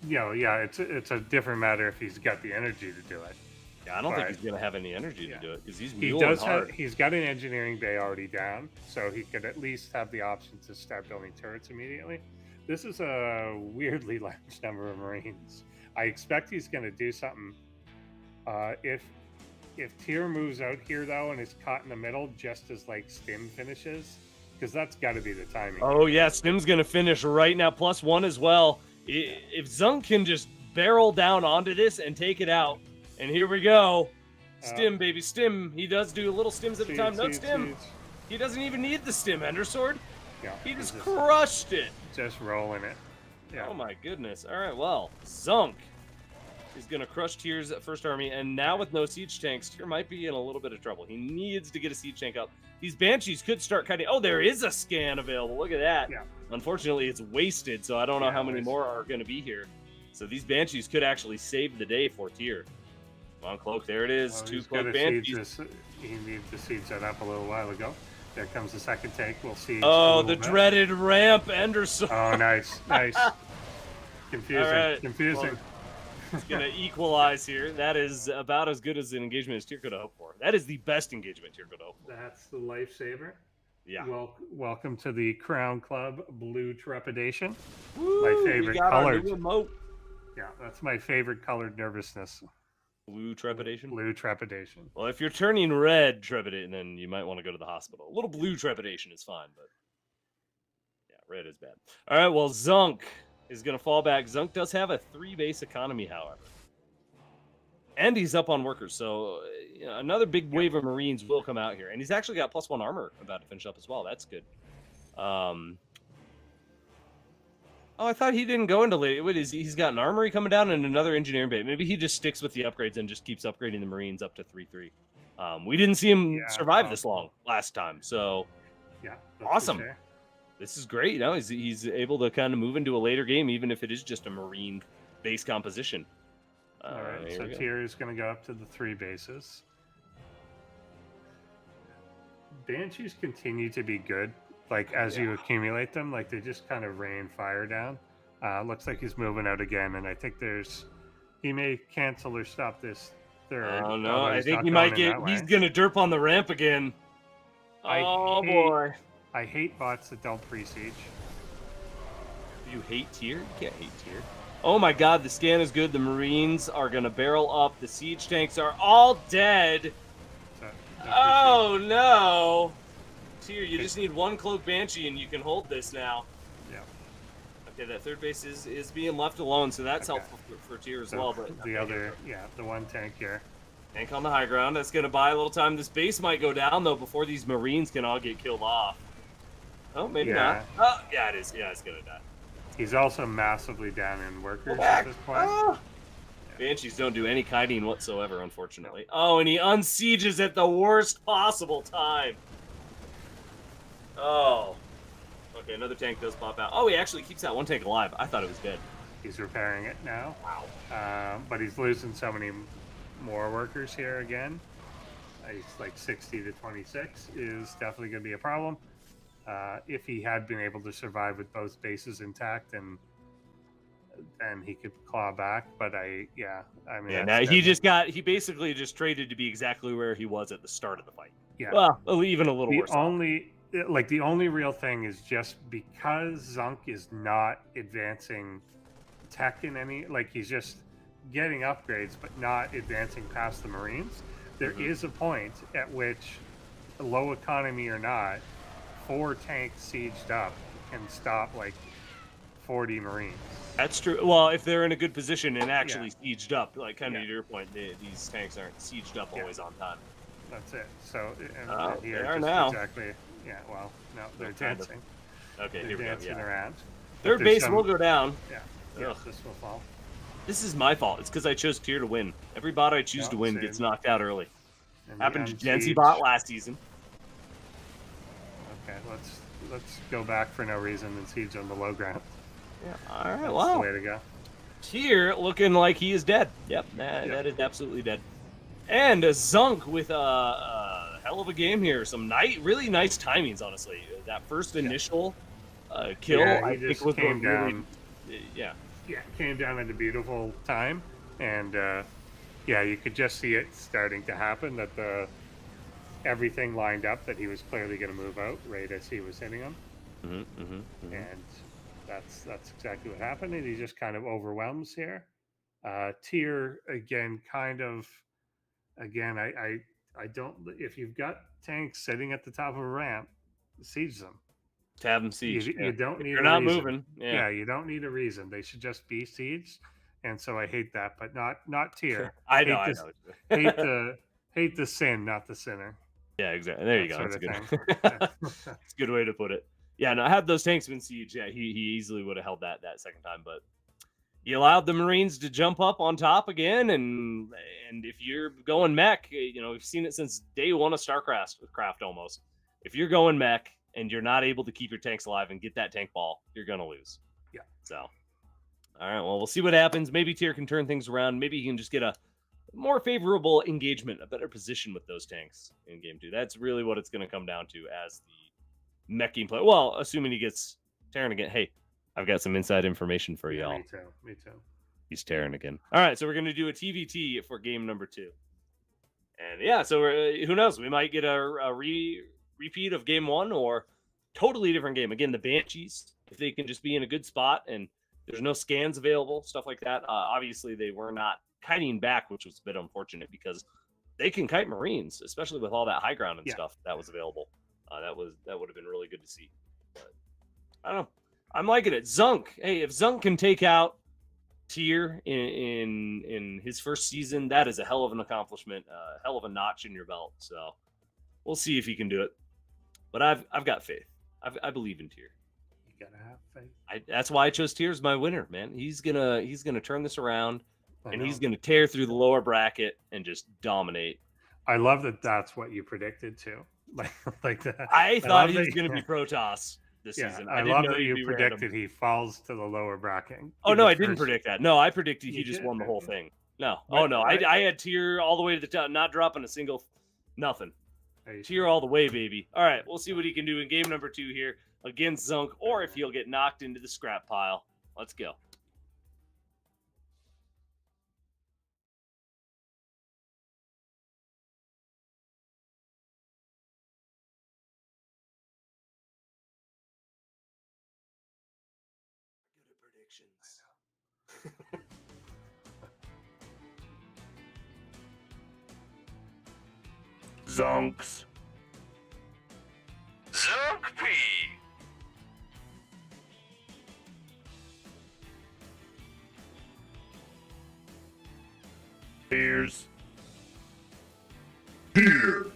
Speaker 2: Yeah, it's a different matter if he's got the energy to do it.
Speaker 1: Yeah, I don't think he's going to have any energy to do it because he's muling hard.
Speaker 2: He's got an engineering bay already down, so he could at least have the option to start building turrets immediately. This is a weirdly large number of Marines. I expect he's going to do something. If Tier moves out here though and is caught in the middle just as like Stim finishes, because that's got to be the timing.
Speaker 1: Oh yeah, Stim's going to finish right now, +1 as well. If Zunk can just barrel down onto this and take it out. And here we go. Stim, baby, Stim. He does do little stims at a time. No Stim. He doesn't even need the Stim, Endersword.
Speaker 2: Yeah,
Speaker 1: he just crushed it.
Speaker 2: Just rolling it. Yeah.
Speaker 1: Oh my goodness. All right, well, Zunk is going to crush Tier's first army. And now with no siege tanks, Tier might be in a little bit of trouble. He needs to get a siege tank up. These Banshees could start cutting. Oh, there is a scan available. Look at that.
Speaker 2: Yeah.
Speaker 1: Unfortunately, it's wasted, so I don't know how many more are going to be here. So these Banshees could actually save the day for Tier. Come on, Cloak. There it is.
Speaker 2: Well,
Speaker 1: 2 Cloak Banshees.
Speaker 2: He needed to siege that up a little while ago. There comes the second tank. We'll see.
Speaker 1: Oh, the dreaded ramp, Endersword.
Speaker 2: Oh, nice. Confusing.
Speaker 1: Right.
Speaker 2: Confusing.
Speaker 1: Well, it's going to equalize here. That is about as good as an engagement as Tier could have hoped for. That is the best engagement Tier could have hoped for.
Speaker 2: That's the lifesaver.
Speaker 1: Yeah.
Speaker 2: Welcome to the Crown Club Blue Trepidation.
Speaker 1: Woo,
Speaker 2: my favorite color. Yeah, that's my favorite colored nervousness.
Speaker 1: Blue Trepidation?
Speaker 2: Blue Trepidation.
Speaker 1: Well, if you're turning red Trepidation, then you might want to go to the hospital. A little blue Trepidation is fine, but yeah, red is bad. All right, well, Zunk is going to fall back. Zunk does have a 3-base economy, however. And he's up on workers, so another big wave of Marines will come out here. And he's actually got +1 armor about to finish up as well. That's good. Oh, I thought he didn't go into late. What is he? He's got an armory coming down and another engineering bay. Maybe he just sticks with the upgrades and just keeps upgrading the Marines up to 3-3. We didn't see him survive this long last time, so
Speaker 2: yeah,
Speaker 1: awesome. This is great. You know, he's able to kind of move into a later game, even if it is just a Marine base composition.
Speaker 2: All right, so tier is going to go up to the 3 bases. Banshees continue to be good. Like, as you accumulate them, like, they just kind of rain fire down. Looks like he's moving out again, and I think he may cancel or stop this third.
Speaker 1: Oh, no, I think he might he's going to derp on the ramp again. Boy.
Speaker 2: I hate bots that don't pre-siege.
Speaker 1: You hate tier? You can't hate tier. Oh my god, the scan is good. The Marines are going to barrel up. The siege tanks are all dead. Oh, no. Tier, you just need 1 Cloak Banshee and you can hold this now.
Speaker 2: Yeah.
Speaker 1: Okay, that third base is being left alone, so that's helpful for tier as well. But
Speaker 2: the 1 tank here.
Speaker 1: Tank on the high ground. That's going to buy a little time. This base might go down, though, before these Marines can all get killed off. Oh, maybe not. Oh, yeah, it is. Yeah, it's going to die.
Speaker 2: He's also massively down in workers at this point.
Speaker 1: Oh. Banshees don't do any kiting whatsoever, unfortunately. Oh, and he unsieges at the worst possible time. Oh. Okay, another tank does pop out. Oh, he actually keeps that 1 tank alive. I thought it was dead.
Speaker 2: He's repairing it now.
Speaker 1: Wow.
Speaker 2: But he's losing so many more workers here again. He's like 60 to 26 is definitely going to be a problem. If he had been able to survive with both bases intact, and he could claw back. But
Speaker 1: he basically just traded to be exactly where he was at the start of the fight.
Speaker 2: Yeah.
Speaker 1: Well, even a little worse.
Speaker 2: The only real thing is just because zUnK is not advancing tech in any, like, he's just getting upgrades but not advancing past the Marines. There is a point at which, low economy or not, 4 tanks sieged up can stop like 40 Marines.
Speaker 1: That's true. Well, if they're in a good position and actually sieged up, like kind of to your point, these tanks aren't sieged up always on time.
Speaker 2: That's it. So
Speaker 1: they are now.
Speaker 2: Exactly. Yeah. Well, no, they're dancing.
Speaker 1: Okay,
Speaker 2: they're
Speaker 1: here we
Speaker 2: dancing
Speaker 1: go.
Speaker 2: around.
Speaker 1: Their base will go down.
Speaker 2: Yeah. Yes, this will fall.
Speaker 1: This is my fault. It's because I chose tier to win. Every bot I choose to win gets knocked out early. Happened to Jensiiibot last season.
Speaker 2: Okay, let's go back for no reason and siege on the low ground.
Speaker 1: Yeah. All right.
Speaker 2: That's the way to go.
Speaker 1: Tier looking like he is dead. Yep. That is absolutely dead. And zUnK with a hell of a game here. Some really nice timings, honestly. That first initial kill, I think, was
Speaker 2: came down.
Speaker 1: Yeah,
Speaker 2: came down at a beautiful time, and you could just see it starting to happen. That everything lined up that he was clearly going to move out right as he was hitting him, and that's exactly what happened. And he just kind of overwhelms here. Tier again, kind of. Again, I don't. If you've got tanks sitting at the top of a ramp, siege them.
Speaker 1: To have them siege.
Speaker 2: You don't need.
Speaker 1: They're not moving. Yeah,
Speaker 2: you don't need a reason. They should just be sieged. And so I hate that, but not tier.
Speaker 1: I know.
Speaker 2: Hate the sin, not the sinner.
Speaker 1: Yeah, exactly. There you go. That's good. It's a good way to put it. Yeah, no, had those tanks been sieged, he easily would have held that second time, but he allowed the Marines to jump up on top again, and if you're going mech, we've seen it since day 1 of StarCraft almost. If you're going mech and you're not able to keep your tanks alive and get that tank ball, you're gonna lose.
Speaker 2: Yeah.
Speaker 1: So, all right, well, we'll see what happens. Maybe Tier can turn things around. Maybe he can just get a more favorable engagement, a better position with those tanks in game 2. That's really what it's going to come down to as the mech gameplay. Well, assuming he gets Terran again. Hey, I've got some inside information for y'all.
Speaker 2: Me too.
Speaker 1: He's Terran again. All right, so we're going to do a TVT for game number 2. And so who knows? We might get a repeat of game 1 or totally different game. Again, the Banshees, if they can just be in a good spot and there's no scans available, stuff like that. Obviously, they were not kiting back, which was a bit unfortunate because they can kite Marines, especially with all that high ground and stuff that was available. That would have been really good to see. But I don't know. I'm liking it. zUnK. Hey, if zUnK can take out Tier in his first season, that is a hell of an accomplishment, a hell of a notch in your belt. So we'll see if he can do it. But I've got faith. I believe in Tier.
Speaker 2: gotta have faith.
Speaker 1: That's why I chose Tier as my winner, man. He's gonna turn this around, and he's gonna tear through the lower bracket and just dominate.
Speaker 2: I love that. That's what you predicted too. Like that.
Speaker 1: I thought he was gonna be Protoss this season.
Speaker 2: I
Speaker 1: didn't
Speaker 2: love
Speaker 1: know
Speaker 2: that
Speaker 1: he'd
Speaker 2: you
Speaker 1: be
Speaker 2: predicted
Speaker 1: random.
Speaker 2: he falls to the lower bracket.
Speaker 1: Oh no, I didn't predict that. No, I predicted he
Speaker 2: You
Speaker 1: just
Speaker 2: did,
Speaker 1: won the whole
Speaker 2: didn't you?
Speaker 1: thing. No,
Speaker 2: What?
Speaker 1: oh no, I had Tier all the way to the top, not dropping a single nothing. Tier all the way, baby. All right, we'll see what he can do in game number 2 here against Zunk, or if he'll get knocked into the scrap pile. Let's go. Good at predictions.
Speaker 4: Zunks.
Speaker 5: zUnkP.
Speaker 4: Here's
Speaker 3: Here.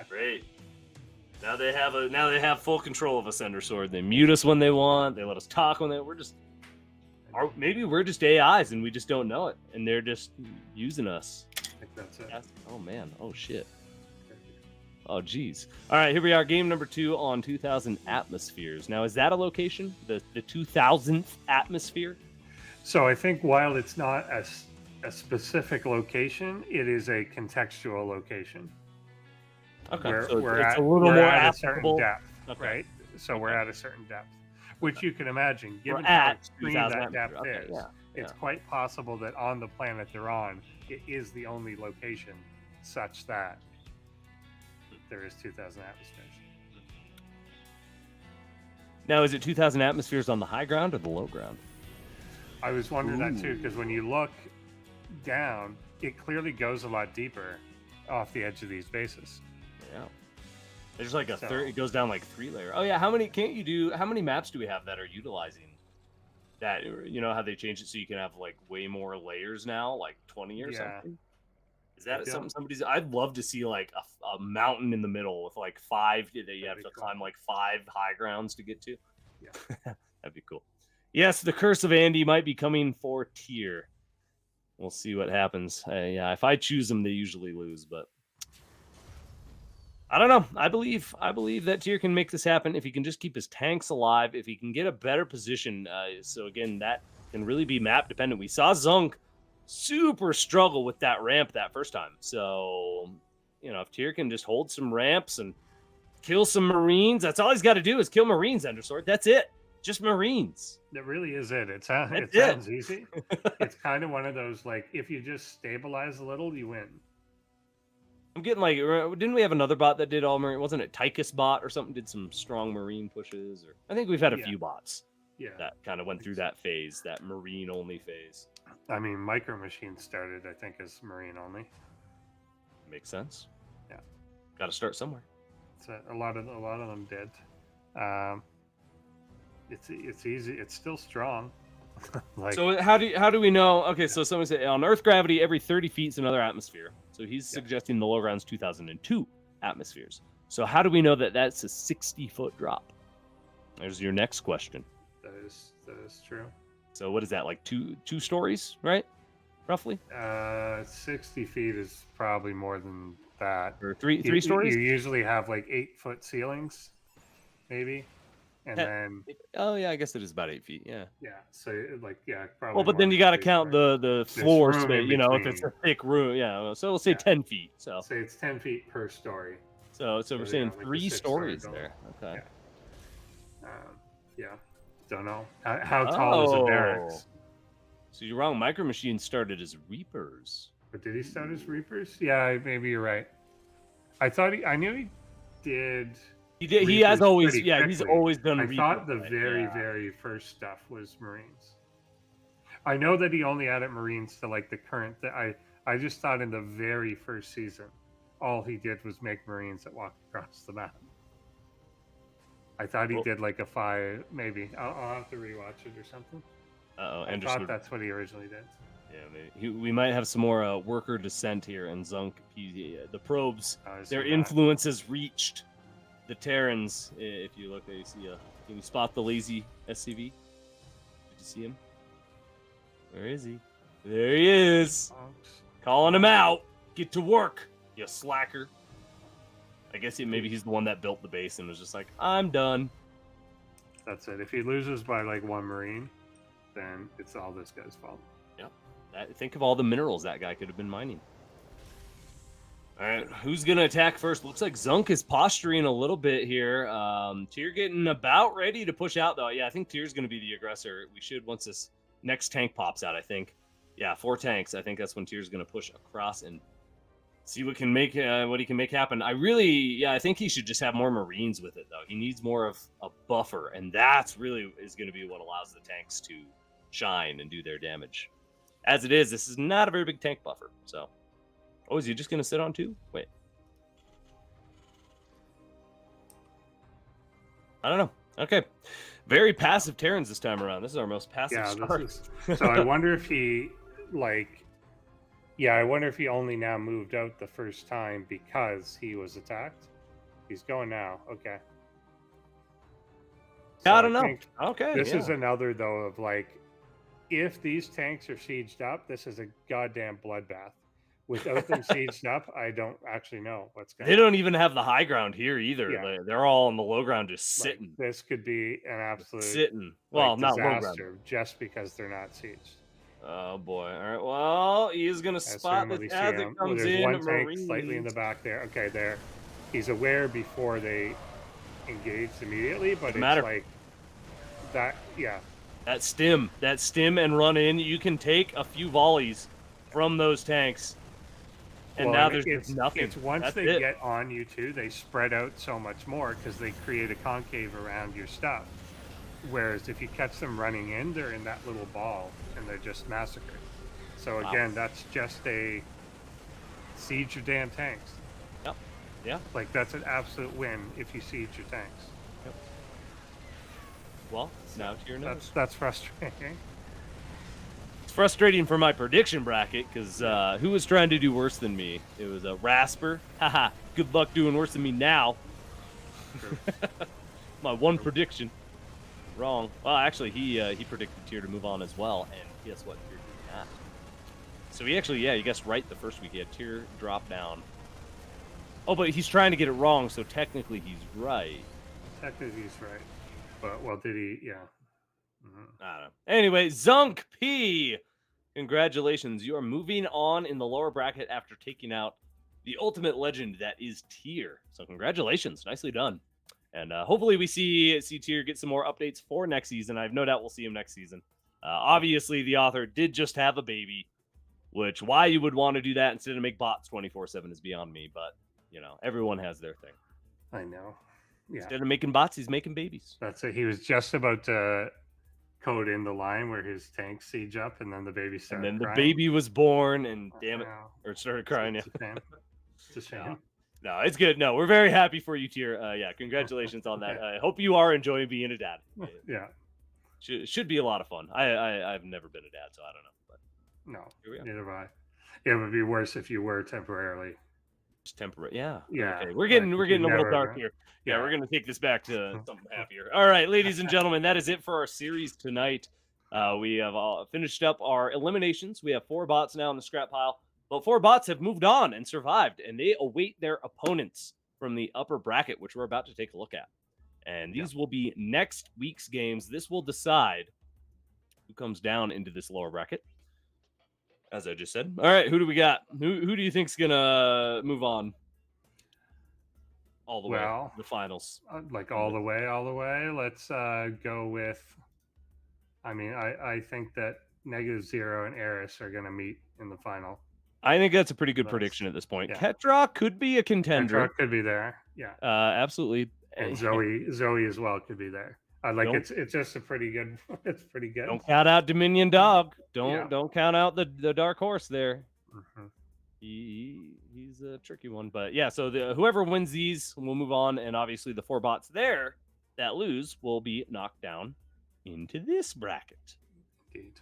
Speaker 1: Great. Now they have full control of Ascender Sword. They mute us when they want. They let us talk when we're just, or maybe we're just AIs and we just don't know it, and they're just using us.
Speaker 2: I think that's it.
Speaker 1: Oh man. Oh shit. Oh geez. All right, here we are. Game number 2 on 2000 atmospheres. Now, is that a location? The 2000th atmosphere?
Speaker 2: So I think while it's not a specific location, it is a contextual location.
Speaker 1: Okay,
Speaker 2: We're,
Speaker 1: so
Speaker 2: we're
Speaker 1: it's
Speaker 2: at,
Speaker 1: a little
Speaker 2: we're
Speaker 1: more
Speaker 2: at a
Speaker 1: applicable.
Speaker 2: certain depth,
Speaker 1: Okay.
Speaker 2: right? So we're at a certain depth, which you can imagine, given
Speaker 1: We're
Speaker 2: how
Speaker 1: at
Speaker 2: extreme
Speaker 1: 2000
Speaker 2: that depth
Speaker 1: atmosphere. Okay,
Speaker 2: is.
Speaker 1: yeah.
Speaker 2: It's quite possible that on the planet they're on, it is the only location such that there is 2,000 atmospheres.
Speaker 1: Now, is it 2,000 atmospheres on the high ground or the low ground?
Speaker 2: I was wondering that too, because when you look down, it clearly goes a lot deeper off the edge of these bases.
Speaker 1: Yeah. There's like a
Speaker 2: So-
Speaker 1: third. It goes down like 3 layer. Oh yeah. How many maps do we have that are utilizing that? You know how they changed it so you can have like way more layers now, like 20 or
Speaker 2: Yeah.
Speaker 1: something. Is that
Speaker 2: Yeah.
Speaker 1: something somebody's? I'd love to see like a mountain in the middle with like 5 that you
Speaker 2: That'd
Speaker 1: have
Speaker 2: be
Speaker 1: to
Speaker 2: cool.
Speaker 1: climb like 5 high grounds to get to.
Speaker 2: Yeah.
Speaker 1: That'd be cool. Yes, the curse of Andy might be coming for Tier. We'll see what happens. Yeah, if I choose them, they usually lose, but I don't know. I believe that Tier can make this happen if he can just keep his tanks alive, if he can get a better position. So again, that can really be map dependent. We saw Zunk super struggle with that ramp that first time. So, if Tier can just hold some ramps and kill some Marines, that's all he's got to do is kill Marines, Endersword. That's it. Just Marines.
Speaker 2: That really is it. It sounds easy. It's kind of one of those, like, if you just stabilize a little, you win.
Speaker 1: I'm getting like, didn't we have another bot that did all Marine? Wasn't it Tychus-bot or something? Did some strong Marine pushes? Or I think we've had a few bots
Speaker 2: Yeah.
Speaker 1: that kind of went through that phase, that Marine only phase.
Speaker 2: I mean, MicroMachine started, I think, as Marine only.
Speaker 1: Makes sense.
Speaker 2: Yeah.
Speaker 1: Got to start somewhere.
Speaker 2: So a lot of them did. It's easy. It's still strong. Like,
Speaker 1: So how do we know? Okay, so someone said on Earth gravity, every 30 feet is another atmosphere. So he's suggesting the low ground's 2002 atmospheres. So how do we know that that's a 60-foot drop? There's your next question.
Speaker 2: that is true.
Speaker 1: So what is that, like two stories, right? Roughly?
Speaker 2: 60 feet is probably more than that.
Speaker 1: Or three stories?
Speaker 2: You usually have like 8-foot ceilings, maybe, and then
Speaker 1: Oh yeah, I guess it is about 8 feet. Yeah.
Speaker 2: so probably.
Speaker 1: Well, but then
Speaker 2: more
Speaker 1: you got to
Speaker 2: space,
Speaker 1: count
Speaker 2: right?
Speaker 1: the floor
Speaker 2: room
Speaker 1: space.
Speaker 2: in
Speaker 1: If it's a
Speaker 2: between.
Speaker 1: thick room, yeah. So we'll say
Speaker 2: Yeah.
Speaker 1: 10 feet. So
Speaker 2: Say it's 10 feet per story.
Speaker 1: we're
Speaker 2: yeah,
Speaker 1: saying
Speaker 2: like a
Speaker 1: 3
Speaker 2: six-story
Speaker 1: stories
Speaker 2: building.
Speaker 1: there. Okay.
Speaker 2: Yeah, don't know how tall is a barracks.
Speaker 1: So you're wrong. MicroMachine started as Reapers.
Speaker 2: But did he start as Reapers? Yeah, maybe you're right. I knew he did.
Speaker 1: He did. He has
Speaker 2: Reapers
Speaker 1: always.
Speaker 2: pretty
Speaker 1: Yeah, he's
Speaker 2: quickly.
Speaker 1: always done.
Speaker 2: I
Speaker 1: Reapers,
Speaker 2: thought the
Speaker 1: right?
Speaker 2: very,
Speaker 1: Yeah.
Speaker 2: very first stuff was Marines. I know that he only added Marines to like the current. I just thought in the very first season, all he did was make Marines that walked across the map. I thought he did like a 5, maybe. I'll have to rewatch it or something.
Speaker 1: Uh-oh,
Speaker 2: I thought that's what he originally did.
Speaker 1: Yeah, we might have some more worker descent here, and zUnkP, the probes,
Speaker 2: I see
Speaker 1: their
Speaker 2: that.
Speaker 1: influence has reached the Terrans. If you look, you see can you spot the lazy SCV? Did you see him? Where is he? There he is. Calling him out. Get to work, you slacker. I guess maybe he's the one that built the base and was just like, I'm done.
Speaker 2: That's it. If he loses by like 1 Marine, then it's all this guy's fault.
Speaker 1: Yep. Think of all the minerals that guy could have been mining. All right, who's going to attack first? Looks like zUnk is posturing a little bit here. Tyr getting about ready to push out, though. Yeah, I think Tyr's going to be the aggressor. We should, once this next tank pops out, I think. Yeah, 4 tanks. I think that's when Tyr's going to push across and see what can make what he can make happen. I think he should just have more Marines with it, though. He needs more of a buffer, and that's really is going to be what allows the tanks to shine and do their damage. As it is, this is not a very big tank buffer, so... Oh, is he just going to sit on 2? Wait. I don't know. Okay. Very passive Terrans this time around. This is our most passive start.
Speaker 2: So I wonder if he, I wonder if he only now moved out the first time because he was attacked. He's going now. Okay.
Speaker 1: So I don't know. Okay.
Speaker 2: This is another, though, of if these tanks are sieged up, this is a goddamn bloodbath. Without them sieged up, I don't actually know what's going on.
Speaker 1: They don't even have the high ground here either.
Speaker 2: Yeah.
Speaker 1: They're all on the low ground just sitting.
Speaker 2: This could be an absolute
Speaker 1: sitting. Well, not low ground.
Speaker 2: Just because they're not sieged.
Speaker 1: Oh boy! All right. Well, he is going to spot this as it comes in.
Speaker 2: One tank slightly in the back there. Okay, there. He's aware before they engage immediately, but it's like that. Yeah.
Speaker 1: That stim and run in. You can take a few volleys from those tanks. And now there's just nothing.
Speaker 2: It's once they get on you too, they spread out so much more because they create a concave around your stuff. Whereas if you catch them running in, they're in that little ball and they're just massacred. So again, that's just a siege your damn tanks.
Speaker 1: Yep. Yeah.
Speaker 2: That's an absolute win if you siege your tanks.
Speaker 1: Yep. Well, now to your nose.
Speaker 2: That's frustrating.
Speaker 1: Frustrating for my prediction bracket because who was trying to do worse than me? It was a Rasper. Haha, good luck doing worse than me now. My one prediction. Wrong. Well, actually, he predicted Tyr to move on as well, and guess what? Tyr did not. So he actually, you guessed right the first week. He had Tyr drop down. Oh, but he's trying to get it wrong, so technically he's right.
Speaker 2: Technically he's right. But, well, did he? Yeah.
Speaker 1: I don't know. Anyway, zUnkP, congratulations. You are moving on in the lower bracket after taking out the ultimate legend that is Tyr. So congratulations. Nicely done. And hopefully we see Tyr get some more updates for next season. I have no doubt we'll see him next season. Obviously, the author did just have a baby, which why you would want to do that instead of make bots 24/7 is beyond me. But, everyone has their thing.
Speaker 2: I know. Yeah.
Speaker 1: Instead of making bots, he's making babies.
Speaker 2: That's it. He was just about to code in the line where his tank siege up and then the baby started
Speaker 1: And then
Speaker 2: crying.
Speaker 1: the baby was born and damn it, or started crying.
Speaker 2: It's a shame.
Speaker 1: No, it's good. No, we're very happy for you, Tyr. Congratulations on that. I hope you are enjoying being a dad.
Speaker 2: Yeah.
Speaker 1: Should be a lot of fun. I've never been a dad, so I don't know. But
Speaker 2: no, neither have I. It would be worse if you were temporarily.
Speaker 1: Just temporary. Yeah.
Speaker 2: Yeah.
Speaker 1: Okay. We're getting a little dark here. Yeah, we're gonna take this back to something happier. All right, ladies and gentlemen, that is it for our series tonight. We have finished up our eliminations. We have 4 bots now in the scrap pile, but 4 bots have moved on and survived, and they await their opponents from the upper bracket, which we're about to take a look at. And these will be next week's games. This will decide who comes down into this lower bracket, as I just said. All right, who do we got? Who do you think's gonna move on all the way to the finals?
Speaker 2: All the way. Let's go with. I think that -0 and Eris are going to meet in the final.
Speaker 1: I think that's a pretty good prediction at this point. Yeah. Ketra could be a contender.
Speaker 2: Ketra could be there. Yeah.
Speaker 1: Absolutely.
Speaker 2: And Zoe as well could be there. It's just a pretty good. It's pretty good.
Speaker 1: Don't count out Dominion Dog. Don't count out the dark horse there.
Speaker 2: Mm-hmm.
Speaker 1: He's a tricky one, but yeah. So whoever wins these will move on, and obviously the 4 bots there that lose will be knocked down into this bracket.
Speaker 2: Indeed.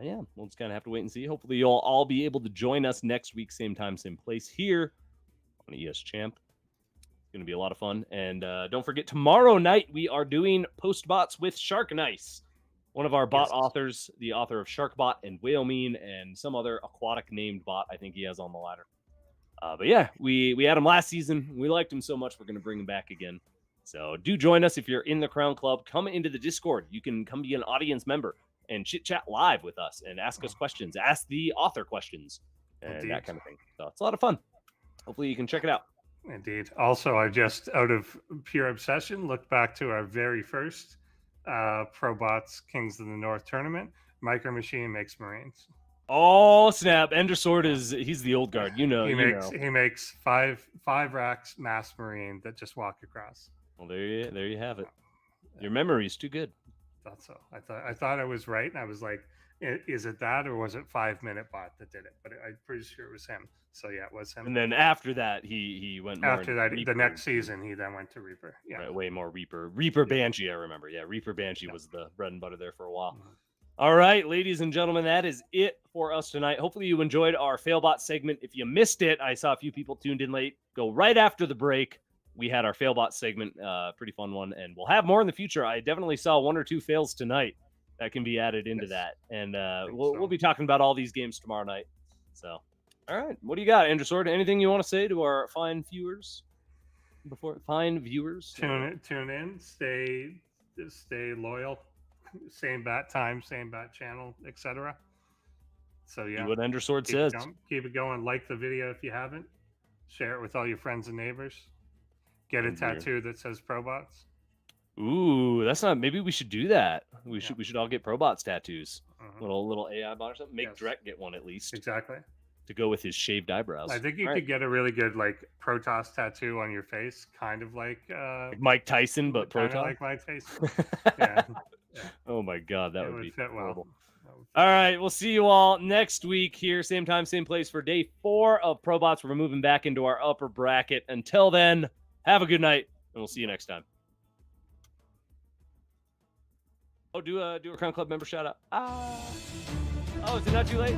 Speaker 1: Yeah, we'll just kind of have to wait and see. Hopefully, you'll all be able to join us next week, same time, same place here on ESChamp. It's going to be a lot of fun. And don't forget, tomorrow night we are doing Postbots with Shark Nice. One of our bot authors, the author of Sharkbot and Whalemean and some other aquatic named bot I think he has on the ladder. But yeah, we had him last season. We liked him so much, we're going to bring him back again. So do join us if you're in the Crown Club. Come into the Discord. You can come be an audience member and chit-chat live with us and ask us questions. Ask the author questions and that kind of thing. So it's a lot of fun. Hopefully you can check it out.
Speaker 2: Indeed. Also, I just, out of pure obsession, looked back to our very first ProBots Kings of the North tournament. MicroMachine makes Marines.
Speaker 1: Oh snap! Endersword he's the old guard.
Speaker 2: He makes five racks mass Marine that just walk across.
Speaker 1: Well, there you have it. Your memory's too good.
Speaker 2: Thought so. I thought I was right, and I was like, is it that, or was it 5 Minute Bot that did it? But I'm pretty sure it was him. So yeah, it was him.
Speaker 1: And then after that, he went more
Speaker 2: after that Reaper. The next season he then went to Reaper. Yeah,
Speaker 1: right, way more Reaper Banshee. I remember. Yeah, Reaper Banshee was the bread and butter there for a while. Mm-hmm. All right, ladies and gentlemen, that is it for us tonight. Hopefully you enjoyed our Failbot segment. If you missed it, I saw a few people tuned in late. Go right after the break. We had our Failbot segment, pretty fun one, and we'll have more in the future. I definitely saw 1 or 2 fails tonight that can be added into that, and we'll be talking about all these games tomorrow night. So, all right, what do you got, Endersword? Anything you want to say to our fine viewers? Tune
Speaker 2: in, stay loyal. Same bat time, same bat channel, etc. So yeah,
Speaker 1: do what Endersword says.
Speaker 2: Keep it going. Like the video if you haven't. Share it with all your friends and neighbors. Get a tattoo that says ProBots.
Speaker 1: Ooh, that's not. Maybe we should do that. We should all get ProBots tattoos. Little AI bot or something. Make Drek get one at least.
Speaker 2: Exactly.
Speaker 1: To go with his shaved eyebrows.
Speaker 2: I think you could get a really good Protoss tattoo on your face, kind of like
Speaker 1: Mike Tyson, but Protoss.
Speaker 2: Like Mike Tyson. Yeah.
Speaker 1: Oh my God, that would be
Speaker 2: fit
Speaker 1: horrible.
Speaker 2: Well.
Speaker 1: All right, we'll see you all next week here, same time, same place for day 4 of ProBots. We're moving back into our upper bracket. Until then, have a good night, and we'll see you next time. Oh, do a Crown Club member shout out. Oh, is it not too late?